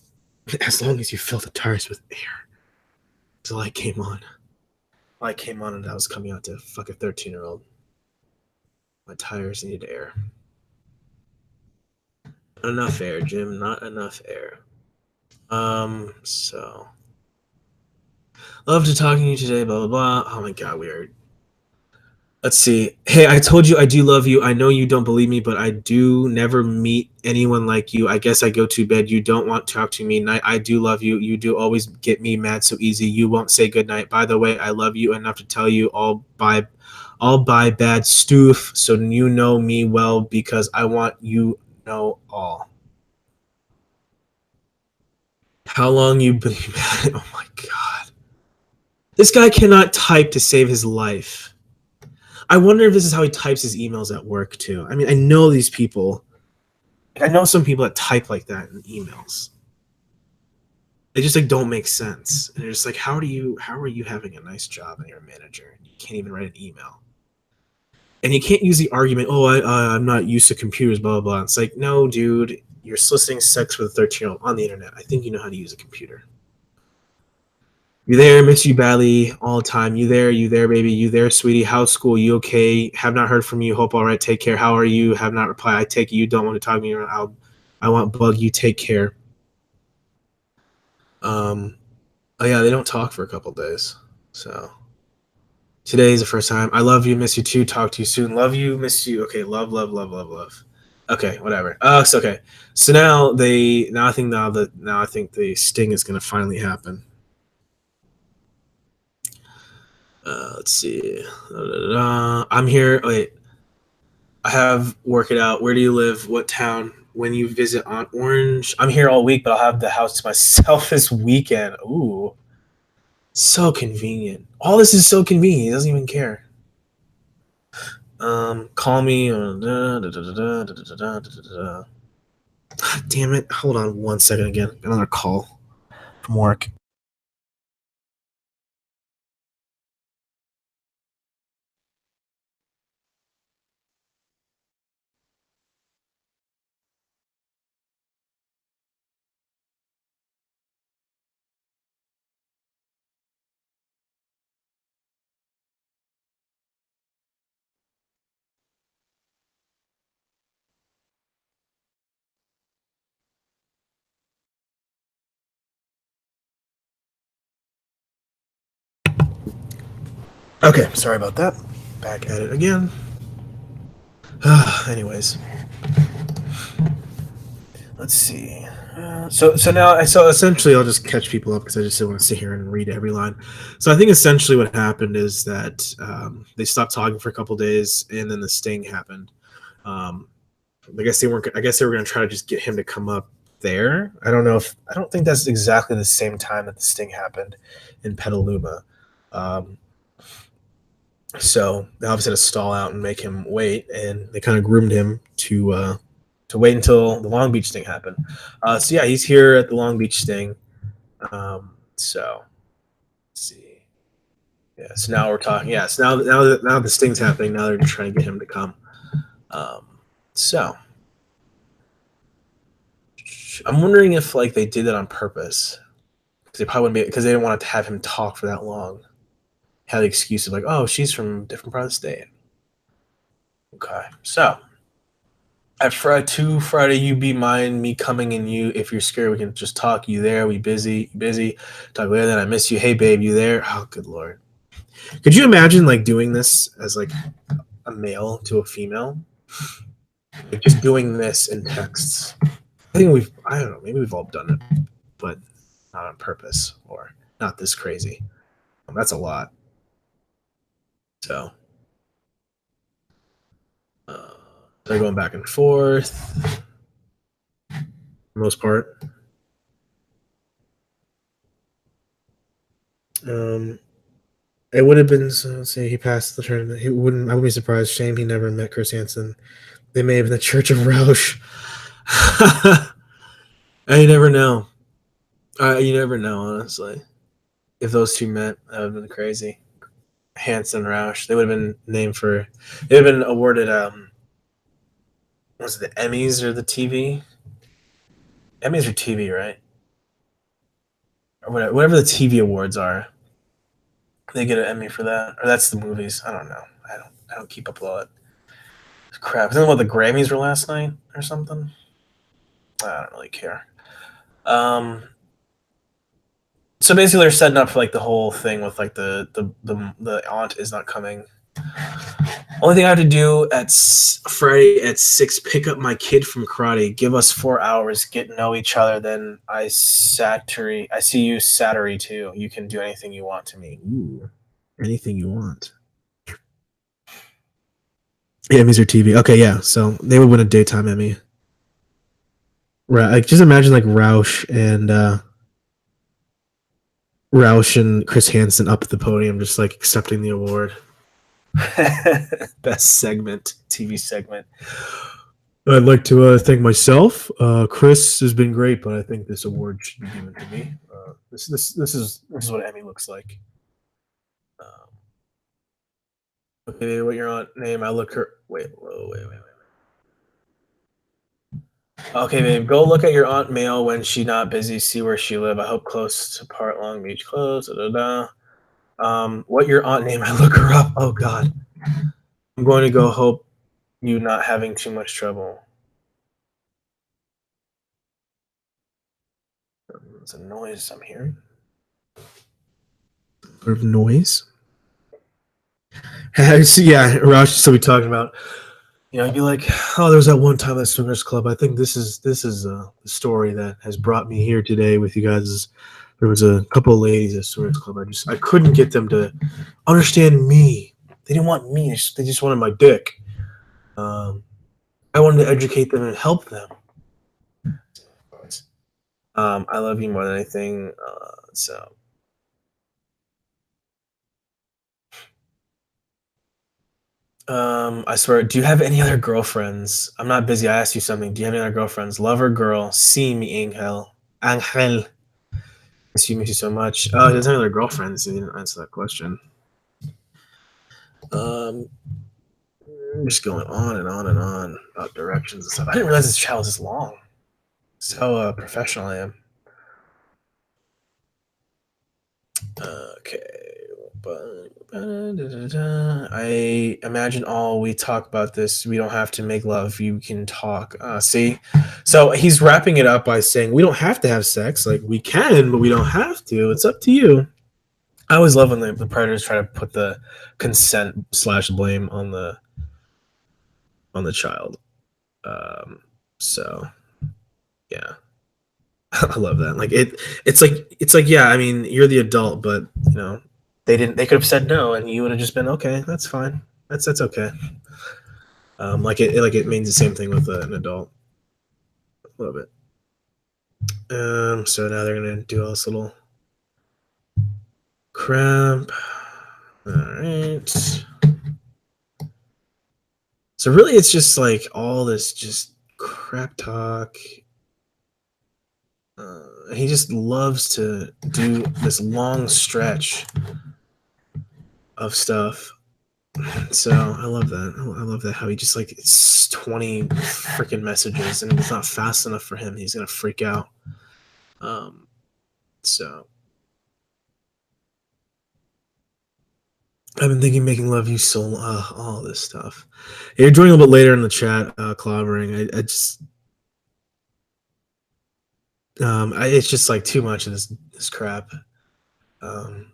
As long as you fill the tires with air. The light came on. Light came on and I was coming out to fuck a 13-year-old. My tires needed air. Not enough air, Jim. Not enough air. So. Love to talking to you today, blah, blah, blah. Oh my god, weird. Let's see. Hey, I told you I do love you. I know you don't believe me, but I do never meet anyone like you. I guess I go to bed. You don't want to talk to me. Night. I do love you. You do always get me mad so easy. You won't say goodnight. By the way, I love you enough to tell you all by bad stoof, so you know me well because I want you know all. How long you been mad? Oh my god. This guy cannot type to save his life. I wonder if this is how he types his emails at work too. I mean, I know these people. I know some people that type like that in emails. They just like don't make sense. And they're just like, how are you having a nice job and you're a manager and you can't even write an email? And you can't use the argument, oh, I'm not used to computers, blah, blah, blah. It's like, no, dude, you're soliciting sex with a 13-year-old on the internet. I think you know how to use a computer. You there, miss you badly all the time. You there, baby. You there, sweetie. How's school? You okay? Have not heard from you. Hope all right. Take care. How are you? Have not replied. I take it you don't want to talk to me. I want bug you. Take care. Oh yeah, they don't talk for a couple days. So today is the first time. I love you, miss you too. Talk to you soon. Love you, miss you. Okay, love, love, love, love, love. Okay, whatever. So okay. So now I think the sting is gonna finally happen. Let's see. I'm here. Wait. I have work it out. Where do you live? What town? When you visit on Orange? I'm here all week, but I'll have the house to myself this weekend. Ooh. So convenient. All this is so convenient. He doesn't even care. Call me. Damn it! Hold on 1 second again. Another call from work. Okay, sorry about that. Back at it again. Anyways, let's see. So now essentially I'll just catch people up because I just didn't want to sit here and read every line. So I think essentially what happened is that they stopped talking for a couple days, and then the sting happened. Um, I guess they weren't. I guess they were going to try to just get him to come up there. I don't think that's exactly the same time that the sting happened in Petaluma. Um, so they obviously had to stall out and make him wait, and they kind of groomed him to wait until the Long Beach thing happened. So yeah, he's here at the Long Beach thing. So let's see. Yeah, so now we're talking. Yeah, so now this thing's happening. Now they're just trying to get him to come. Um, so I'm wondering if like they did that on purpose because they probably wouldn't be because they didn't want to have him talk for that long. Had the excuse of like, oh, she's from a different part of the state. Okay, so at Friday, you be mine, me coming and you. If you're scared, we can just talk. You there? We busy? Busy? Talk later. Then I miss you. Hey, babe, you there? Oh, good lord. Could you imagine like doing this as like a male to a female? Like just doing this in texts. I don't know, maybe we've all done it, but not on purpose or not this crazy. That's a lot. So uh, they're going back and forth for the most part. Um, it would have been so let's say he passed the tournament. He wouldn't. I wouldn't be surprised. Shame he never met Chris Hansen. They may have been the Church of Roush. You never know. You never know, honestly. If those two met, that would have been crazy. Hanson Roush. They would have been named for. They would have been awarded. Was it the Emmys or the TV? Emmys or TV, right? Or whatever the TV awards are. They get an Emmy for that, or that's the movies. I don't know. I don't keep up with all that crap. Isn't that what the Grammys were last night or something? I don't really care. Um, so basically, they're setting up for like the whole thing with like the aunt is not coming. Only thing I have to do at Friday at 6, pick up my kid from karate. Give us 4 hours, get to know each other. Then I see you Saturday too. You can do anything you want to me. Ooh, anything you want. Yeah, Emmys or TV. Okay, yeah. So they would win a daytime Emmy. Right. Like just imagine like Roush and Chris Hansen up at the podium, just like accepting the award. Best segment, TV segment. I'd like to thank myself. Chris has been great, but I think this award should be given to me. This is what Emmy looks like. Um, okay, what your aunt name? I look her. Wait. Okay, babe, go look at your aunt mail when she not busy. See where she live. I hope close to Part Long Beach. Close. Da, da, da. What your aunt name? I look her up. Oh God, I'm going to go. Hope you not having too much trouble. It's a noise I'm hearing. Sort of noise. So yeah, Roush still be talking about. I'd be like, oh, there was that one time at Swingers Club. I think this is the story that has brought me here today with you guys. There was a couple of ladies at Swingers Club. I couldn't get them to understand me. They didn't want me. They just wanted my dick. I wanted to educate them and help them. I love you more than anything. So I swear, do you have any other girlfriends? I'm not busy. I asked you something. Do you have any other girlfriends? Lover, girl, see me, Angel. Angel. Miss you so much. Oh, he doesn't have other girlfriends. He didn't answer that question. Um, just going on and on and on about directions and stuff. I didn't realize this channel was this long. That's how professional I am. Okay. I imagine all we talk about this. We don't have to make love. You can talk. See? So he's wrapping it up by saying, we don't have to have sex. Like, we can, but we don't have to. It's up to you. I always love when the predators try to put the consent / blame on the child. So yeah. I love that. Like it's like yeah, I mean, you're the adult, but you know, they could have said no and you would have just been okay, that's fine. That's okay. Like it means the same thing with an adult. Love it. So now they're gonna do all this little crap. All right. So really, it's just like all this just crap talk. He just loves to do this long stretch of stuff. So I love that. I love that how he just like it's 20 freaking messages and it's not fast enough for him. He's gonna freak out. So I've been thinking making love you so all this stuff. Yeah, you're joining a little bit later in the chat, clobbering. I just it's just like too much of this crap.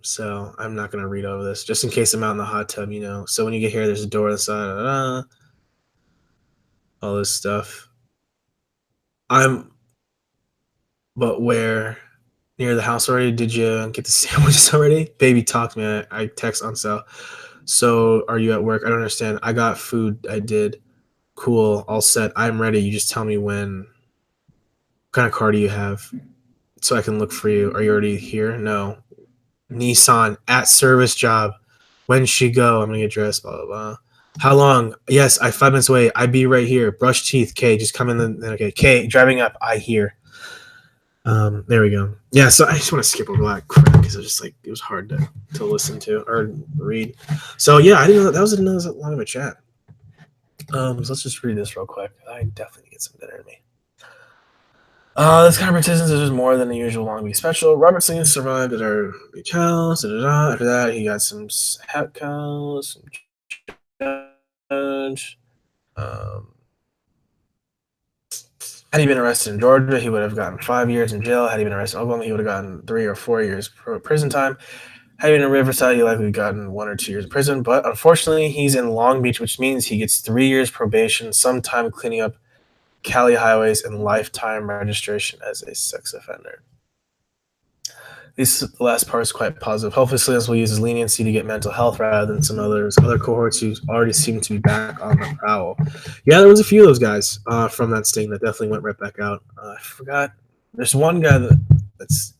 So I'm not gonna read over this just in case I'm out in the hot tub, you know. So when you get here, there's a door on the side, all this stuff. But where near the house already? Did you get the sandwiches already? Baby, talk to me. I text on Sal. So are you at work? I don't understand. I got food. I did. Cool. All set. I'm ready. You just tell me when. What kind of car do you have? So I can look for you. Are you already here? No. Nissan at service job. When she go? I'm gonna get dressed. Blah blah blah. How long? Yes, I 5 minutes away. I be right here. Brush teeth. Okay, just come in. Then okay. Okay, driving up. I hear. There we go. Yeah, so I just want to skip over that crap because it was just like it was hard to listen to or read. So yeah, I didn't know that was another long of a chat. So let's just read this real quick. I definitely get some dinner in me. This competition is more than the usual Long Beach special. Robert Salinas survived at our beach house. After that, he got some hat cows, some judge. Had he been arrested in Georgia, he would have gotten 5 years in jail. Had he been arrested in Oklahoma, he would have gotten 3 or 4 years prison time. Had he been in Riverside, he likely gotten 1 or 2 years in prison. But unfortunately, he's in Long Beach, which means he gets 3 years probation, some time cleaning up Cali highways, and lifetime registration as a sex offender. The last part is quite positive. Hopefully, Salinas will use his leniency to get mental health rather than some other cohorts who already seem to be back on the prowl. Yeah, there was a few of those guys from that sting that definitely went right back out. I forgot. There's one guy that's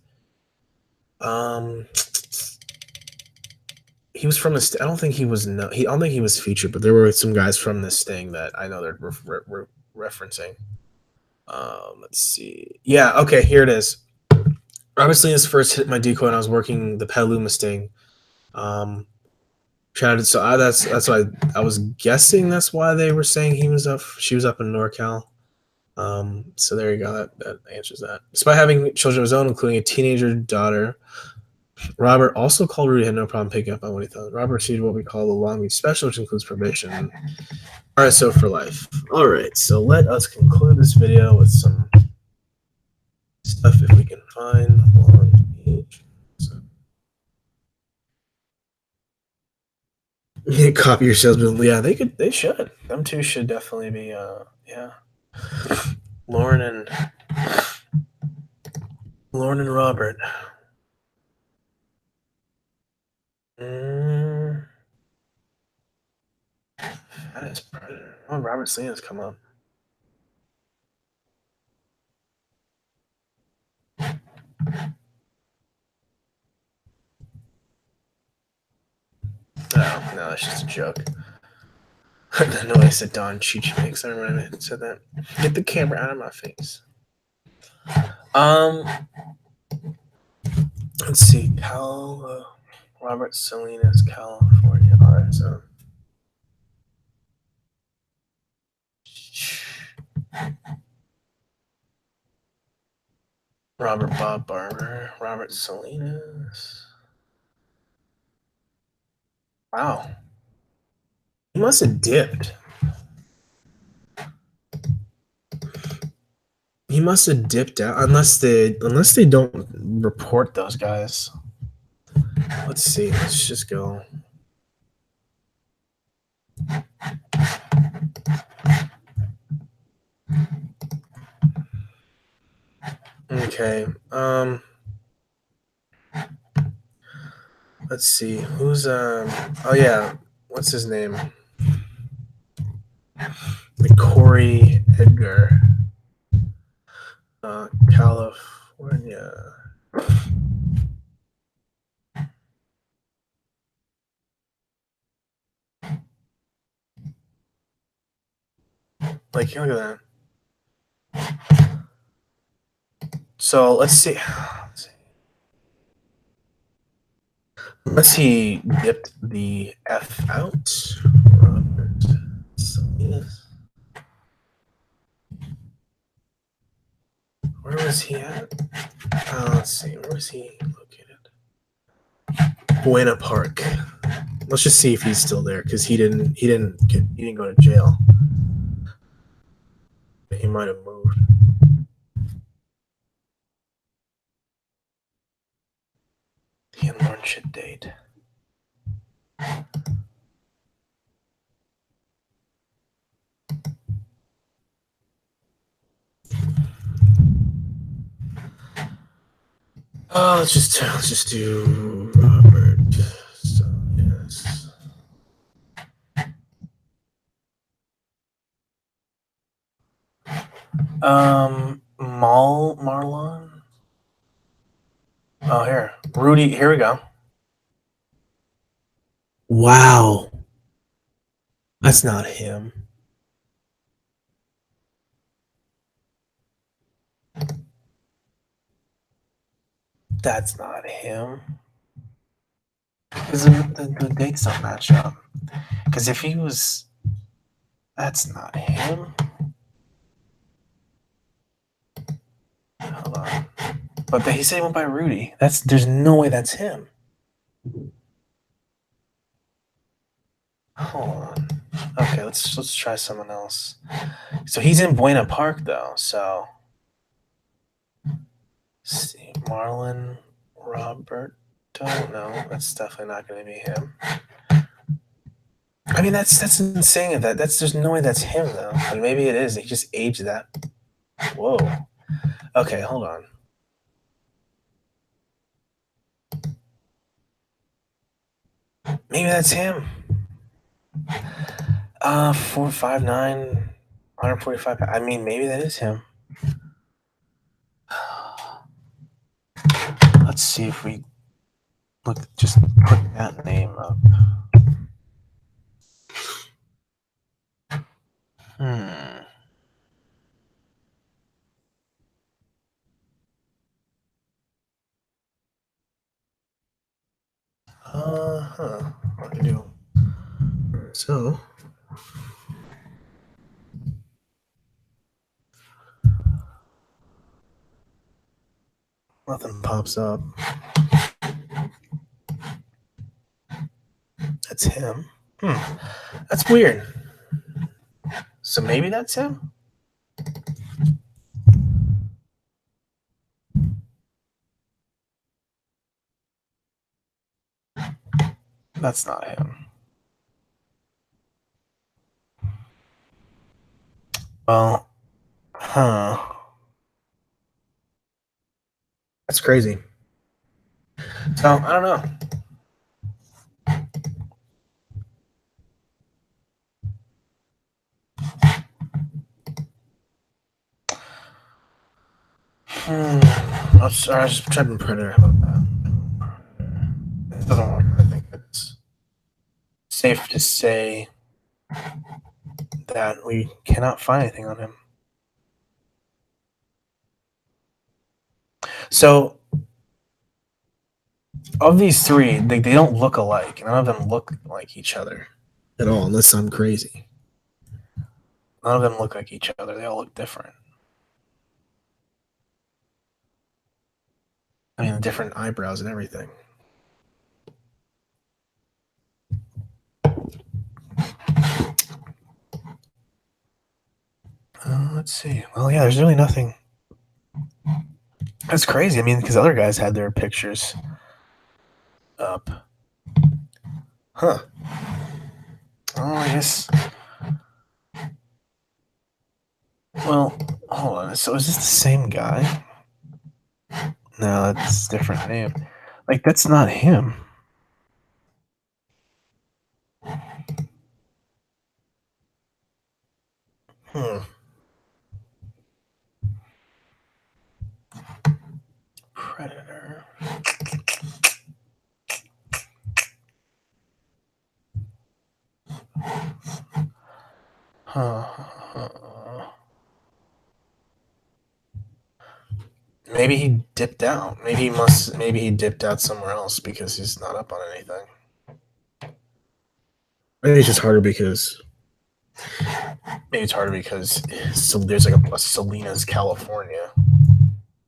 he was from the. I don't think he was. No, I don't think he was featured, but there were some guys from this sting that I know they're referencing. Let's see. Yeah. Okay. Here it is. Obviously, his first hit my decoy when I was working the Petaluma sting. Chatted. So that's why I was guessing that's why they were saying he was up. She was up in NorCal. So there you go. That answers that. Despite having children of his own, including a teenager daughter, Robert also called Rudy had no problem picking up on what he thought. Robert received what we call the Long Beach Special, which includes probation. RSO for life. All right. So let us conclude this video with some stuff if we can find Long Beach. So. Yeah, copy your salesman. Yeah, they should. Them two should definitely be yeah. Lauren and Robert. That is Predator. Oh, Robert Salinas come up. Oh, no, that's just a joke. I know I said Don Cheech Mix. I remember I said that. Get the camera out of my face. Um, let's see. Robert Salinas, California. All right, so Robert Bob Barber, Robert Salinas. Wow, he must have dipped. He must have dipped out unless they don't report those guys. Let's see. Let's just go. Okay. Let's see. Who's oh yeah. What's his name? Corey Edgar. California. Like, look at that. So let's see. Unless he dipped the F out. Robert Salinas. Where was he at? Let's see. Where was he located? Buena Park. Let's just see if he's still there because he didn't go to jail. He might have moved. He and Lauren should date. Let's just do Robert. So, yes. Marlon. Oh, here, Rudy. Here we go. Wow, that's not him. That's not him. Because the dates don't match up. Because if he was, that's not him. Hold on. But he said he went by Rudy. There's no way that's him. Hold on. Okay, let's try someone else. So he's in Buena Park though. So let's see, Marlon Robert. Don't know. That's definitely not going to be him. I mean, that's insane. There's no way that's him though. But maybe it is. He just aged that. Whoa. Okay, hold on. Maybe that's him. 4'5'9", 145. I mean, maybe that is him. Let's see if we just put that name up. What do you do? So, nothing pops up. That's him. That's weird. So maybe that's him? That's not him. Well, that's crazy. So, I don't know. I was trying to Predator. How about that? It doesn't work. I think it's safe to say that we cannot find anything on him. So of these three, they don't look alike. None of them look like each other at all, unless I'm crazy. None of them look like each other. They all look different. I mean, different eyebrows and everything. Let's see. Well, yeah, there's really nothing. That's crazy. I mean, because other guys had their pictures up. Huh. Oh, I guess. Well, hold on. So is this the same guy? No, that's a different name. Like, that's not him. Hmm. Predator. Huh. Maybe he dipped out. Maybe he dipped out somewhere else because he's not up on anything. Maybe it's just harder because. Maybe it's harder because there's like a Salinas, California.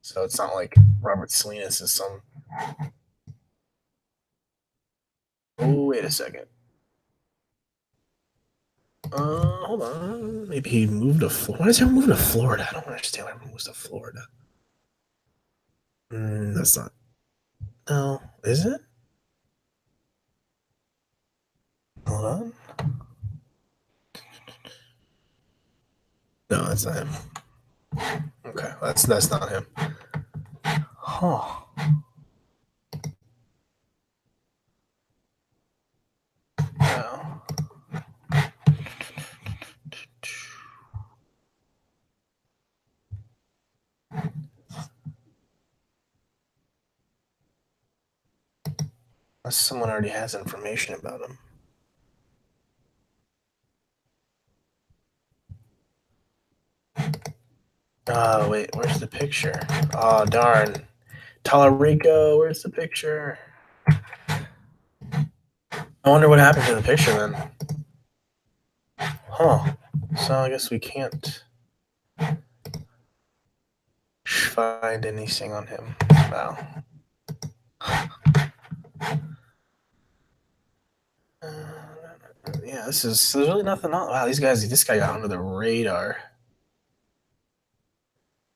So it's not like Robert Salinas is some. Oh, wait a second. Hold on. Maybe he moved to Florida. Why does he move to Florida? I don't understand why he moves to Florida. That's not. No, is it? Hold on. No, that's not him. Okay, that's not him. Huh. No. Unless someone already has information about him. Oh, wait, where's the picture? Oh, darn. Tallarico, where's the picture? I wonder what happened to the picture then. Huh. So I guess we can't find anything on him now. Yeah, there's really nothing on. Wow, this guy got under the radar.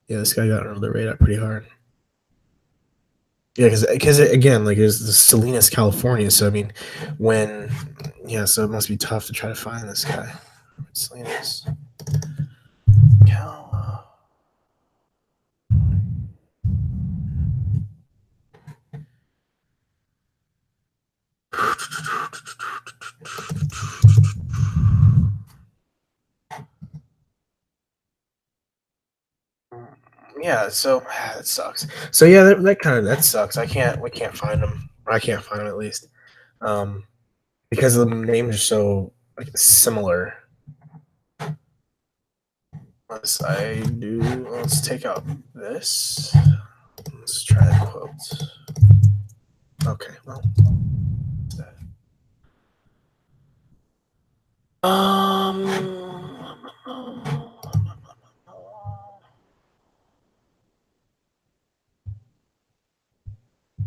Yeah, this guy got under the radar pretty hard. Yeah, because again, like it's the Salinas, California. So I mean, so it must be tough to try to find this guy. Salinas, Cal. Yeah, so that sucks. So yeah, that sucks. We can't find him. Or I can't find him at least, because the names are so like similar. Let's take out this. Let's try to quote. Okay, well.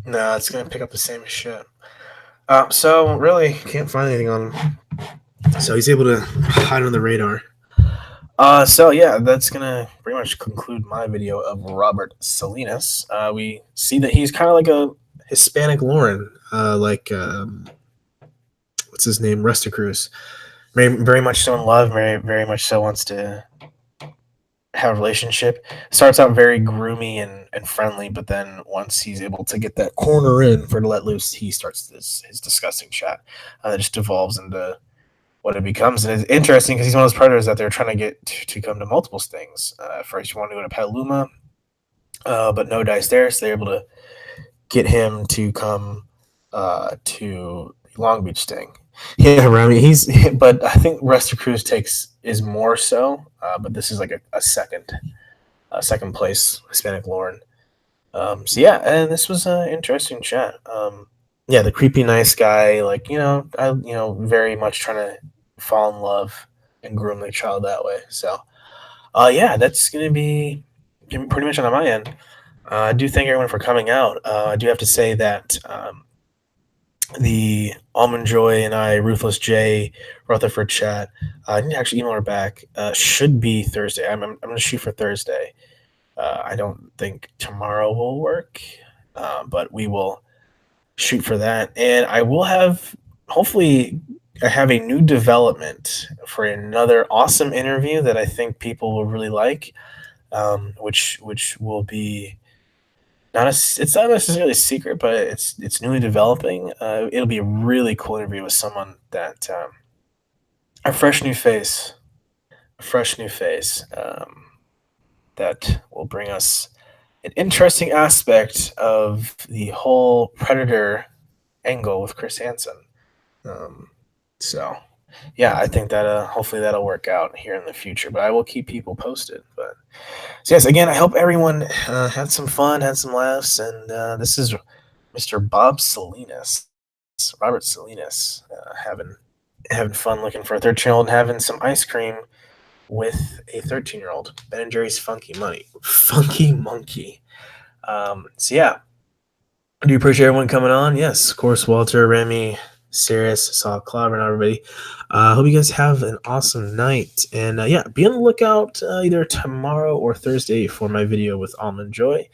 No, it's gonna pick up the same shit. So really can't find anything on him. So he's able to hide on the radar. So yeah, that's gonna pretty much conclude my video of Robert Salinas. We see that he's kind of like a Hispanic Lauren, what's his name, Rusty Cruz. Very much so in love. Very much so wants to have a relationship. Starts out very groomy and friendly, but then once he's able to get that corner in for to let loose, he starts his disgusting chat. That just devolves into what it becomes. And it's interesting because he's one of those predators that they're trying to get to come to multiple stings. First, you want to go to Petaluma, but no dice there, so they're able to get him to come to Long Beach sting. Yeah, Remy. But I think Rester Cruz is more so. But this is like a second place Hispanic Lauren. So yeah, and this was an interesting chat. Yeah, the creepy nice guy, like very much trying to fall in love and groom their child that way. So, yeah, that's gonna be pretty much on my end. I do thank everyone for coming out. I do have to say that the Almond Joy and I, Ruthless J, Rutherford chat. I need to actually email her back. Should be Thursday. I'm going to shoot for Thursday. I don't think tomorrow will work, but we will shoot for that. And I will have, hopefully, I have a new development for another awesome interview that I think people will really like, which will be it's not necessarily a secret, but it's newly developing. It'll be a really cool interview with someone that a fresh new face that will bring us an interesting aspect of the whole Predator angle with Chris Hansen. Um, so, yeah, I think that hopefully that'll work out here in the future. But I will keep people posted. But so yes, again, I hope everyone had some fun, had some laughs, and this is Mr. Bob Salinas, Robert Salinas, having fun looking for a 13-year-old and having some ice cream with a 13-year-old. Ben and Jerry's Funky Monkey. So yeah, I do appreciate everyone coming on. Yes, of course, Walter, Remy, Sirius, saw Clobber, and everybody. I hope you guys have an awesome night. And yeah, be on the lookout either tomorrow or Thursday for my video with Almond Joy.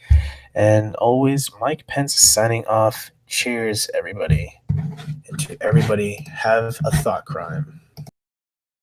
And always, Mike Pence signing off. Cheers, everybody. And to everybody, have a thought crime.